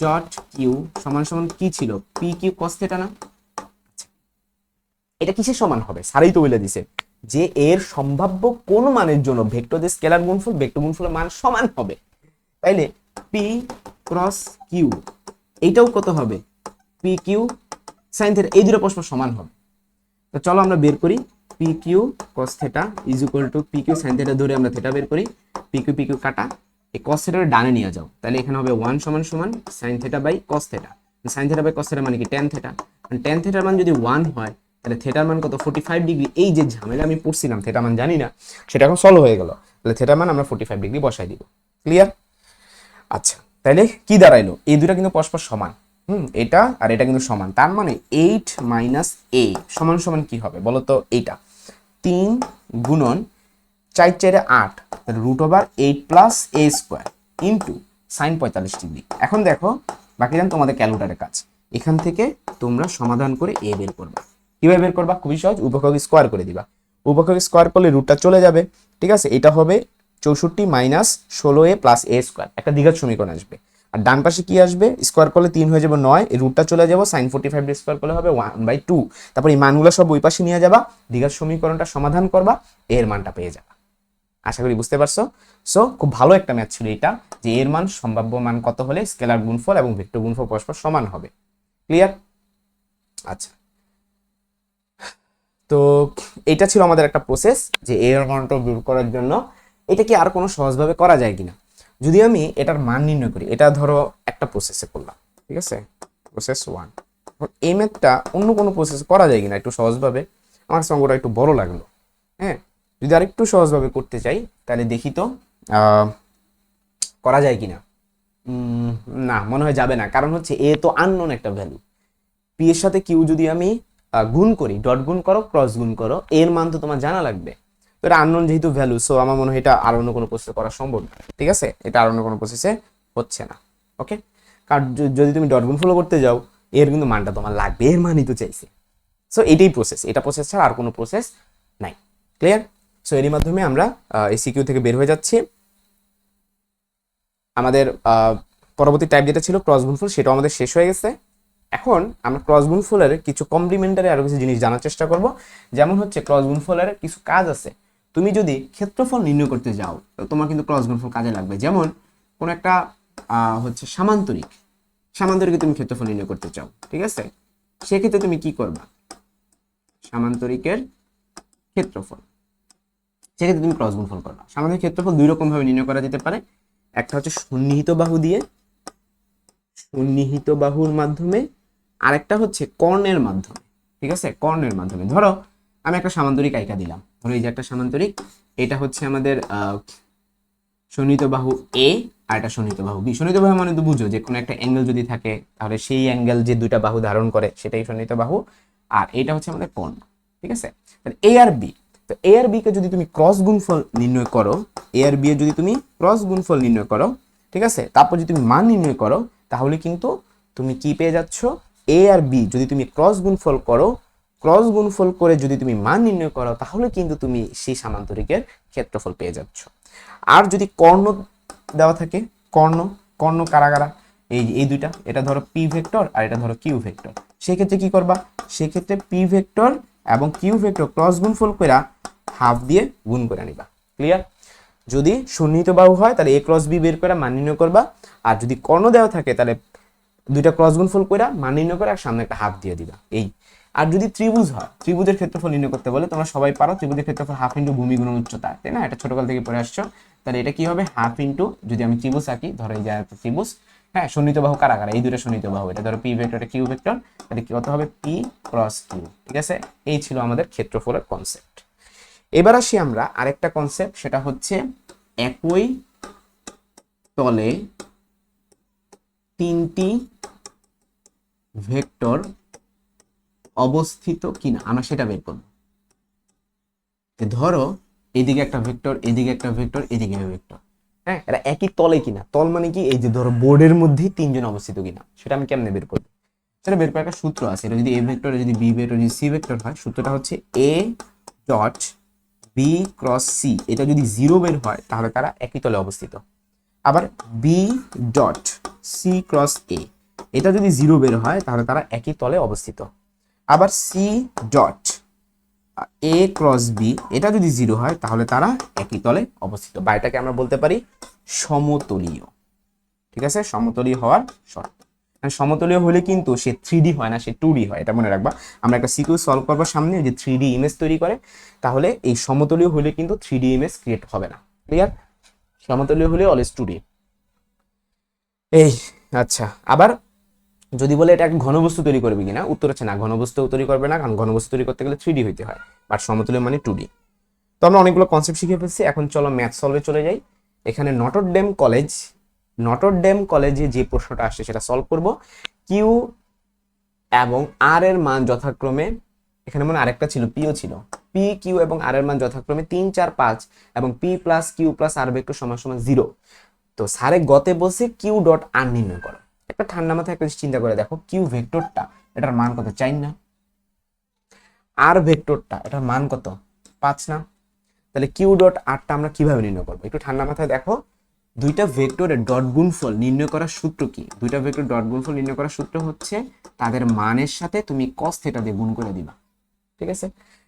[SPEAKER 1] ডট কিউ সমান সমান কি ছিল? পি কিউ কস থেটা না? এটা কিসের সমান হবে? স্যারই তো বলে দিছে যে এর সম্ভাব্য কোন মানের জন্য ভেক্টরদের স্কেলার গুণফল ভেক্টর গুণফলের মান সমান হবে। তাইলে পি ক্রস কিউ এইটাও কত হবে? পি কিউ সাইন থেটা, এই দুটো প্রশ্ন সমান হবে। তো চলো আমরা বের করি। P Q cos theta is equal to P Q sine theta, ধরে আমরা থেটা বের করি। পি কিউ কাটা, এই কস থেটার ডানে নিয়ে যাও, তাহলে এখানে হবে 1 সমান সমান sine theta by cos theta. Sine theta by cos theta মানে কি? Tan theta. ট্যান থেটার মান যদি 1 হয় তাহলে থেটার মান কত? 45 ডিগ্রি। এই যে ঝামেলা আমি পড়ছিলাম থেটা মান জানি না, সেটা এখন সলভ হয়ে গেল। তাহলে থেটার মান আমরা 45 ডিগ্রি বসাই দিব। ক্লিয়ার? আচ্ছা, তাহলে কি দাঁড়াইলো? এই দুটা কিন্তু পরস্পর সমান। এটা আর এটা কিন্তু সমান, তার মানে 8 মাইনাস এ সমান সমান কি হবে বলো তো? এইটা 3 গুণন 4 4 8, তাহলে root over 8 plus a square into sign 45 degree. এখন দেখো বাকি দেন তোমাদের ক্যালকুলেটরের কাজ। এখান থেকে তোমরা সমাধান করে এ বের করবা। কিভাবে বের করবা? খুবই সহজ, উভয়কক স্কোয়ার করে দিবা। উভয়কক স্কোয়ার করলে রুটটা চলে যাবে, ঠিক আছে। এটা হবে 64 minus 16a plus a square, একটা দ্বিঘাত সমীকরণ আসবে। আর ডান পাশে কি আসবে? স্কোয়ার করলে 3 হয়ে যাবে 9, এই রুটটা চলে যাবো, সাইন 45 স্কোয়ার করলে হবে 1/2। তারপর এই মানগুলো সব ওই পাশে নিয়ে যাবা, দ্বিঘাত সমীকরণটা সমাধান করবা, এর মানটা পেয়ে যাবা। আশা করি বুঝতে পারছো। সো খুব ভালো একটা ম্যাথ ছিল এটা, যে এর মান সম্ভাব্য মান কত হলে স্কেলার গুণফল এবং ভেক্টর গুণফল পরস্পর সমান হবে। ক্লিয়ার? আচ্ছা, তো এটা ছিল আমাদের একটা প্রসেস, যে এর মানটা বের করার জন্য। এটা কি আর কোনো সহজভাবে করা যায় কিনা? যদি আমি এটার মান নির্ণয় করি, এটা ধরো একটা প্রসেসে করলাম, ঠিক আছে, প্রসেস 1। এই ম্যাথটা অন্য কোনো প্রসেস করা যায় কিনা একটু সহজভাবে? আমার কাছে অঙ্কটা একটু বড় লাগলো। হ্যাঁ, যদি আর একটু সহজভাবে করতে চাই তাহলে দেখি তো করা যায় কিনা। না, মনে হয় যাবে না, কারণ হচ্ছে এ তো আননোন একটা ভ্যালু। পি এর সাথে কিউ যদি আমি গুণ করি, ডট গুণ করো ক্রস গুণ করো, এর মান তো তোমার জানা লাগবে। তো এটা আননোন যেহেতু ভ্যালু, সো আমার মনে হয় এটা আর অন্য কোনো প্রসেসে করা সম্ভব না। ঠিক আছে, এটা আর অন্য কোনো প্রসেসে হচ্ছে না। ওকে, কারণ যদি তুমি ডট গুণ ফলো করতে যাও, এর কিন্তু মানটা তোমার লাগবে, এর মানই তো চাইছে। সো এটাই প্রসেস, এটা প্রসেস ছাড়া আর কোনো প্রসেস নাই। ক্লিয়ার? সো এরই মাধ্যমে আমরা এই সিকিউ থেকে বের হয়ে যাচ্ছি। আমাদের পরবর্তী টাইপ যেটা ছিল ক্রস গুণফল, সেটাও আমাদের শেষ হয়ে গেছে। এখন আমরা ক্রস গুণফলের কিছু কমপ্লিমেন্টারি আরো কিছু জিনিস জানার চেষ্টা করব। যেমন হচ্ছে ক্রস গুণফলের কিছু কাজ আছে। তুমি যদি ক্ষেত্রফল নির্ণয় করতে যাও, তোমার কিন্তু ক্রস গুণফল কাজে লাগবে। যেমন কোন একটা হচ্ছে সামান্তরিকে তুমি ক্ষেত্রফল নির্ণয় করতে চাও, ঠিক আছে, সেক্ষেত্রে তুমি কি করবা? সামান্তরিকের ক্ষেত্রফল, সেক্ষেত্রে তুমি ক্রস গুণফল করবা। সামান্তরিক ক্ষেত্রফল দুই রকম ভাবে নির্ণয় করা যেতে পারে। একটা হচ্ছে সন্নিহিত বাহু দিয়ে, সন্নিহিত বাহুর মাধ্যমে, আরেকটা হচ্ছে কর্ণের মাধ্যমে। ঠিক আছে, কর্ণের মাধ্যমে। ধরো আমি একটা সামান্তরিক আঁকা দিলাম, ধরো এই যে একটা সামান্তরিক, এটা হচ্ছে আমাদের সন্নিহিত বাহু এ, আর একটা সন্নিহিত বাহু বি। সন্নিহিত বাহু মানে তো বুঝো যে কোনো একটা অ্যাঙ্গেল যদি থাকে, তাহলে সেই অ্যাঙ্গেল যে দুইটা বাহু ধারণ করে সেটাই সন্নিহিত বাহু। আর এটা হচ্ছে আমাদের কর্ণ। ঠিক আছে, তাহলে এ আর বি। তো এ আর বি কে যদি তুমি ক্রস গুণফল নির্ণয় করো, এ আর বি এর যদি তুমি ক্রস গুণফল নির্ণয় করো, ঠিক আছে, তারপর যদি তুমি মান নির্ণয় করো, তাহলে কিন্তু তুমি কি পেয়ে যাচ্ছ? এ আর বি যদি তুমি ক্রস গুণফল করো, ক্রস গুণফল করে যদি তুমি মান নির্ণয় করো, তাহলে কিন্তু তুমি সেই সামান্তরিকের ক্ষেত্রফল পেয়ে যাচ্ছ। আর যদি কর্ণ দেওয়া থাকে, কর্ণ, কর্ণ কারা কারা? এই দুইটা, এটা ধরো পি ভেক্টর আর এটা ধরো কিউ ভেক্টর। সেক্ষেত্রে কি করবা? সেক্ষেত্রে পি ভেক্টর এবং কিউ ভেক্টর ক্রস গুণফল করে হাফ দিয়ে গুণ করে নিবা। ক্লিয়ার? যদি সন্নিহিত বাহু হয় তাহলে এ ক্রস বি বের করে মান নির্ণয় করবা, আর যদি কর্ণ দেওয়া থাকে তাহলে দুইটা ক্রস গুণফল করে মান নির্ণয় করে আর সামনে একটা হাফ দিয়ে দিবা। এই আর যদি ত্রিভুজ হয়, ত্রিভুজের ক্ষেত্রফল নির্ণয় করতে বলে, তোমরা সবাই পারো ত্রিভুজের ক্ষেত্রফল হাফ ইন্টু ভূমি গুণন উচ্চতা, তাই না? এটা ছোটকাল থেকে পড়ে আসছো। তাহলে এটা কি হবে? হাফ ইন্টু, যদি আমি ত্রিভুজ আঁকি, ধরো এই যে একটা ত্রিভুজ, হ্যাঁ, সন্নিহিত বাহু কারা কারা? এই দুটো সন্নিহিত বাহু, এটা ধরো পি ভেক্টর, এটা কিউ ভেক্টর, তাহলে কি কত হবে? P cross Q. ঠিক আছে, এই ছিল আমাদের ক্ষেত্রফলের কনসেপ্ট। এবার আসি আমরা আরেকটা কনসেপ্ট, সেটা হচ্ছে একই তলে তিনটি ভেক্টর অবস্থিত কিনা আমরা সেটা বের করব। ধরো এদিকে একটা ভেক্টর, এদিকে একটা ভেক্টর, এদিকে ভেক্টর, হ্যাঁ, এরা একই তলে কিনা। তল মানে কি? এই যে ধরো বোর্ডের মধ্যে তিনজন অবস্থিত কিনা, সেটা আমি কেমনে বের করবো? সেটা বের করার একটা সূত্র আছে। এটা যদি এ ভেক্টর, যদি বি ভেক্টর, যদি সি ভেক্টর হয়, সূত্রটা হচ্ছে A dot B cross C. এটা যদি জিরো বের হয় তাহলে তারা একই তলে অবস্থিত। আবার বি ডট সি ক্রস এ, এটা যদি জিরো বের হয় তাহলে তারা একই তলে অবস্থিত। আবার C dot A cross B, এটা যদি জিরো হয় তাহলে তারা একই তলে অবস্থিত, বা এটাকে আমরা বলতে পারি সমতলীয়। ঠিক আছে, সমতলীয় হওয়ার শর্ত। সমতলীয় হলে কিন্তু সে 3D হয় না, সে 2D হয়, এটা মনে রাখবা। আমরা একটা সিকিউ সলভ করবার সামনে যে 3D ইমেজ তৈরি করে, তাহলে এই সমতলীয় হলে কিন্তু 3D ইমেজ ক্রিয়েট হবে না। ক্লিয়ার? সমতলীয় হলে অলওয়েজ 2D। এই আচ্ছা, আবার যদি বলে এটা একটা ঘনবস্তু তৈরি করবে কিনা, উত্তর হচ্ছে না, ঘনবস্তু তৈরি করবে না, কারণ ঘনবস্তু তৈরি করতে গেলে 3D হইতে হয়, বাট সমতলীয় মানে 2D। তো আমরা অনেকগুলো কনসেপ্ট শিখে ফেলছি, এখন চলো ম্যাথ সলভে চলে যাই। এখানে নটর ডেম কলেজে যে প্রশ্নটা আসছে সেটা সলভ করব। কিউ এবং আর এর মান যথাক্রমে, এখানে মনে আরেকটা ছিল, পিও ছিল, পি কিউ এবং আর এর মান যথাক্রমে 3 4 5 এবং পি প্লাস কিউ প্লাস আর ভেক্টর সমান সমান 0। তো স্যারে গতে বসে কিউ ডট আর নির্ণয় করো। একটা ঠান্ডা মাথায় একটা চিন্তা করে দেখো, কিউ ভেক্টরটা এটার মান কত? 4 না? আর ভেক্টরটা এটার মান কত? 5 না? তাহলে কিউ ডট আরটা আমরা কিভাবে নির্ণয় করবো? একটু ঠান্ডা মাথায় দেখো। দুইটা ভেক্টরের ডট গুণফল নির্ণয় করার সূত্র কি? দুইটা ভেক্টর ডট গুণফল নির্ণয় করার সূত্র হচ্ছে তাদের মানের সাথে তুমি cos থিটা দিয়ে গুণ করে দিবা। ঠিক আছে,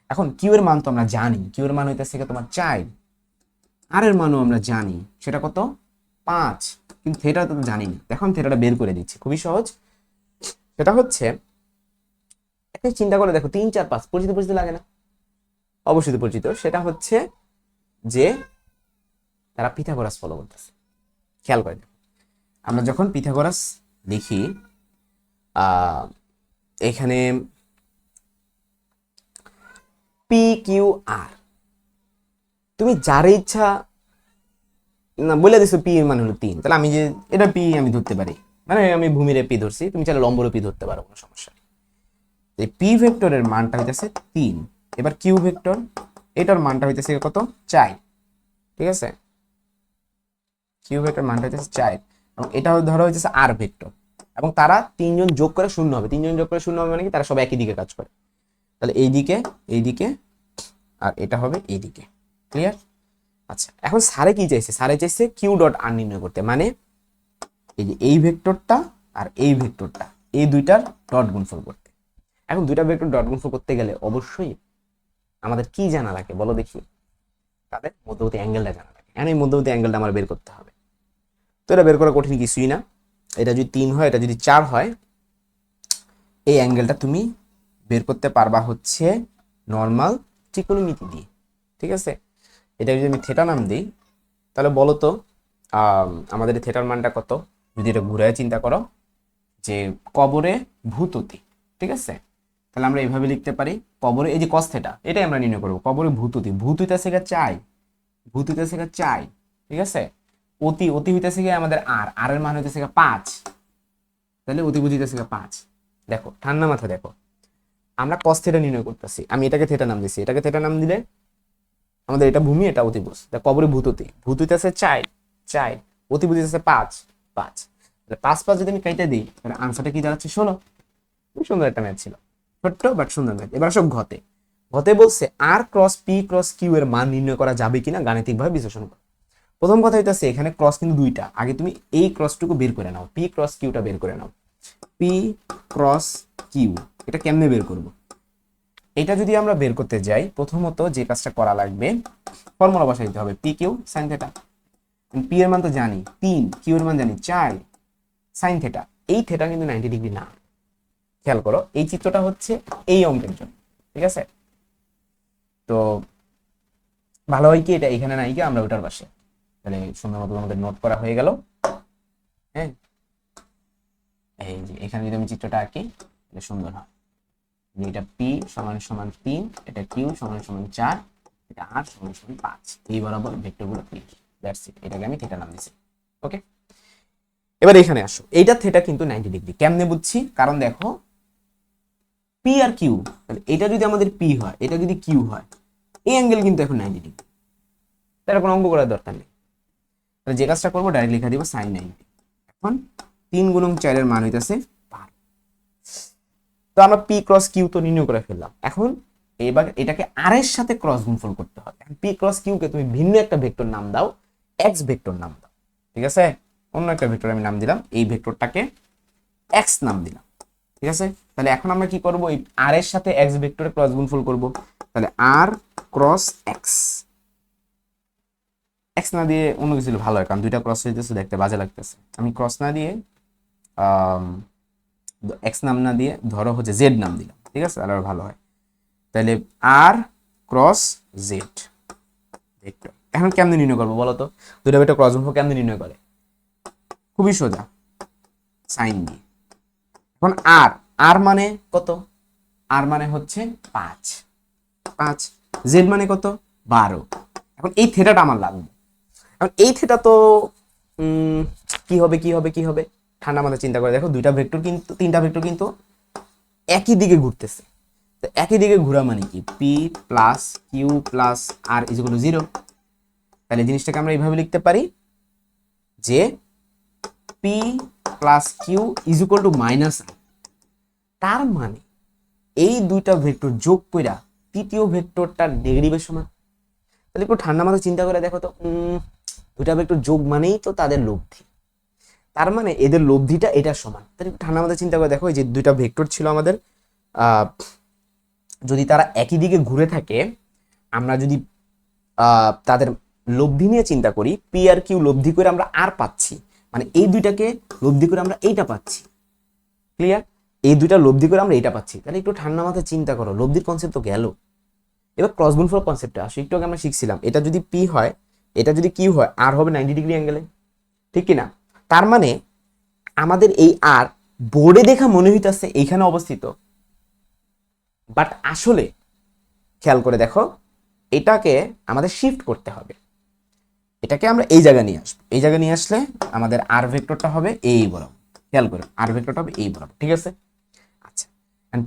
[SPEAKER 1] এখন কিউ এর মান তো আমরা জানি, কিউ এর মান হইতেছে তোমার 4, আর এর মানও আমরা জানি, সেটা কত? 5, কিন্তু থিটা তো জানি না। এখন থিটাটা বের করে দিচ্ছি, খুবই সহজ। সেটা হচ্ছে, একটা চিন্তা করে দেখো, 3 4 5 পরিচিত পরিচিত লাগে না? অবশ্যই পরিচিত। সেটা হচ্ছে যে তারা পিথাগোরাস ফলো করতেছে। খেয়াল করে আমরা যখন পিথাগোরাস লিখি, এখানে পি কিউ আর, তুমি যার ইচ্ছা না বলে দিছো পি এর মান হলো 3, তাহলে আমি যে এটা পি আমি ধরতে পারি, মানে আমি ভূমির পি ধরছি, তুমি চাইলে লম্বর পি ধরতে পারো, কোনো সমস্যা নেই। এই পি ভেক্টরের মানটা হইতেছে 3। এবার কিউ ভেক্টর, এটার মানটা হইতেছে কত? 4। ঠিক আছে, কিউ ভেক্টর মানটা হইতেছে 4, এবং এটা ধরো হইতেছে আর ভেক্টর, এবং তারা তিনজন যোগ করে শূন্য হবে। তিনজন যোগ করে শূন্য হবে মানে কি? তারা সব একই দিকে কাজ করে। তাহলে এইদিকে, এইদিকে, আর এটা হবে এইদিকে। ক্লিয়ার? আচ্ছা, এখন স্যারে কি চাইছে? স্যারে চাইছে কিউ ডট আর নির্ণয় করতে, মানে এই যে এই ভেক্টরটা আর এই ভেক্টরটা, এই দুইটার ডট গুণফল করতে। এখন দুইটা ভেক্টর ডট গুণফল করতে গেলে অবশ্যই আমাদের কি জানা লাগে বলো দেখি? তাদের মধ্যবর্তী অ্যাঙ্গেলটা জানা লাগে। এখন এই মধ্যবর্তী অ্যাঙ্গেলটা আমার বের করতে হবে। তো এটা বের করা কঠিন কিছুই না। এটা যদি 3 হয়, এটা যদি 4 হয়, এই অ্যাঙ্গেলটা তুমি বের করতে পারবা হচ্ছে নর্মাল ত্রিকোণমিতি দিয়ে। ঠিক আছে, এটা যদি আমি থিটা নাম দিই, তাহলে বলো তো আমাদের থিটার মানটা কত? যদি এটা ঘুরায় চিন্তা করো, যে কবরে ভূততি, ঠিক আছে, তাহলে আমরা এইভাবে লিখতে পারি, কবরে এই যে cos থিটা, এটাই আমরা নির্ণয় করবো। কবরে ভূততি, ভূত হইতেছে গিয়ে 4, ভূত হইতেছে গিয়ে 4, ঠিক আছে। অতি, অতি হইতেছে গিয়ে আমাদের আর এর মান হইতেছে গিয়ে 5, তাহলে অতি বুঝিতেছে গিয়ে 5। দেখো ঠান্ডা মাথা দেখো, আমরা cos থিটা নির্ণয় করতেছি, আমি এটাকে থিটা নাম দিছি, এটাকে থিটা নাম দিলে আমাদের এটা ভূমি, এটা অতিভুজ। কবরে ভূততি, ভূত হইতেছে 4, 4, অতিভুজ হইতেছে 5, 5, তাহলে 5 5 যদি আমি কাইটা দিই, তাহলে আনসারটা কি দাঁড়াচ্ছে? 16। খুব সুন্দর একটা ম্যাথ ছিল, ছোট্ট বাট সুন্দর ম্যাথ। এবার সব ঘতে, ঘতে বলছে আর ক্রস পি ক্রস কিউ এর মান নির্ণয় করা যাবে কিনা গাণিতিকভাবে বিশ্লেষণ করো। প্রথম কথা হইতেছে এখানে ক্রস কিন্তু দুইটা, আগে তুমি এই ক্রসটুকু বের করে নাও, পি ক্রস কিউটা বের করে নাও। পি ক্রস কিউ এটা কেমনে বের করব? এটা যদি আমরা বের করতে যাই, প্রথমত যে কাজটা করা লাগবে, ফর্মুলা বসাই দিতে হবে, P Q sine theta. P এর মান তো জানি 3, কিউ এর মান জানি 4, সাইন থিটা, এই থিটা কিন্তু 90 ডিগ্রি না, খেয়াল করো এই চিত্রটা হচ্ছে এই অঙ্কের জন্য, ঠিক আছে? তো ভালো হয় কি এটা এখানে নাই কি আমরা ওটার পাশে, তাহলে সুন্দর মতো আমাদের নোট করা হয়ে গেল। হ্যাঁ, এই যে এখানে যদি আমি চিত্রটা আঁকি এটা সুন্দর হয়, এটা পি সমান সমান 3, এটা কিউ সমান সমান 4, এটা আর সমান সমান 5, এই বরাবর ভেক্টরগুলো ক্লিয়ার। দ্যাটস ইট, এটাকে আমি থিটা নাম দিয়েছি। ওকে, এবার এখানে আসো, এইটা থিটা কিন্তু 90 ডিগ্রি। কেমনে বুঝছি? কারণ দেখো পি আর কিউ, তাহলে এটা যদি আমাদের পি হয়, এটা যদি কিউ হয়, এই অ্যাঙ্গেল কিন্তু এখন 90 ডিগ্রি, তার কোনো অঙ্ক করার দরকার নেই। তাহলে যে কাজটা করবো ডাইরেক্ট লিখে দিব sin 90। এখন 3 গুণন 4 এর মান হইতেছে 12। তো আমরা পি ক্রস কিউ তো নির্ণয় করে ফেললাম। এখন এবার এটাকে আর এর সাথে ক্রস গুণফল করতে হবে। পি ক্রস কিউ কে তুমি ভিন্ন একটা ভেক্টর নাম দাও, এক্স ভেক্টর নাম দাও, ঠিক আছে? অন্য একটা ভেক্টর আমি নাম দিলাম, এই ভেক্টরটাকে এক্স নাম দিলাম, ঠিক আছে? তাহলে এখন আমরা কি করব, এই আর এর সাথে এক্স ভেক্টরে ক্রস গুণফল করব। তাহলে আর ক্রস এক্স, এক্স না দিয়ে অন্য কিছু ভালো হয়, কারণ দুইটা ক্রস হইতেছে দেখতে বাজে লাগতেছে। আমি ক্রস না দিয়ে এক্স নাম না দিয়ে ধরো হচ্ছে জেড নাম দিলাম, ঠিক আছে? তাহলে ভালো হয়। তাহলে আর ক্রস জেড ভেক্টর। এখন কেমনে নির্ণয় করবো বলো তো? দুইটা ভেক্টর ক্রস গুণফল কেমনে নির্ণয় করে? খুবই সোজা, সাইন দিয়ে। এখন আর, আর মানে কত? আর মানে হচ্ছে 5, জেড মানে কত? 12। এখন এই থিটাটা আমার লাগবে। এখন এই থিটা তো কি হবে কি হবে কি হবে, ঠান্ডা মাথায় চিন্তা করে দেখো, দুইটা ভেক্টর কিন্তু, তিনটা ভেক্টর কিন্তু একই দিকে ঘুরতেছে। তো একই দিকে ঘোরা মানে কি, p plus q plus r is equal to 0। তাহলে জিনিসটাকে আমরা এইভাবে লিখতে পারি যে P plus q is equal to minus r. তার মানে এই দুইটা ভেক্টর যোগ কইরা তৃতীয় ভেক্টরটার ডেরিভেটিভের সমান। তাহলে একটু ঠান্ডা মাথায় চিন্তা করে দেখো তো, দুইটা ভেক্টর যোগ মানেই তো তাদের লব্ধি, তার মানে এদের লব্ধিটা এটার সমান। তাহলে একটু ঠান্ডা মাথায় চিন্তা করে দেখো, এই যে দুইটা ভেক্টর ছিল আমাদের, যদি তারা একই দিকে ঘুরে থাকে, আমরা যদি তাদের লব্ধি নিয়ে চিন্তা করি, পি আর কিউ লব্ধি করে আমরা আর পাচ্ছি, মানে এই দুইটাকে লব্ধি করে আমরা এইটা পাচ্ছি। ক্লিয়ার? এই দুইটা লব্ধি করে আমরা এইটা পাচ্ছি। তাহলে একটু ঠান্ডা মাথায় চিন্তা করো, লব্ধির কনসেপ্ট তো গেল। এবার ক্রস গুণফল কনসেপ্টে আসো। একটু আগে আমরা শিখছিলাম, এটা যদি পি হয়, এটা যদি কিউ হয়, আর হবে 90 ডিগ্রি অ্যাঙ্গেলে, ঠিক কি না? তার মানে আমাদের এই আর বোর্ডে দেখা মনে হইতাছে এইখানে অবস্থিত, বাট আসলে খেয়াল করে দেখো, এটাকে আমাদের শিফট করতে হবে। এটাকে আমরা এই জায়গায় নিয়ে আসবো, এই জায়গায় নিয়ে আসলে আমাদের আর ভেক্টরটা হবে এই বরাবর। খেয়াল করে, আর ভেক্টরটা হবে এই বরাবর, ঠিক আছে? আচ্ছা,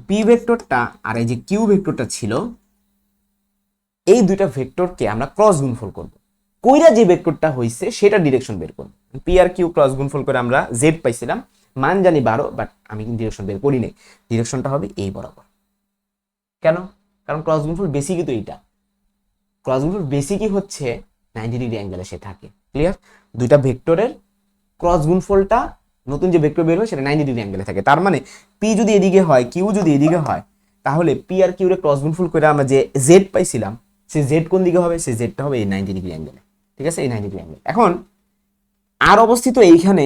[SPEAKER 1] পি ভেক্টরটা আর এই যে কিউ ভেক্টরটা ছিল, এই দুইটা ভেক্টরকে আমরা ক্রস গুণফল করব। কইরা যে ভেক্টরটা হইছে সেটা ডিরেকশন বের করব। পি আর কিউ ক্রস গুণফল করে আমরা জেড পাইছিলাম, মান জানি 12, বাট আমি কিন্তু ডিরেকশন বের করি নাই। ডিরেকশনটা হবে এই বরাবর। কেন? কারণ ক্রস গুণফল বেসিকই তো এইটা, ক্রস গুণফল বেসিকই হচ্ছে 90 ডিগ্রি অ্যাঙ্গেলে সে থাকে। ক্লিয়ার? দুইটা ভেক্টরের ক্রস গুণফলটা, নতুন যে ভেক্টর বের হয় সেটা 90 ডিগ্রি অ্যাঙ্গেলে থাকে। তার মানে পি যদি এদিকে হয়, কিউ যদি এদিকে হয়, তাহলে পি আর কিউ এর ক্রস গুণফল করে আমরা যে জেড পাইছিলাম, সেই জেড কোন দিকে হবে? সেই জেডটা হবে এই 90 ডিগ্রি অ্যাঙ্গেলে, ঠিক আছে? এই 90 ডিগ্রি অ্যাঙ্গেল। এখন আর অবস্থিত এইখানে,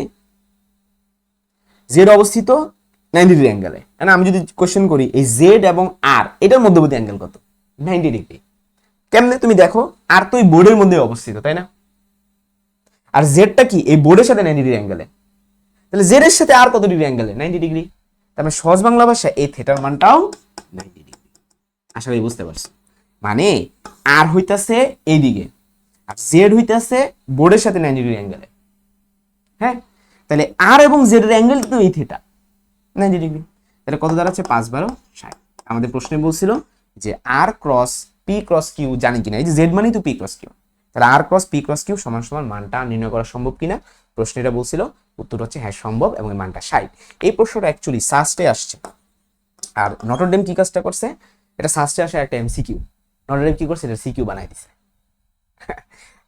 [SPEAKER 1] জেড অবস্থিত 90 ডিগ্রি অ্যাঙ্গেলে। আমি যদি কোশ্চেন করি এই জেড এবং আর এটার মধ্যবর্তী অ্যাঙ্গেল কত? 90 ডিগ্রি। কেমনে? তুমি দেখো, আর তো এই বোর্ডের মধ্যে অবস্থিত, তাই না? আর জেডটা কি এই বোর্ডের সাথে 90 ডিগ্রি অ্যাঙ্গেলে, তাহলে জেড এর সাথে আর কত ডিগ্রি অ্যাঙ্গেলে? 90 ডিগ্রি। তারপরে সহজ বাংলা ভাষা এই থিটার মানটাও 90 ডিগ্রি। আশা করি বুঝতে পারছো। মানে আর হইতাছে এইদিকে, আর জেড হইতাছে বোর্ডের সাথে 90 ডিগ্রি অ্যাঙ্গেলে। হ্যাঁ, তাহলে আর এবং জেড এর অ্যাঙ্গেল তো এই থিটা 90 ডিগ্রি। তাহলে কত দাঁড়াচ্ছে? 5 12 60। আমাদের প্রশ্নে বলছিল যে আর ক্রস পি ক্রস কিউ জানি কিনা, এই যে জেড মানেই তো পি ক্রস কিউ, তাহলে আর ক্রস পি ক্রস কিউ সমান সমান মানটা নির্ণয় করা সম্ভব কিনা প্রশ্নটা বলছিল। উত্তর হচ্ছে হ্যাঁ সম্ভব, এবং এই মানটা 60। এই প্রশ্নটা অ্যাকচুয়ালি সাস্টে আসছে। আর নটরডেম কি কাজটা করছে, এটা সাস্টে আসে একটা এমসিকিউ, নটরডেম কি করছে, এটা সিকিউ বানাই দিছে।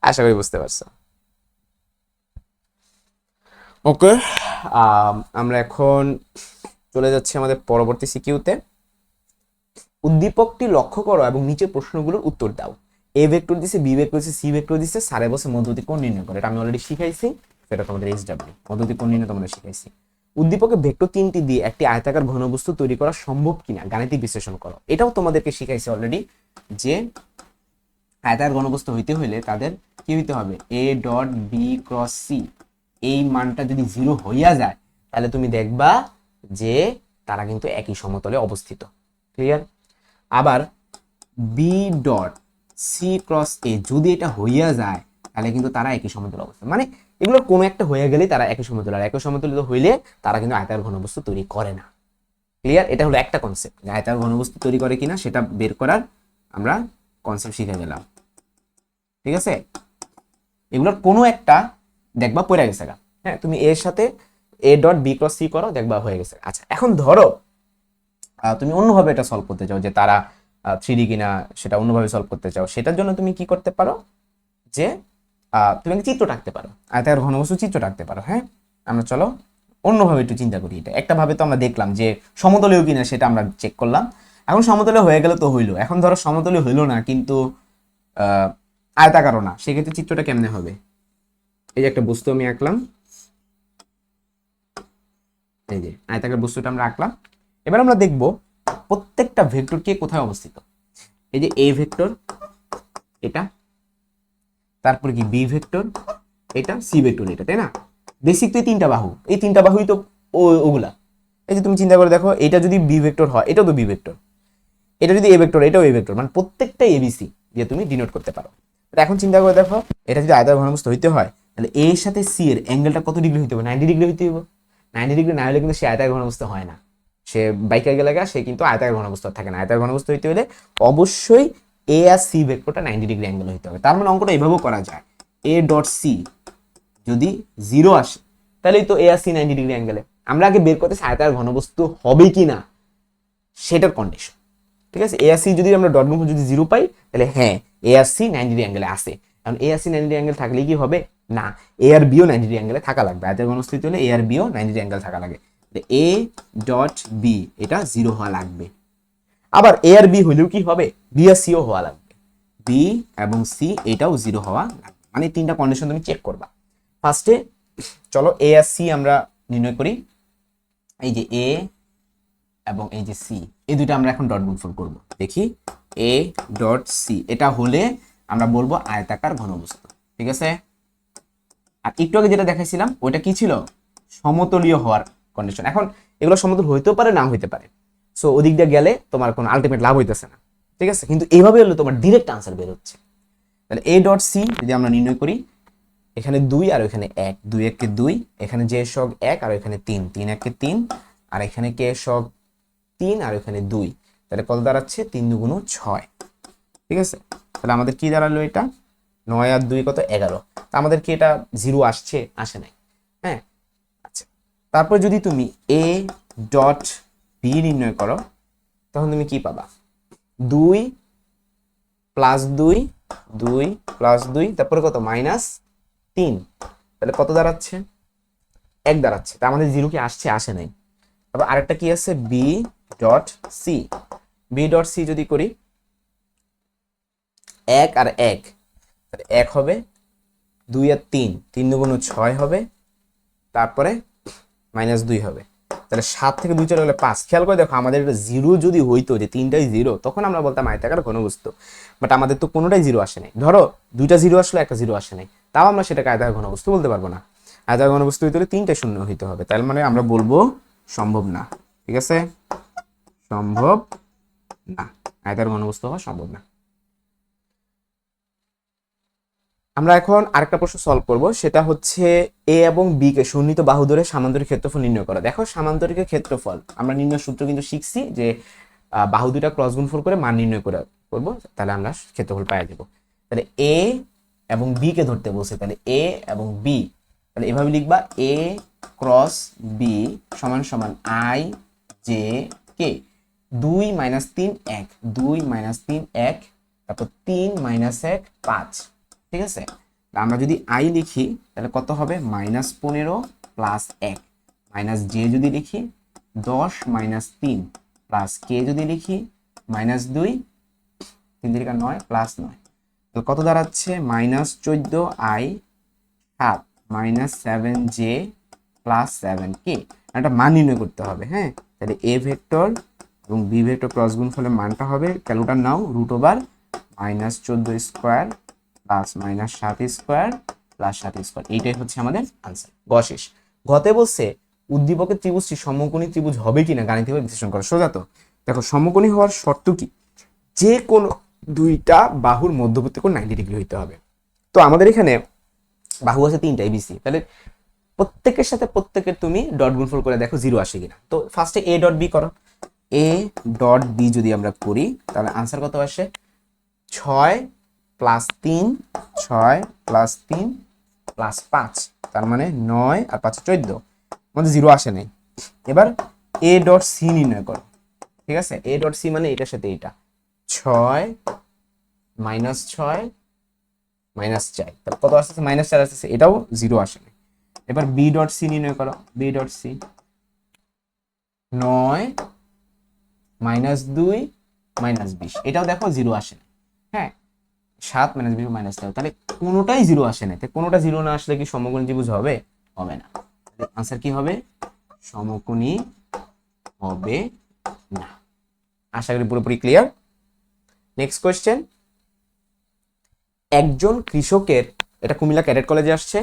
[SPEAKER 1] আশা করি বুঝতে পারছো। ওকে, আমরা এখন চলে যাচ্ছি আমাদের পরবর্তী সিকিউতে। উদ্দীপকটি লক্ষ্য করো এবং নিচের প্রশ্নগুলোর উত্তর দাও। এ ভেক্টর দিছে, বি ভেক্টর দিছে, সি ভেক্টর দিছে, স্যারে বসে মধ্যবর্তী কোণ নির্ণয় করে। এটা আমি অলরেডি শিখাইছি, সেটা তোমাদের এইচডব্লিউ মধ্যবর্তী কোণ নির্ণয় তোমাদের শিখাইছি। উদ্দীপকে ভেক্টর 3টি দিয়ে একটি আয়তাকার ঘনবস্তু তৈরি করা সম্ভব কিনা গাণিতিক বিশ্লেষণ করো। এটাও তোমাদেরকে শিখাইছে অলরেডি, যে আয়তাকার ঘনবস্তু হইতে হইলে তাদের কি হইতে হবে, A dot B cross C এই মানটা যদি 0 হইয়া যায় তাহলে তুমি দেখবা যে তারা কিন্তু একই সমতলে অবস্থিত। ক্লিয়ার? আবার বি ডট সি ক্রস এ যদি এটা হইয়া যায় তাহলে কিন্তু তারা একই সমতলে অবস্থিত। মানে এগুলোর কোনো একটা হয়ে গেলেই তারা একই সমতল, আর একই সমতলিত হইলে তারা কিন্তু আয়তাকার ঘনবস্তু তৈরি করে না। ক্লিয়ার? এটা হলো একটা কনসেপ্ট, যে আয়তাকার ঘনবস্তু তৈরি করে কিনা সেটা বের করার আমরা কনসেপ্ট শিখে গেলাম। ঠিক আছে? এগুলোর কোনো একটা দেখবা পড়ে গেছে গা। হ্যাঁ, তুমি এর সাথে A dot B cross C করো, দেখবা হয়ে গেছে। আচ্ছা, এখন ধরো তুমি অন্যভাবে এটা সলভ করতে চাও, যে তারা 3D কিনা সেটা অন্যভাবে সলভ করতে চাও, সেটার জন্য তুমি কি করতে পারো, যে তুমি একটা চিত্র টাকতে পারো, আয়তাকার ঘনবস্তু চিত্র টাকতে পারো। হ্যাঁ, আমরা চলো অন্যভাবে একটু চিন্তা করি। এটা একটা ভাবে তো আমরা দেখলাম যে সমতলীয় কিনা সেটা আমরা চেক করলাম, এখন সমতলীয় হয়ে গেলে তো হইলো। এখন ধরো সমতলীয় হইলো না কিন্তু আয়তাকারও না, সেক্ষেত্রে চিত্রটা কেমনে হবে? এই যে একটা বস্তু আমি আঁকলাম, এই যে আয়তাকার বস্তুটা আমরা আঁকলাম। এবার আমরা দেখব প্রত্যেকটা ভেক্টর কে কোথায় অবস্থিত। এই যে এ ভেক্টর এটা, তারপরে কি বি ভেক্টর এটা, সি ভেক্টর এটা, তাই না? বেসিক তো এই 3টা বাহু, এই 3টা বাহুই তো ওগুলা। এই যে তুমি চিন্তা করে দেখো, এটা যদি বি ভেক্টর হয় এটাও তো বি ভেক্টর, এটা যদি এ ভেক্টর এটাও এ ভেক্টর, মানে প্রত্যেকটা এবিসি দিয়ে তুমি ডিনোট করতে পারো। এখন চিন্তা করে দেখো, এটা যদি আয়তাকার ঘনবস্তু হইতে হয় তাহলে এর সাথে সি এর অ্যাঙ্গেলটা কত ডিগ্রি হইতে হবে? 90 ডিগ্রি হইতে হবে। 90 ডিগ্রি না হলে কিন্তু সে আয়তাকার ঘনবস্তু হয় না, সে বাইকা গেলে সে কিন্তু আয়তাকার ঘনবস্তু থাকে না। আয়তাকার ঘনবস্তু হইতে হলে অবশ্যই এ আর সি ভেক্টরটা 90 ডিগ্রি অ্যাঙ্গেল হইতে হবে। তার মানে অঙ্কটা এভাবেও করা যায়, এ ডট সি যদি 0 আসে তাহলেই তো এ আর সি 90 ডিগ্রি অ্যাঙ্গেলে। আমরা আগে বের করতেছি আয়তাকার ঘনবস্তু হবে কি না সেটার কন্ডিশন। ঠিক আছে? এ আর সি যদি আমরা ডট গুণ যদি 0 পাই তাহলে হ্যাঁ এ আর সি 90 ডিগ্রি অ্যাঙ্গেলে আসে। কারণ এ আর সি 90 ডিগ্রি অ্যাঙ্গেল থাকলে কি হবে, না এ আর বিও 90 ডিগ্রি অ্যাঙ্গেলে থাকা লাগবে। আয়তাকার ঘনবস্তু হলে এ আর বিও 90 ডিগ্রি অ্যাঙ্গেল থাকা লাগে, এ ডট বি এটা 0 হওয়া লাগবে। আবার এ আর বি হইলেও কি হবে, বি আর সিও হওয়া লাগবে, বি এবং সি এটাও 0 হওয়া লাগবে। মানে 3টা কন্ডিশন তুমি চেক করবা। ফার্স্টে চলো এ আর সি আমরা নির্ণয় করি। এই যে এ এবং এই যে সি, এই দুইটা আমরা এখন ডট গুণফল করব। দেখি এ ডট সি এটা হলে আমরা বলবো আয়তাকার ঘনবস্তু। ঠিক আছে? আর একটু আগে যেটা দেখাইছিলাম ওইটা কি ছিল, সমতলীয় হওয়ার কন্ডিশন। এখন এগুলো সমতল হইতেও পারে না হইতে পারে, সো ওদিক দিয়ে গেলে তোমার কোনো আলটিমেট লাভ হইতেছে না। ঠিক আছে? কিন্তু এইভাবে হলে তোমার ডিরেক্ট আনসার বের হচ্ছে। তাহলে এ ডট সি যদি আমরা নির্ণয় করি, এখানে 2 আর ওখানে 1, 2 1 2, এখানে যে সগ 1 আর ওখানে 3, 3 1 3, আর এখানে কে সগ 3 আর ওখানে 2, তাহলে কত দাঁড়াচ্ছে 3 2 6। ঠিক আছে? তাহলে আমাদের কি দাঁড়ালো, এটা 9 আর 2 কত 11। তা আমাদের কি এটা 0 আসছে? আসে নাই। হ্যাঁ, আচ্ছা। তারপর যদি তুমি এ ডট বি নির্ণয় করো তখন তুমি কি পাবা, 2 প্লাস 2, 2 প্লাস 2, তারপরে কত -3, তাহলে কত দাঁড়াচ্ছে 1 দাঁড়াচ্ছে। তা আমাদের 0 কি আসছে? আসে নাই। তারপর আরেকটা কি আছে, B dot C, B dot C যদি করি 1 আর 1 তাহলে 1 হবে, 2 আর 3, 3 2 6 হবে, তারপরে -2 হবে, তাহলে 7 থেকে 2 চলে গেলে 5। খেয়াল করে দেখো আমাদের এটা 0 যদি হইতো, যে 3টাই 0, তখন আমরা বলতাম আয়তাকার ঘনবস্তু। বাট আমাদের তো কোনোটাই 0 আসে নাই। ধরো 2টা 0 আসলো, একটা 0 আসে নাই, তাও আমরা সেটাকে আয়তাকার ঘনবস্তু বলতে পারবো না। আয়তাকার ঘনবস্তু হইতে হলে 3টা শূন্য হইতে হবে, তার মানে আমরা বলবো সম্ভব না। ঠিক আছে? সম্ভব না, আয়তাকার ঘনবস্তু হওয়া সম্ভব না। আমরা এখন আরেকটা প্রশ্ন সলভ করব, সেটা হচ্ছে এ এবং বি কে সন্নিহিত বাহু ধরে সামান্তরিক ক্ষেত্রফল নির্ণয় করা। দেখো সামান্তরিকের ক্ষেত্রফল আমরা নির্ণয় সূত্র কিন্তু শিখছি, যে বাহু দুটা ক্রস গুণফল করে মান নির্ণয় করে করব, তাহলে আমরা ক্ষেত্রফল পাই যাব। তাহলে এ এবং বি কে ধরতে বলছে, তাহলে এ এবং বি, তাহলে এভাবে লিখবা এ ক্রস বি সমান সমান আই জে কে, 2 - 3 1, 2 - 3 1, তারপর 3 - 1 5। ঠিক আছে? আমরা যদি আই লিখি তাহলে কত হবে, -15 প্লাস 1, মাইনাস জে যদি লিখি 10 - 3 প্লাস কে যদি লিখি -2, 3 3 9 প্লাস 9, তো কত দাঁড়াচ্ছে -14 আই 7 -7 জে প্লাস 7 কে। একটা মান নির্ণয় করতে হবে। হ্যাঁ, তাহলে এ ভেক্টর এবং বি ভেক্টর ক্রস গুণ ফলে মানটা হবে, ক্যালকুলেটর নাও, √/-14 square plus -7 square plus 7 square. এইটাই হচ্ছে আমাদের আনসার। গ শেষ। গতে বলছে উদ্দীপকের ত্রিভুজটি সমকোণী ত্রিভুজ হবে কিনা গাণিতিকভাবে বিশ্লেষণ করো। সোজা তো। দেখো সমকোণী হওয়ার শর্ত কি, যে কোনো দুইটা বাহুর মধ্যবর্তী কোণ 90 ডিগ্রি হইতে হবে। তো আমাদের এখানে বাহু আছে 3টা এবিসি, তাহলে প্রত্যেকের সাথে প্রত্যেকের তুমি ডট গুণফল করে দেখো 0 আসে কিনা। তো ফার্স্টে এ ডট বি করো। এ ডট বি যদি আমরা করি তাহলে আনসার কত আসে, 6 + 3, 6 + 3 + 5, তার মানে 9 আর 5 14, আমাদের 0 আসে নাই। এবার এ ডট সি নির্ণয় করো। ঠিক আছে, এ ডট সি মানে এটার সাথে এটা 6 - 6 - 4, তাহলে কত আসছে, -4 আসছে, এটাও 0 আসে নাই। এবার বি ডট সি নির্ণয় করো। বি ডট সি 9 - 2 - 20, এটাও দেখো 0 আসে না। হ্যাঁ, 7 - 20 -13, তাহলে কোনোটাই 0 আসে না। তাই কোনোটা 0 না আসলে কি সমকোণী ত্রিভুজ হবে? হবে না। আনসার কি হবে, সমকোণী হবে না। আশা করি পুরোপুরি ক্লিয়ার। নেক্সট কোয়েশ্চেন, একজন কৃষকের, এটা কুমিল্লা ক্যাডেট কলেজে আসছে,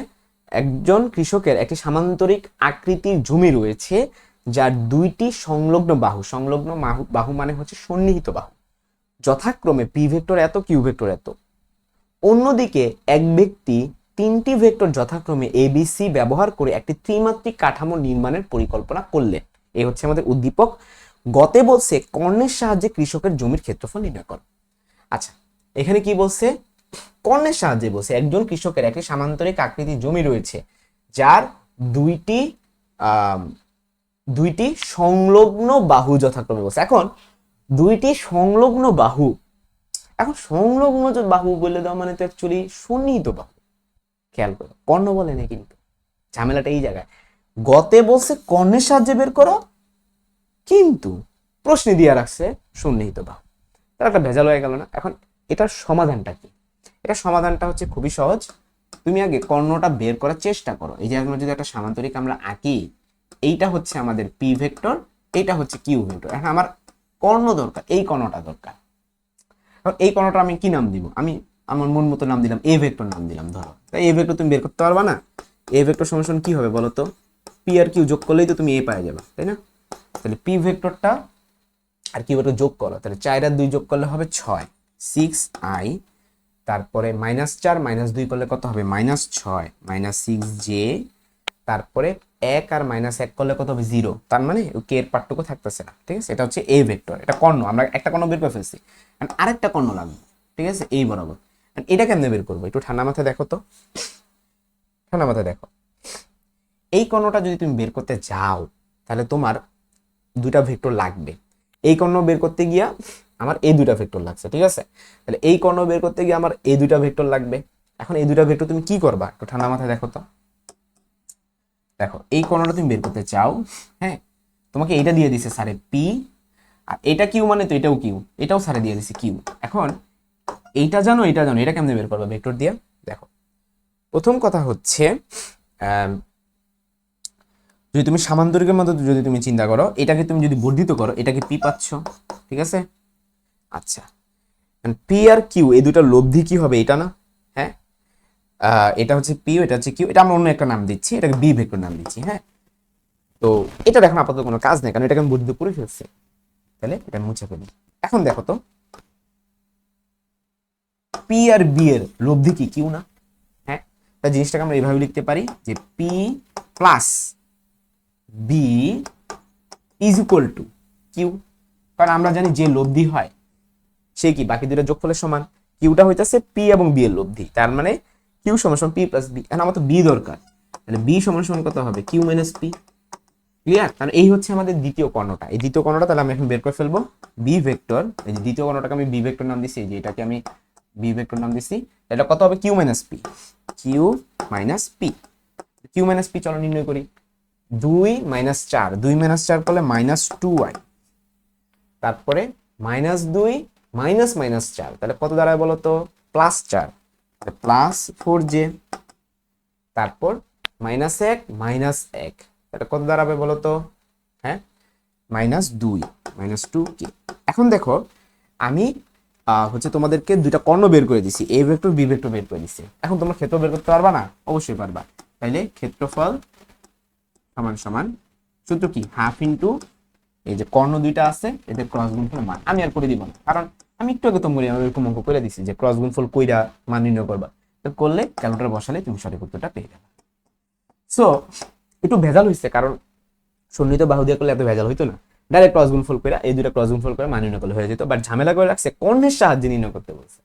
[SPEAKER 1] একজন কৃষকের একটি সামান্তরিক আকৃতির জমি রয়েছে যার দুইটি সংলগ্ন বাহু, সংলগ্ন বাহু মানে হচ্ছে সন্নিহিত বাহু, যথাক্রমে পি ভেক্টর এত, কিউ ভেক্টর এত। অন্যদিকে এক ব্যক্তি 3টি ভেক্টর যথাক্রমে এ বি সি ব্যবহার করে একটি ত্রিমাত্রিক কাঠামো নির্মাণের পরিকল্পনা করলেন। এই হচ্ছে আমাদের উদ্দীপক। গতে বলছে কর্ণের সাহায্যে কৃষকের জমির ক্ষেত্রফল নির্ণয় করো। আচ্ছা, এখানে কি বলছে, কর্ণের সাহায্যে বলছে একজন কৃষকের একটি সামান্তরিক আকৃতির জমি রয়েছে যার দুইটি দুইটি সংলগ্ন বাহু যথাক্রমে বলছে। এখন দুইটি সংলগ্ন বাহু, এখন সংলগ্ন বাহু বলে দেওয়া মানে তো অ্যাকচুয়ালি সন্নিহিত বাহু। খেয়াল করো, কর্ণ বলে না, কিন্তু ঝামেলাটা এই জায়গায়। গতে বলছে কর্ণের সাহায্যে বের করো, কিন্তু প্রশ্নে দিয়ে রাখছে সন্নিহিত বাহু, তার একটা ভেজাল হয়ে গেল না। এখন এটার সমাধানটা কি? এটার সমাধানটা হচ্ছে খুবই সহজ। তুমি আগে কর্ণটা বের করার চেষ্টা করো। এই যে আমরা যদি একটা সামান্তরিক আমরা আঁকি, এইটা হচ্ছে আমাদের পি ভেক্টর, এইটা হচ্ছে কিউ ভেক্টর। এখন আমার কর্ণ দরকার, এই কর্ণটা দরকার। এখন এই কর্ণটা আমি কি নাম দিব, আমি আমার মন মতো নাম দিলাম এ ভেক্টর নাম দিলাম। ধরো তাই এ ভেক্টর তুমি বের করতে পারবা না। এ ভেক্টর সমান কি হবে বলো তো, পি আর কিউ যোগ করলেই তো তুমি এ পাওয়া যাবে, তাই না? তাহলে পি ভেক্টরটা আর কিউ ভেক্টর যোগ করো, তাহলে 4 আর 2 যোগ করলে হবে 6, 6i, তারপরে -4 - 2 করলে কত হবে, -6 -6j, তারপরে 1 আর -1 করলে কত হবে, 0, তার মানে কে এর পার্টটুকু থাকতেছে না। ঠিক আছে, এটা হচ্ছে এ ভেক্টর, এটা কর্ণ, আমরা একটা কর্ণ বের করে ফেলছি, আরেকটা কর্ণ লাগবে। ঠিক আছে, এই বরাবর। এটা কেমনে বের করবো, একটু ঠান্ডা মাথায় দেখো তো, ঠান্ডা মাথায় দেখো। এই কর্ণটা যদি তুমি বের করতে যাও তাহলে তোমার দুটা ভেক্টর লাগবে। এই কর্ণ বের করতে গিয়া আমার এই দুটা ভেক্টর লাগছে। ঠিক আছে, তাহলে এই কর্ণ বের করতে গিয়ে আমার এই দুটা ভেক্টর লাগবে। এখন এই দুটা ভেক্টর তুমি কি করবা, একটু ঠান্ডা মাথায় দেখো তো। দেখো এই কর্ণটা তুমি বের করতে চাও, হ্যাঁ, তোমাকে এইটা দিয়ে দিছে স্যারে পি, আর এটা কিউ মানে তো এটাও কিউ, এটাও স্যারে দিয়ে দিছে কিউ। এখন এইটা জানো, এটা জানো, এটা কেমনে বের করবা ভেক্টর দিয়ে? দেখো, প্রথম কথা হচ্ছে যদি তুমি সামান্তরিকের মতো যদি তুমি চিন্তা করো, এটাকে তুমি যদি বর্ধিত করো, এটাকে পি পাচ্ছ। ঠিক আছে, আচ্ছা, পি আর কিউ এই দুটো লব্ধি কি হবে, এটা না? হ্যাঁ, এটা হচ্ছে পি, এটা হচ্ছে কিউ, এটা আমরা অন্য একটা নাম দিচ্ছি, এটাকে বি ভেক্টর নাম দিচ্ছি। হ্যাঁ, তো এটা এখন আপাতত কোনো কাজ নেই, কারণ এটাকে আমি বর্ধিত করে ফেলছি, তাহলে এটা মুছে ফেলি। এখন দেখো তো, পি আর বি এর লব্ধি কি, কিউ না? হ্যাঁ, তাই জিনিসটাকে আমরা এইভাবে লিখতে পারি যে P plus B is equal to Q, কারণ আমরা জানি যে লব্ধি হয় সে কি বাকি দুটো যোগফলের সমান। কিউটা হইতেছে পি এবং বি এর লব্ধি, তার মানে কিউ সমান পি প্লাস বি। এখন আমার তো বি দরকার, তাহলে বি সমান কত হবে, কিউ মাইনাস পি। ক্লিয়ার? কারণ এই হচ্ছে আমাদের দ্বিতীয় কর্ণটা, এই দ্বিতীয় কর্ণটা তাহলে আমি এখন বের করে ফেলবো। বি ভেক্টর, এই যে দ্বিতীয় কর্ণটাকে আমি বি ভেক্টর নাম দিছি, যে এটাকে আমি বি ভেক্টর নাম দিছি, এটা কত হবে, Q minus P, Q minus P. Q minus P চলো নির্ণয় করি। 2 - 4, 2 - 4 করলে -2i, তারপরে -2 -4, তাহলে কত দাঁড়ায় বলো তো, +4, +4j, তারপর -1 - 1, এটা কত দাঁড়াবে বলো তো? হ্যাঁ, -2 -2 কি। এখন দেখো আমি হচ্ছে তোমাদেরকে দুইটা কর্ণ বের করে দিছি, এ ভেক্টর বি ভেক্টর বের করে দিছি। এখন তোমরা ক্ষেত্র বের করতে পারবা না? অবশ্যই পারবা। তাইলে ক্ষেত্রফল সমান সমান সূত্র কি, হাফ ইন্টু এই যে কর্ণ দুইটা আছে এদের ক্রস গুণফল মান। আমি আর করে দিব না, কারণ আমি একটু আগে তোমার এরকম অঙ্ক করে দিছি যে ক্রস গুণফল কইরা মান নির্ণয় করবা, তো করলে ক্যালকুলেটর বসালে তুমি সঠিক উত্তরটা পেয়ে যাবে। সো একটু ভেজাল হয়েছে, কারণ সন্নিহিত বাহু দিয়ে করলে এত ভেজাল হইতো না, ডাইরেক্ট ক্রস গুণফল করে এই দুটো ক্রস গুণফল করে মান নির্ণয় করলে হয়ে যেত, বাট ঝামেলা করে রাখছে কর্ণের সাহায্যে নির্ণয় করতে বলছে।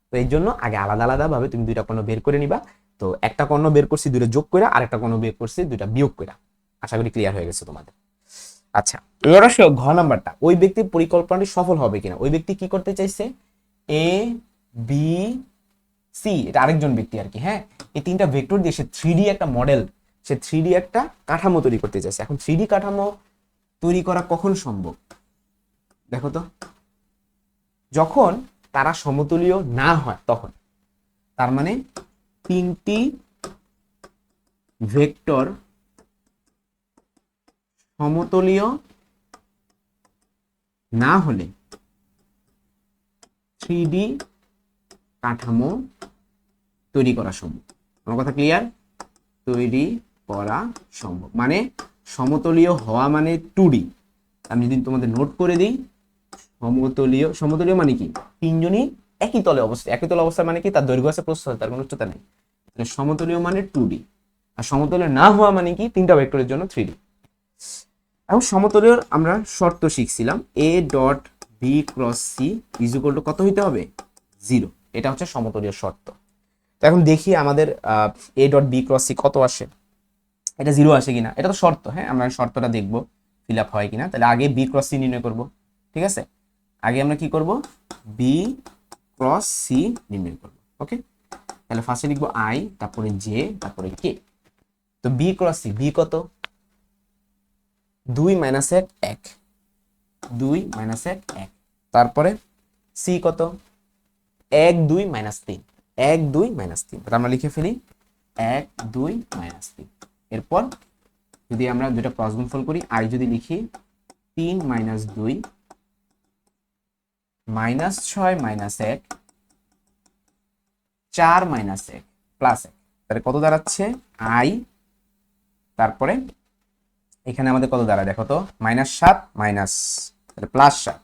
[SPEAKER 1] তো এই জন্য আগে আলাদা আলাদা ভাবে তুমি দুইটা কর্ণ বের করে নিবা। তো একটা কর্ণ বের করছি দুইটা যোগ করে, আর একটা কর্ণ বের করছি দুইটা বিয়োগ করে। আশা করি ক্লিয়ার হয়ে গেছে তোমাদের। আচ্ছা, এবার আসো ঘ নাম্বারটা, ওই ব্যক্তির পরিকল্পনাটি সফল হবে কিনা। ওই ব্যক্তি কি করতে চাইছে, এ বি সি, এটা আরেকজন ব্যক্তি আর কি। হ্যাঁ, এই তিনটা ভেক্টর দিয়ে সে 3D একটা মডেল, সে 3D একটা কাঠামো তৈরি করতে চাইছে। এখন 3D কাঠামো তৈরি করা কখন সম্ভব দেখো তো, যখন তারা সমতুল্য না হয় তখন। তার মানে তিনটি ভেক্টর সমতুল্য না হলে 3D কাঠামো তৈরি করা সম্ভব। আমার কথা ক্লিয়ার? তৈরি করা সম্ভব মানে সমতলীয় হওয়া মানে 2D। আমি যদি তোমাদের নোট করে দিই, সমতলীয়, সমতলীয় মানে কি, তিনজনই একই তলে অবস্থা। একই তলে অবস্থা মানে কি, তার দৈর্ঘ্য আছে প্রস্থ আছে, তার কোনো উচ্চতা নেই। সমতলীয় মানে 2D, আর সমতলীয় না হওয়া মানে কি, তিনটা ভেক্টরের জন্য 3D। এখন সমতলীয় আমরা শর্ত শিখছিলাম, a dot B cross c is equal to কত হইতে হবে, 0। এটা হচ্ছে সমতলীয় শর্ত। তো এখন দেখি আমাদের A dot B cross C কত আসে, এটা 0 আসে কিনা। এটা তো শর্ত, হ্যাঁ, আমরা শর্তটা দেখবো ফিল আপ হয় কিনা। তাহলে আগে বি ক্রস সি নির্ণয় করব, ঠিক আছে। আগে আমরা কি করব, বি ক্রস সি নির্ণয় করব। ওকে, তাহলে ফার্স্টে লিখবো আই, তারপরে জে, তারপরে কে। তো বি ক্রস সি, বি কত, 2 - 1 1, 2 - 1 1। তারপরে সি কত, 1 2 - 3, 1 2 - 3। তাহলে আমরা লিখে ফেলি 1 2 - 3। এরপর যদি আমরা দুটো ক্রস গুণফল করি, আই যদি লিখি 3 - 2 -6 - 1 4 - 1 প্লাস 1, তাহলে কত দাঁড়াচ্ছে আই, তারপরে এখানে আমাদের কত দাঁড়ায় দেখো তো, -7 মাইনাস, তাহলে +7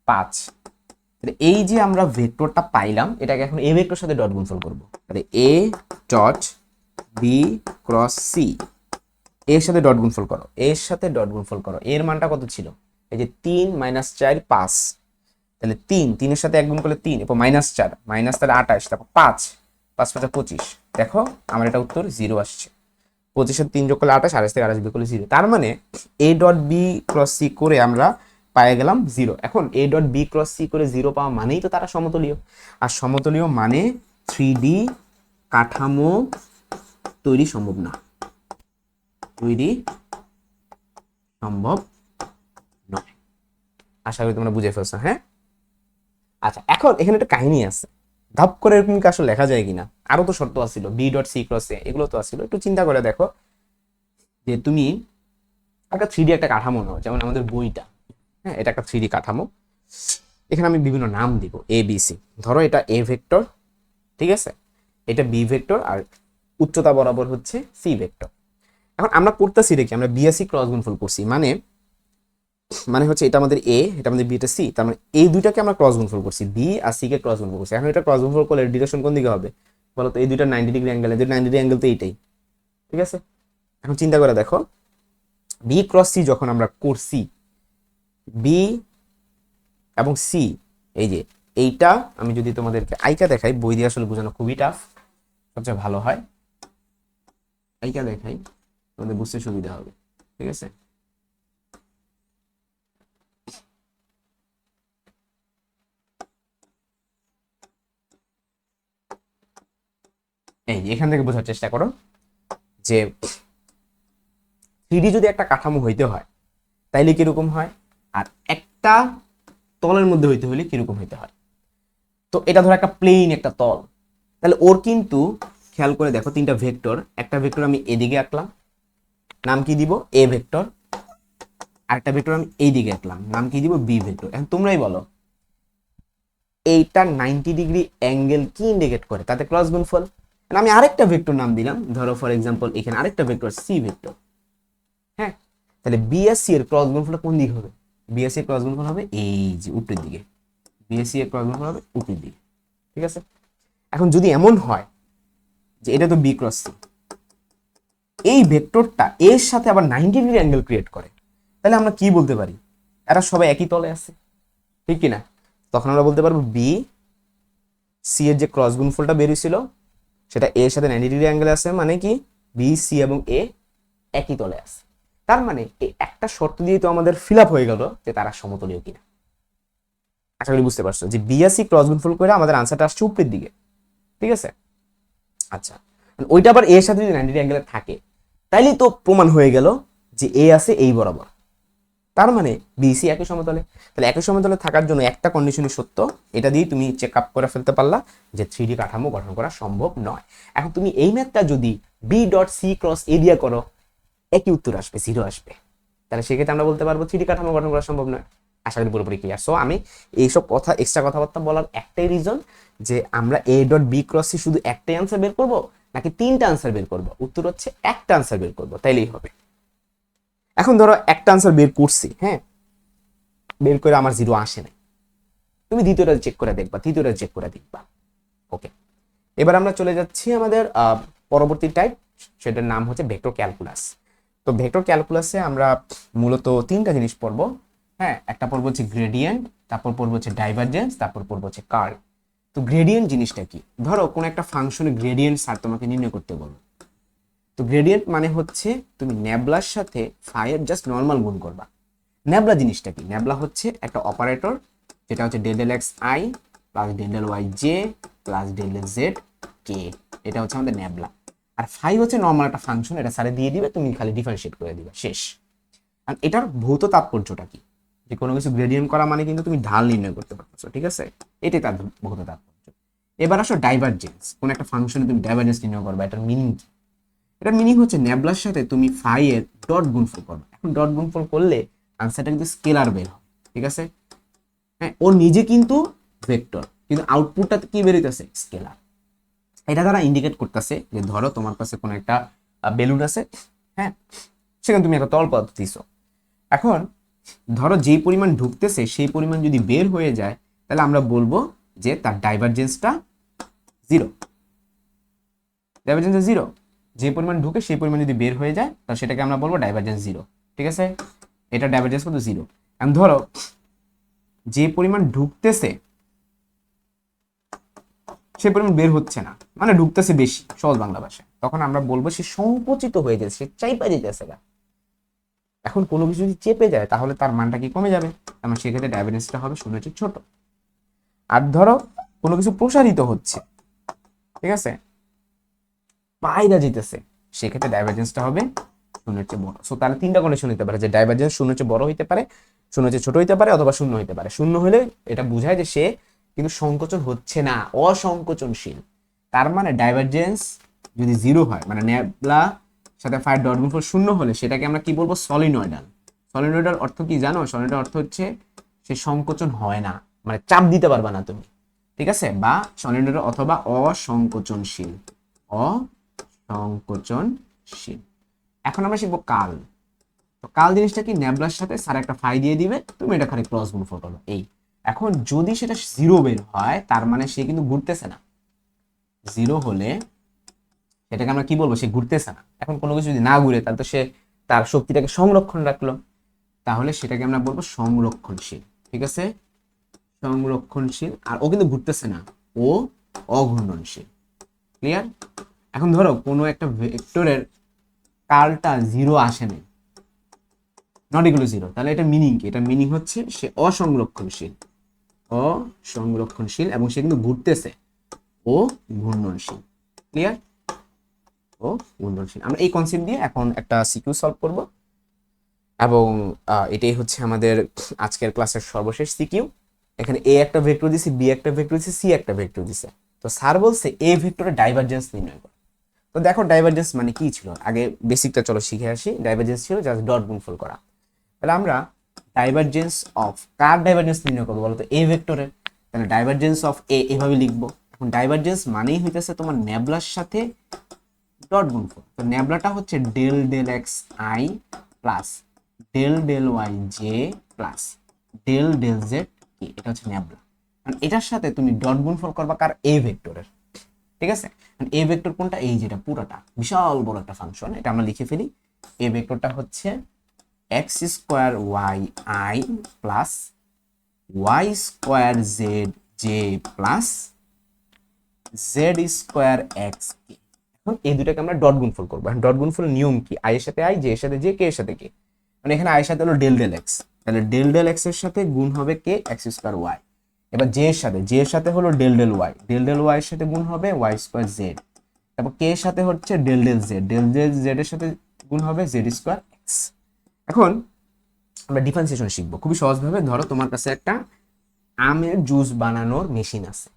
[SPEAKER 1] 5। তাহলে এই যে আমরা ভেক্টরটা পাইলাম, এটাকে এখন এ ভেক্টর সাথে ডট গুণফল করব। তাহলে A dot B cross C, এর সাথে ডট গুণফল করো, এর সাথে ডট গুণফল করো। এর মানটা কত ছিল, এই যে 3 - 4 5, তাহলে 3, 3 এর সাথে 1 গুণ করলে 3, এরপর -4 মাইনাস, তাহলে 28, তারপর 5 5 5 25। দেখো আমার এটা উত্তর 0 আসছে। 25 এর 3 যোগ করলে 28, 28 থেকে 28 বিয়োগ করলে 0। তার মানে A dot B cross C করে আমরা পেয়ে গেলাম 0। এখন A dot B cross C করে 0 পাওয়া মানেই তো তারা সমতলীয়, আর সমতলীয় মানে 3D কাঠামো তৈরি সম্ভব না, তৈরি সম্ভব নয়। আশা করি তোমরা বুঝে ফেলছো। হ্যাঁ, আচ্ছা, এখন এখানে একটা কাহিনী আছে, ধাপ করে এরকম কি আসলে লেখা যায় কিনা। আরো তো শর্ত আছিল, বি ডট সি ক্রস এ, এগুলো তো আছিল। একটু চিন্তা করে দেখো যে তুমি একটা 3D একটা কাঠামো নাও, যেমন আমাদের বইটা, হ্যাঁ, এটা একটা 3D কাঠামো। এখানে আমি বিভিন্ন নাম দিব, এ বি সি। ধরো এটা এ ভেক্টর, ঠিক আছে, এটা বি ভেক্টর, আর উচ্চতা বরাবর হচ্ছে সি ভেক্টর। এখন আমরা করতেছি দেখি, আমরা বি আর সি ক্রস গুণফল করছি, মানে মানে হচ্ছে এটা আমাদের এ, এটা আমাদের বি, এটা সি। তার মানে এই দুইটাকে আমরা ক্রস গুণফল করছি, বি আর সি কে ক্রস গুণফল করছি। এখন এটা ক্রস গুণফল করলে ডিরেকশন কোন দিকে হবে বলো তো, এই দুইটা 90 ডিগ্রি অ্যাঙ্গেল, এদের 90 ডিগ্রি অ্যাঙ্গেল তো এইটাই, ঠিক আছে। এখন চিন্তা করে দেখো, বি ক্রস সি যখন আমরা করছি, বি এবং সি, এই যে এইটা আমি যদি তোমাদেরকে আইকা দেখাই, বই দিয়ে আসলে বোঝানো খুবই টাফ, সবচেয়ে ভালো হয় আইকা দেখাই, তোমাদের বুঝতে সুবিধা হবে, ঠিক আছে। এই এখান থেকে বোঝার চেষ্টা করো যে 3D যদি একটা কাঠামো হইতে হয় তাইলে কিরকম হয়, আর একটা তলের মধ্যে হইতে হলে কিরকম হইতে হয়। তো এটা ধরো একটা প্লেন একটা তল, তাহলে ওর কিন্তু খেয়াল করে দেখো তিনটা ভেক্টর, একটা ভেক্টর আমি এদিকে আঁকলাম, নাম কি দিব এ ভেক্টর, আরেকটা ভেক্টর আমি এই দিকে আঁকলাম, নাম কি দিব বি ভেক্টর। এখন তোমরাই বলো এইটা 90 ডিগ্রি অ্যাঙ্গেল কি ইন্ডিকেট করে, তাতে ক্রস গুণফল। আমি আরেকটা ভেক্টর নাম দিলাম, ধরো ফর এক্সাম্পল এখানে আরেকটা ভেক্টর সি ভেক্টর। হ্যাঁ, তাহলে বি আর সি এর ক্রস গুণফল কোন দিকে হবে? বি আর সি এর ক্রস গুণফল হবে এই যে উপরের দিকে, বি আর সি এর ক্রস গুণফল হবে উপরের দিকে। ঠিক আছে, এখন যদি এমন হয় যে এটা তো বি ক্রস সি, এই ভেক্টরটা এর সাথে আবার 90 ডিগ্রি অ্যাঙ্গেল ক্রিয়েট করে, তাহলে আমরা কি বলতে পারি? এরা সবাই একই তলে আছে, ঠিক কি না? তখন আমরা বলতে পারবো বি সি এর যে ক্রস গুণফলটা বেরিয়েছিল সেটা এ এর সাথে 90 ডিগ্রি অ্যাঙ্গেলে আছে, মানে কি বি সি এবং এ একই তলে আছে। তার মানে এই একটা শর্ত দিয়ে তো আমাদের ফিল আপ হয়ে গেল যে তারা সমতলীয় কিনা। আশা করি বুঝতে পারছো যে বি আর সি ক্রস গুণফল করে আমাদের আনসারটা আসছে উপরের দিকে। ঠিক আছে, আচ্ছা ওইটা আবার এর সাথে যদি 90 ডিগ্রি অ্যাঙ্গেলে থাকে তাইলেই তো প্রমাণ হয়ে গেল যে এ আছে এই বরাবর, তার মানে বিসি একই সমতলে। তাহলে একই সমতলে থাকার জন্য একটা কন্ডিশনই সত্য, এটা দিয়ে তুমি চেক আপ করে ফেলতে পারলা যে 3D কাঠামো গঠন করা সম্ভব নয়। এখন তুমি এই ম্যাথটা যদি বি ডট সি ক্রস এ দিয়ে করো, একই উত্তর আসবে, 0 আসবে। তাহলে সেক্ষেত্রে আমরা বলতে পারবো 3D কাঠামো গঠন করা সম্ভব নয়। আশা করি পুরোপুরি ক্লিয়ার। সো আমি এইসব কথা এক্সট্রা কথাবার্তা বলার একটাই রিজন যে আমরা A dot B cross C শুধু একটাই আনসার বের করবো নাকি 3টা আনসার বের করবো? উত্তর হচ্ছে একটা আনসার বের করবো, তাইলেই হবে। এখন ধরো একটা আনসার বের করছি, হ্যাঁ, বের করে আমার 0 আসে নাই, তুমি দ্বিতীয়টা চেক করে দেখবা, তৃতীয়টা চেক করে দেখবা। ওকে, এবার আমরা চলে যাচ্ছি আমাদের পরবর্তী টাইপ, সেটার নাম হচ্ছে ভেক্টর ক্যালকুলাস। তো ভেক্টর ক্যালকুলাসে আমরা মূলত 3টা জিনিস পড়বো। হ্যাঁ, একটা পড়বো হচ্ছে গ্রেডিয়েন্ট, তারপর পড়বো হচ্ছে ডাইভারজেন্স, তারপর পড়বো হচ্ছে কার্ল। তো গ্রেডিয়েন্ট জিনিসটা কি? ধরো কোন একটা ফাংশনের গ্রেডিয়েন্ট স্যার তোমাকে নির্ণয় করতে বলবো, তো গ্রেডিয়েন্ট মানে হচ্ছে তুমি ন্যাবলার সাথে ফাইয়ের জাস্ট নর্মাল গুণ করবা। ন্যাবলা জিনিসটা কি? ন্যাবলা হচ্ছে একটা অপারেটর যেটা হচ্ছে del del x I plus del del Y J plus del del z k, এটা হচ্ছে আমাদের ন্যাবলা। আর ফাই হচ্ছে নর্মাল একটা ফাংশন, এটা স্যারে দিয়ে দিবে, তুমি খালি ডিফারেন্সিয়েট করে দিবে, শেষ। আর এটার ভৌত তাৎপর্যটা কি? যে কোনো কিছু গ্রেডিয়েন্ট করা মানে কিন্তু তুমি ঢাল নির্ণয় করতে পারছো, ঠিক আছে? এটাই তার ভৌত তাৎপর্য। এবার আসো ডাইভারজেন্স, কোন একটা ফাংশনে তুমি ডাইভারজেন্স নির্ণয় করবা, এটার মিনিং কি? এটার মিনিং হচ্ছে ন্যাবলার সাথে তুমি ফাই এর ডট গুণফল করবে। এখন ডট গুণফল করলে আনসারটা কিন্তু স্কেলার বের হয়, ঠিক আছে? হ্যাঁ, ও নিজে কিন্তু ভেক্টর, কিন্তু আউটপুটটা কি বেরোইতেছে? স্কেলার। এটা দ্বারা ইন্ডিকেট করতেছে যে ধরো তোমার কাছে কোনো একটা বেলুন আছে, হ্যাঁ, সেখানে তুমি একটা তরল পদার্থ দিছো। এখন ধরো যেই পরিমাণ ঢুকতেছে সেই পরিমাণ যদি বের হয়ে যায়, তাহলে আমরা বলবো যে তার ডাইভারজেন্সটা 0। ডাইভারজেন্স 0, যে পরিমাণ ঢুকে সেই পরিমাণ যদি বের হয়ে যায় তাহলে সেটাকে আমরা বলবো ডাইভারজেন্স 0, ঠিক আছে? এটা ডাইভারজেন্স কত? 0। এখন ধরো যে পরিমাণ ঢুকতেছে সেই পরিমাণ বের হচ্ছে না, মানে ঢুকতেছে বেশি, সহজ বাংলা ভাষায়, তখন আমরা বলবো সে সংকুচিত হয়ে যাচ্ছে, সে চাইপা যেতেছে না। এখন কোনো কিছু যদি চেপে যায় তাহলে তার মানটা কি কমে যাবে, আমার সেক্ষেত্রে ডাইভারজেন্সটা হবে 0 চেয়ে ছোট। আর ধরো কোনো কিছু প্রসারিত হচ্ছে, ঠিক আছে, বাইরে যেতেছে, সেক্ষেত্রে ডাইভারজেন্সটা হবে 0 চেয়ে বড়। সো তাহলে 3টা কন্ডিশন হতে পারে যে ডাইভারজেন্স 0 চেয়ে বড় হইতে পারে, 0 চেয়ে ছোট হইতে পারে, অথবা 0 হইতে পারে। 0 হলে এটা বোঝায় যে সে কিন্তু সংকোচন হচ্ছে না, অসংকোচনশীল। তার মানে ডাইভারজেন্স যদি 0 হয়, মানে ন্যাবলা সাথে ফাইয়ের ডট গুণফল 0 হলে সেটাকে আমরা কি বলবো? সলিনয়েডাল। সলিনয়েডাল অর্থ কি জানো? সলিনয়েডাল অর্থ হচ্ছে সে সংকোচন হয় না, মানে চাপ দিতে পারবা না তুমি, ঠিক আছে? বা সলিনয়েডাল অথবা অসংকোচনশীল, অসংকোচনশীল। এখন আমরা শিখবো কাল। তো কাল জিনিসটা কি? ন্যাবলার সাথে স্যার একটা ফাই দিয়ে দিবে, তুমি এটা খালি ক্রস গুণফল করবে, এই। এখন যদি সেটা 0 বের হয় তার মানে সে কিন্তু ঘুরতেছে না। 0 হলে সেটাকে আমরা কি বলবো? সে ঘুরতেছে না। এখন কোনো কিছু যদি না ঘুরে তাহলে তো সে তার শক্তিটাকে সংরক্ষণ রাখলো, তাহলে সেটাকে আমরা বলবো সংরক্ষণশীল, ঠিক আছে? সংরক্ষণশীল। আর ও কিন্তু ঘুরতেছে না, ও অঘূর্ণনশীল। ক্লিয়ার? এখন ধরো কোনো একটা ভেক্টরের কার্লটা 0 আসেনি, নট ইকুয়াল টু 0, তাহলে এটা মিনিং কি? এটা মিনিং হচ্ছে সে অসংরক্ষণশীল, অসংরক্ষণশীল, এবং সে কিন্তু ঘুরতেছে, ও ঘূর্ণনশীল। ক্লিয়ার? ও ঘূর্ণনশীল। আমরা এই কনসেপ্ট দিয়ে এখন একটা সিকিউ সলভ করব, এবং এটাই হচ্ছে আমাদের আজকের ক্লাসের সর্বশেষ সিকিউ। এখানে এ একটা ভেক্টর দিছি, বি একটা ভেক্টর দিছি, সি একটা ভেক্টর দিছে। তো স্যার বলছে এ ভেক্টরের ডাইভারজেন্স নির্ণয় করো। তো দেখো ডাইভারজেন্স মানে কি ছিল, আগে বেসিকটা চলো শিখে আসি। ডাইভারজেন্স ছিল জাস্ট ডট গুণফল করা। তাহলে আমরা ডাইভারজেন্স অফ কার ডাইভারজেন্স নির্ণয় করবো বলতো, এ ভেক্টরের। তাহলে ডাইভারজেন্স অফ এ এভাবে লিখবো। এখন ডাইভারজেন্স মানেই হইতেছে তোমার ন্যাবলার সাথে ডট গুণফল। তো ন্যাবলাটা হচ্ছে del del x I plus del del Y J plus del del Z কি, এটা হচ্ছে ন্যাবলা। এটার সাথে তুমি ডট গুণফল করবা কার, এ ভেক্টরের। ঠিক আছে, এ ভেক্টর কোনটা, এই যেটা পুরোটা বিশাল বড় একটা ফাংশন, এটা আমরা লিখে ফেলি। এ ভেক্টরটা হচ্ছে x square y i plus y square z j plus z square x k. এখন এই দুটাকে আমরা ডট গুণফল করবো। ডট গুণফলের নিয়ম কি, আই এর সাথে আই, জে এর সাথে জে, কে এর সাথে কে। মানে এখানে আই এর সাথে হলো ডেল ডেল এক্স, তাহলে ডেল ডেল এক্স এর সাথে গুণ হবে কে, এক্স স্কোয়ার ওয়াই। এবার জে এর সাথে হলো del del Y, del del Y এর সাথে গুণ হবে ওয়াই স্কোয়ার জেড। তারপর কে এর সাথে হচ্ছে del del Z, del del Z এর সাথে গুণ হবে জেড স্কোয়ার এক্স। এখন আমরা ডিফারেন্সিয়েশন শিখবো খুবই সহজভাবে। ধরো তোমার কাছে একটা আমের জুস বানানোর মেশিন আছে।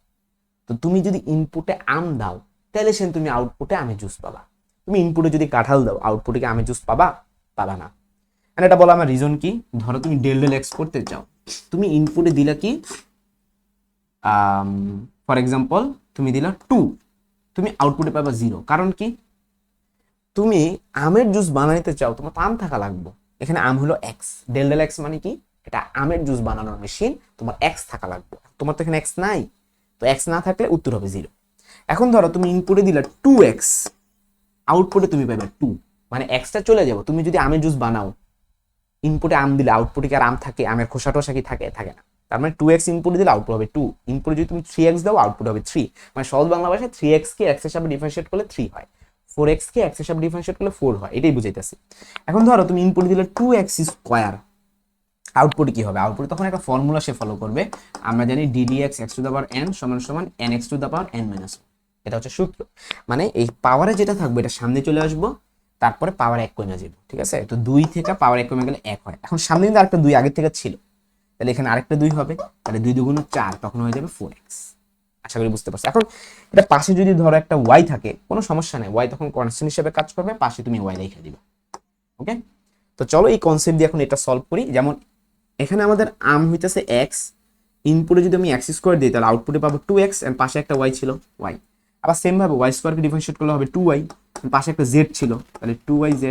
[SPEAKER 1] তো তুমি যদি ইনপুটে আম দাও তাহলে তুমি আউটপুটে আমের জুস পাবা। তুমি ইনপুটে যদি কাঁঠাল দাও আউটপুটে কি আমের জুস পাবা, পাবা না। আর এটা বলো আমার রিজন কি, ধরো তুমি ডেল ডেল এক্স করতে চাও, তুমি ইনপুটে দিলা কি, ফর এক্সাম্পল তুমি দিলা 2, তুমি আউটপুটে পাবা 0। কারণ কি, তুমি আমের জুস বানাইতে চাও, তোমার তো আম থাকা লাগবে। এখানে আম হলো এক্স, ডেল ডেল এক্স মানে কি, এটা আমের জুস বানানোর মেশিন, তোমার এক্স থাকা লাগবে। তোমার তো এখানে এক্স নাই, তো এক্স না থাকলে উত্তর হবে 0। এখন ধরো তুমি ইনপুটে দিলা 2x, আউটপুটে তুমি পাবে 2, মানে এক্সটা চলে যাবে। তুমি যদি আমের জুস বানাও, ইনপুটে আম দিলে আউটপুটে কি আর আম থাকে, আমের খোসা টোসা কি থাকে, থাকে না। তার মানে 2x ইনপুটে দিলে আউটপুট হবে 2, ইনপুটে যদি তুমি 3x দাও আউটপুট হবে 3। মানে সহজ বাংলা ভাষায় 3x কে x এর সাথে ডিফারেন্সিয়েট করলে 3 হয়, 4x কে x এর সাথে ডিফারেন্সিয়েট করলে 4 হয়, এটাই বুঝাইতেছি। এখন ধরো তুমি ইনপুটে দিলে 2x স্কয়ার, আউটপুট কি হবে, আউটপুট তখন একটা ফর্মুলা সে ফলো করবে। আমরা জানি ddx x to the power n সমান সমান nx to the power n minus 1। এটা হচ্ছে সূত্র। মানে এই পাওয়ারে যেটা থাকবে এটা সামনে চলে আসবো, তারপরে পাওয়ার 1 কমে যাবে। ঠিক আছে, তো 2 থেকে পাওয়ার 1 কমে গেলে 1 হয়। এখন সামনে কিন্তু আরেকটা 2 আগে থেকে ছিল, তাহলে এখানে আরেকটা 2 হবে, তাহলে 2 দুগুণ 4, তখন হয়ে যাবে 4x। আশা করি বুঝতে পারছো। এখন এটা পাশে যদি ধরো একটা y থাকে, কোনো সমস্যা নেই, y তখন কনস্ট্যান্ট হিসেবে কাজ করবে, পাশে তুমি y রেখে দিবে। ওকে, তো চলো এই কনসেপ্ট দিয়ে এখন এটা সলভ করি। যেমন এখানে আমাদের আম হইতেছে এক্স, ইনপুটে যদি আমি এক্স স্কোয়ার দিই তাহলে আউটপুটে পাবো 2x, এন্ড পাশে একটা ওয়াই ছিল ওয়াই। আবার সেম ভাবে ওয়াই স্কোয়ারকে ডিফারেন্সিয়েট করলে হবে 2y, পাশে একটা জেড ছিল তাহলে 2yz।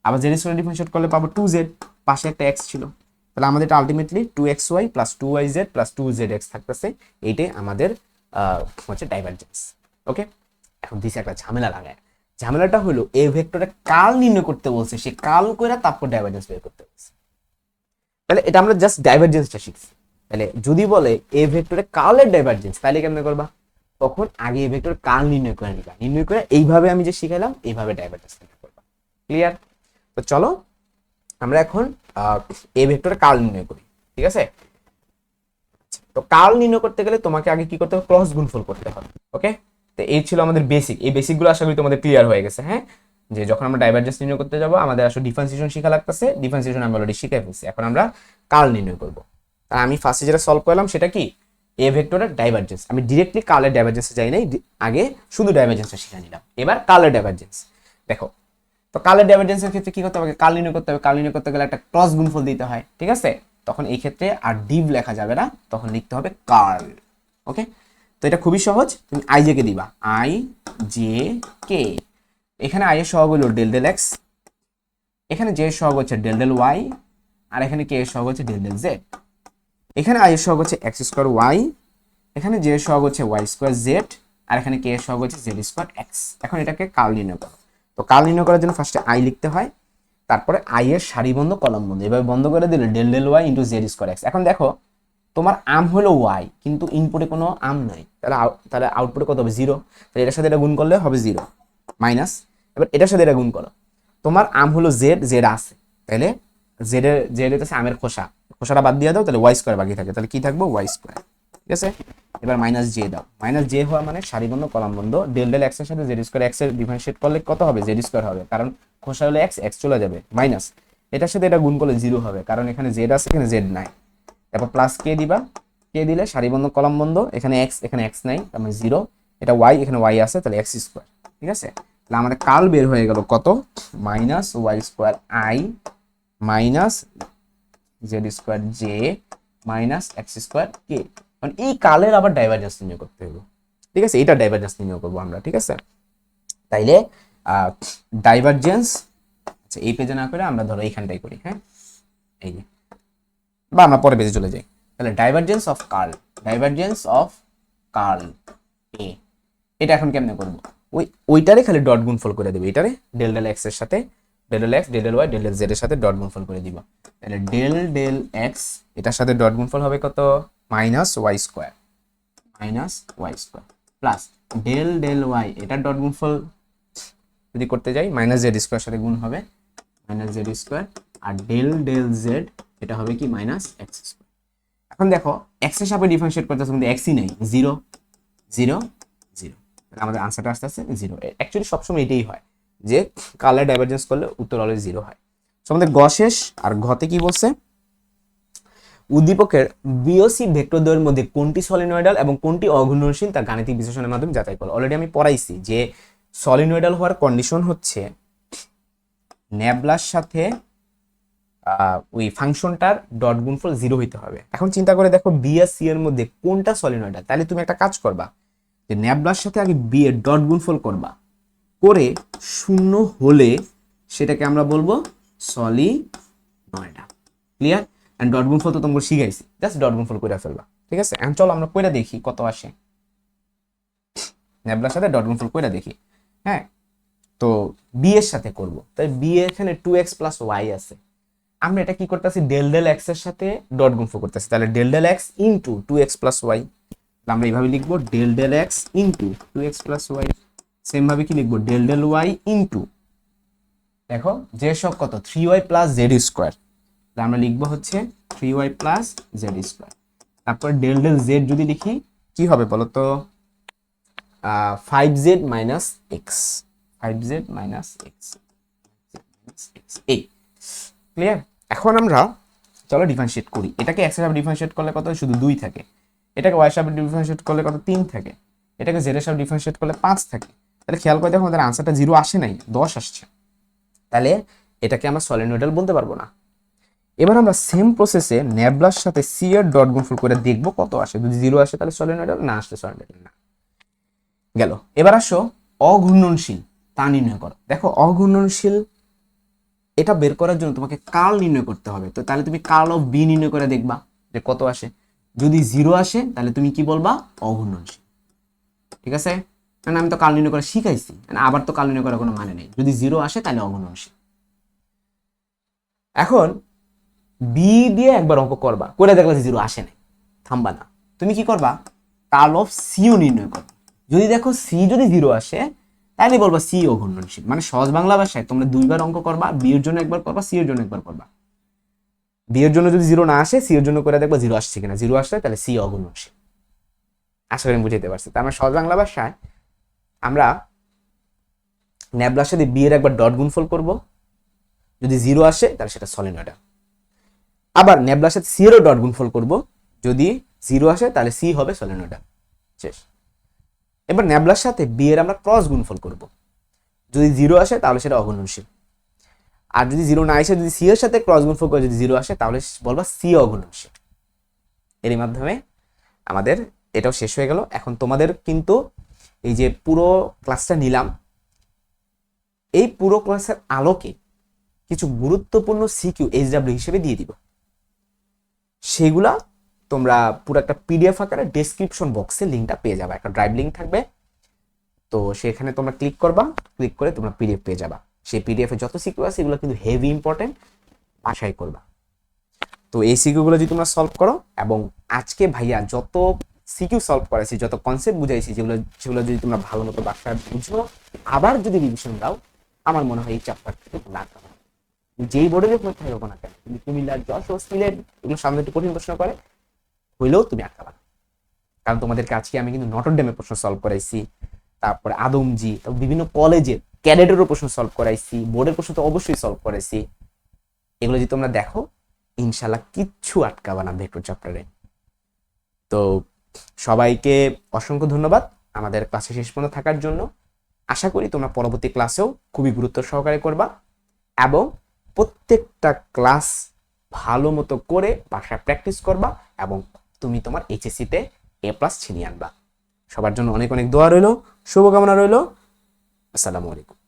[SPEAKER 1] আবার জেড স্কোয়ার ডিফারেন্সিয়েট করলে পাবো 2z, পাশে একটা এক্স ছিল। তাহলে আমাদের এটা ultimately 2xy plus 2yz plus 2zx থাকতেছে। এইটাই আমাদের হচ্ছে ডাইভারজেন্স। ওকে, এখন দিছে একটা ঝামেলা লাগায়। ঝামেলাটা হলো এ ভেক্টরে কার্ল নির্ণয় করতে বলছে, সে কার্ল করে তারপর ডাইভারজেন্স বের করতে বলছে। তাহলে এটা আমরা জাস্ট ডাইভারজেন্সটা শিখছি। তাহলে যদি বলে এ ভেক্টরে কার্লের ডাইভারজেন্স, তাহলে কেমনে করবা, তখন আগে এ ভেক্টর কার্ল নির্ণয় করে নিবা, নির্ণয় করে এইভাবে আমি যে শিখাইলাম এইভাবে ডাইভারজেন্স নির্ণয় করবা। ক্লিয়ার? তো চলো আমরা এখন এ ভেক্টরে কার্ল নির্ণয় করি। ঠিক আছে, তো কার্ল নির্ণয় করতে গেলে তোমাকে আগে কি করতে হবে, ক্রস গুণফল করতে হবে। ওকে, তো এই ছিল আমাদের বেসিক। এই বেসিকগুলো আশা করি তোমাদের ক্লিয়ার হয়ে গেছে। হ্যাঁ, যে যখন আমরা ডাইভারজেন্স নির্ণয় করতে যাবো আমাদের আসলে ডিফারেন্সিয়েশন শিখা লাগতেছে, ডিফারেন্সিয়েশন আমরা অলরেডি শিখে ফেলছি, এখন আমরা কার্ল নির্ণয় করব। তাই আমি ফার্স্টে যেটা সলভ করলাম সেটা কি, এ ভেক্টরের ডাইভারজেন্স। আমি ডিরেক্টলি কার্লের ডাইভারজেন্সে যাই নাই, আগে শুধু ডাইভারজেন্সটা শিখে নিলাম। এবার কার্লের ডাইভারজেন্স দেখো। তো কার্লের ডাইভারজেন্সের ক্ষেত্রে কি করতে হবে, কার্ল নির্ণয় করতে হবে। কার্ল নির্ণয় করতে গেলে একটা ক্রস গুণফল দিতে হয়। ঠিক আছে, তখন এই ক্ষেত্রে আর ডিভ লেখা যাবে না, তখন লিখতে হবে কার্ল। ওকে, তো এটা খুবই সহজ, তুমি আই জে কে দিবা, আই জে কে। এখানে আই এর সহগ হলো ডেল ডেল এক্স, এখানে জে এর সহগ হচ্ছে ডেল ডেল ওয়াই, আর এখানে কে এর সহগ হচ্ছে ডেল ডেল জেড। এখানে আই এর সহগ হচ্ছে এক্স স্কোয়ার ওয়াই, এখানে জে এর সহগ হচ্ছে ওয়াই স্কোয়ার জেড, আর এখানে কে এর সহগ হচ্ছে জেড স্কোয়ার এক্স। এখন এটাকে কার্ল নির্ণয় করো। তো কার্ল নির্ণয় করার জন্য ফার্স্টে আই লিখতে হয়, তারপরে আই এর সারি বন্ধ কলম বন্ধ, এভাবে বন্ধ করে দিলে del del Y into Z square X. এখন দেখো তোমার আম হলো ওয়াই, কিন্তু ইনপুটে কোনো আম নাই, তাহলে আউটপুটে কত হবে, 0। তাহলে এটার সাথে এটা গুণ করলে হবে 0 মাইনাস। এবার এটার সাথে এটা গুণ করো, তোমার আম হলো জেড, জেড আছে, তাহলে জেড হচ্ছে আমের খোসা, খোসাটা বাদ দিয়ে দাও, তাহলে ওয়াই স্কোয়ার বাকি থাকে, তাহলে কি থাকবে ওয়াই স্কোয়ার। ঠিক আছে, এবার মাইনাস জে দাও, মাইনাস জে হওয়া মানে সারি বন্ধ কলাম বন্ধ, ডেল ডেল এক্স এর সাথে জেড স্কোয়ার এক্স এর ডিফারেন্সিয়েট করলে কত হবে, জেড স্কোয়ার হবে, কারণ খোসা হলো এক্স, এক্স চলে যাবে, মাইনাস এটার সাথে এটা গুণ করলে 0 হবে, কারণ এখানে জেড আছে, এখানে জেড নাই। তারপর প্লাস কে দিবা, কে দিলে সারি বন্ধ কলাম বন্ধ, এখানে এক্স নাই, তার মানে 0, এটা ওয়াই, এখানে ওয়াই আছে, তাহলে এক্স স্কোয়ার। ঠিক আছে, আমাদের কার্ল বের হয়ে গেল কত, minus Y square i minus z square j minus x square k. মানে এই কালের আবার ডাইভারজেন্স নির্ণয় করতে হবে, ঠিক আছে, এটা ডাইভারজেন্স নির্ণয় করবো আমরা, ঠিক আছে। তাইলে ডাইভারজেন্স, আচ্ছা এই পেজে না করে আমরা ধরো এইখানটাই করি, হ্যাঁ এই যে, বা আমরা পরে পেজে চলে যাই। তাহলে divergence of curl, divergence of curl a, এটা এখন কেমনে করবো, ওইটারে খালি ডট গুণফল করে দেবে, এটারে ডেল ডেল এক্স এর সাথে del del X del del Y del del Z এর সাথে ডট গুণফল করে দিব। তাহলে ডেল ডেল এক্স এটার সাথে ডট গুণফল হবে কত, minus Y square plus del del Y এটার ডট গুণফল যদি করতে যাই মাইনাস জেড স্কোয়ার সাথে গুণ হবে মাইনাস জেড স্কোয়ার, আর ডেল ডেল জেড এটা হবে কি মাইনাস এক্স স্কোয়ার। এখন দেখো এক্স এর সাথে ডিফারেন্সিয়েট করতেছে কিন্তু এক্সই নেই, 0 0 0, আমাদের আনসারটা আস্তে আস্তে 0। অ্যাকচুয়ালি সবসময় এটাই হয় যে কালার ডাইভারজেন্স করলে উত্তর অলওয়েজ 0 হয়। সো আমাদের গ শেষ। আর ঘতে কি বলছে, উদ্দীপকের বিওসি ভেক্টর দ্বয়ের মধ্যে কোনটি সলিনয়েডাল এবং কোনটি অঘূর্ণনশীল তা গাণিতিক বিশ্লেষণের মাধ্যমে যাচাই করো। অলরেডি আমি পড়াইছি যে সলিনয়েডাল হওয়ার কন্ডিশন হচ্ছে ন্যাবলার সাথে ওই ফাংশনটার ডট গুণফল 0 হইতে হবে। এখন চিন্তা করে দেখো বি আর সি এর মধ্যে কোনটা সলিনয়েডাল, তাহলে তুমি একটা কাজ করবা যে ন্যাবলার সাথে আগে বি এর ডট গুণফল করবা, করে 0 হলে সেটাকে আমরা বলবো সলিনয়েডাল। ক্লিয়ার? এন্ড ডট গুণফল তো তোমরা শিখাইছি, জাস্ট ডট গুণফল করে ফেলবা, ঠিক আছে। এখন চলো আমরা কইরা দেখি কত আসে, ন্যাবলার সাথে ডট গুণফল কইরা দেখি। হ্যাঁ, তো বি এর সাথে করব, তাই বি এখানে 2x + y আছে, আমরা এটা কি করতেছি ডেল ডেল এক্স এর সাথে ডট গুণফল করতেছি, তাহলে del del X into 2x + y, আমরা এইভাবে লিখবো del del X into 2x + y। Same ভাবে কি লিখবো ডেল ডেল y ইনটু, দেখো যে সব কত 3y + z², তাহলে আমরা লিখবো হচ্ছে 3y + z²। তারপর ডেল ডেল z যদি লিখি কি হবে বলো তো, 5z - x, 5z - x, এই ক্লিয়ার। এখন আমরা চলো ডিফারেন্সিয়েট করি, এটাকে x এর সাথে ডিফারেন্সিয়েট করলে কত শুধু 2 থাকে, এটাকে y এর সাথে ডিফারেন্সিয়েট করলে কত 3 থাকে, এটাকে z এর সাথে ডিফারেন্সিয়েট করলে 5 থাকে। তাহলে খেয়াল করে দেখো আমাদের আনসারটা 0 আসে নাই, 10 আসছে। তাহলে এটাকে আমরা সলিনয়েডাল বলতে পারবো না। এবার আমরা সেম প্রসেসে ন্যাবলার সাথে সি এর ডট গুণফল করে দেখবো কত আসে, যদি 0 আসে তাহলে সলিনয়েডাল, না আসলে সলিনয়েডাল না। গেল। এবার আসো অঘূর্ণনশীল তা নির্ণয় করো। দেখো অঘূর্ণনশীল এটা বের করার জন্য তোমাকে কার্ল নির্ণয় করতে হবে, তো তাহলে তুমি কার্ল অফ বি নির্ণয় করে দেখবা যে কত আসে। যদি 0 আসে তাহলে তুমি কি বলবা, অঘূর্ণনশীল, ঠিক আছে। কারণ আমি তো কার্ল নির্ণয় করে শিখাইছি, আবার তো কার্ল নির্ণয় করার কোনো মানে নেই। যদি 0 আসে তাহলে অঘূর্ণনশীল। এখন বি দিয়ে একবার অঙ্ক করবা, করে দেখলা যে 0 আসে নাই, থামবা না, তুমি কি করবা কার্ল অফ সিও নির্ণয় করবা। যদি দেখো সি যদি 0 আসে তাহলে বলবা সি অঘূর্ণনশীল। মানে সহজ বাংলা ভাষায় তোমরা 2বার অঙ্ক করবা, বি এর জন্য একবার করবা, সি এর জন্য একবার করবা। বি এর জন্য যদি 0 না আসে সি এর জন্য করে দেখবা 0 আসছে কিনা, 0 আসলে তাহলে সি অঘূর্ণনশীল। আশা করি বুঝতে পারছি। তার মানে সহজ বাংলা ভাষায় আমরা ন্যাবলার সাথে বি এর একবার ডট গুণফল করব, যদি 0 আসে তাহলে সেটা সলিনয়েডাল। আবার ন্যাবলার সাথে সি এরও ডট গুণফল করব, যদি 0 আসে তাহলে সি হবে সলিনয়েডাল, শেষ। এবার ন্যাবলার সাথে বি এর আমরা ক্রস গুণফল করব, যদি 0 আসে তাহলে সেটা অঘূর্ণনশীল। আর যদি 0 না আসে, যদি সি এর সাথে ক্রস গুণফল করে যদি 0 আসে তাহলে বলবা সি অঘূর্ণনশীল। এর মাধ্যমে আমাদের এটাও শেষ হয়ে গেল। এখন তোমাদের কিন্তু এই যে পুরো ক্লাসটা নিলাম, এই পুরো ক্লাসের আলোকে কিছু গুরুত্বপূর্ণ সিকিউ এইচডব্লিউ হিসেবে দিয়ে দিব, সেগুলা তোমরা পুরো একটা পিডিএফ আকারে ডেসক্রিপশন বক্সে লিঙ্কটা পেয়ে যাবে, একটা ড্রাইভ লিঙ্ক থাকবে, তো সেখানে তোমরা ক্লিক করবা, ক্লিক করে তোমরা পিডিএফ পেয়ে যাবা। সেই পিডিএফে যত সিকিউ আছে এগুলো কিন্তু হেভি ইম্পর্টেন্ট, বাসায় করবা। তো এই সিকিউগুলো যদি তোমরা সলভ করো, এবং আজকে ভাইয়া যত সিকিউ সলভ করাইছি, যত কনসেপ্ট বুঝাইছি, সেগুলো যদি তোমরা ভালো মতো বাসায় বুঝো, আবার যদি রিভিশন দাও, আমার মনে হয় এই চ্যাপ্টার থেকে তোমরা আটকাবে না। যেই বোর্ডের পরীক্ষা হোক না কেন, তুমি কুমিল্লার, যশোর, সিলেট এগুলো সামনে একটু কঠিন প্রশ্ন করে হইলেও তুমি আটকাবে না। কারণ তোমাদেরকে আজকে আমি কিন্তু নটর ডেমের প্রশ্ন সলভ করাইছি, তারপরে আদমজি, বিভিন্ন কলেজের ক্যাডেটেরও প্রশ্ন সলভ করাইছি, বোর্ডের প্রশ্ন তো অবশ্যই সলভ করাইছি। এগুলো যদি তোমরা দেখো, ইনশাল্লাহ কিচ্ছু আটকাবে না ভেক্টর চ্যাপ্টারে। তো সবাইকে অসংখ্য ধন্যবাদ আমাদের ক্লাসে শেষ পর্যন্ত থাকার জন্য। আশা করি তোমরা পরবর্তী ক্লাসেও খুবই গুরুত্ব সহকারে করবা এবং প্রত্যেকটা ক্লাস ভালো মতো করে বাসায় প্র্যাকটিস করবা এবং তুমি তোমার এইচএসসিতে A+ ছিনিয়ে আনবা। সবার জন্য অনেক অনেক দোয়া রইল, শুভকামনা রইল। আসসালামু আলাইকুম।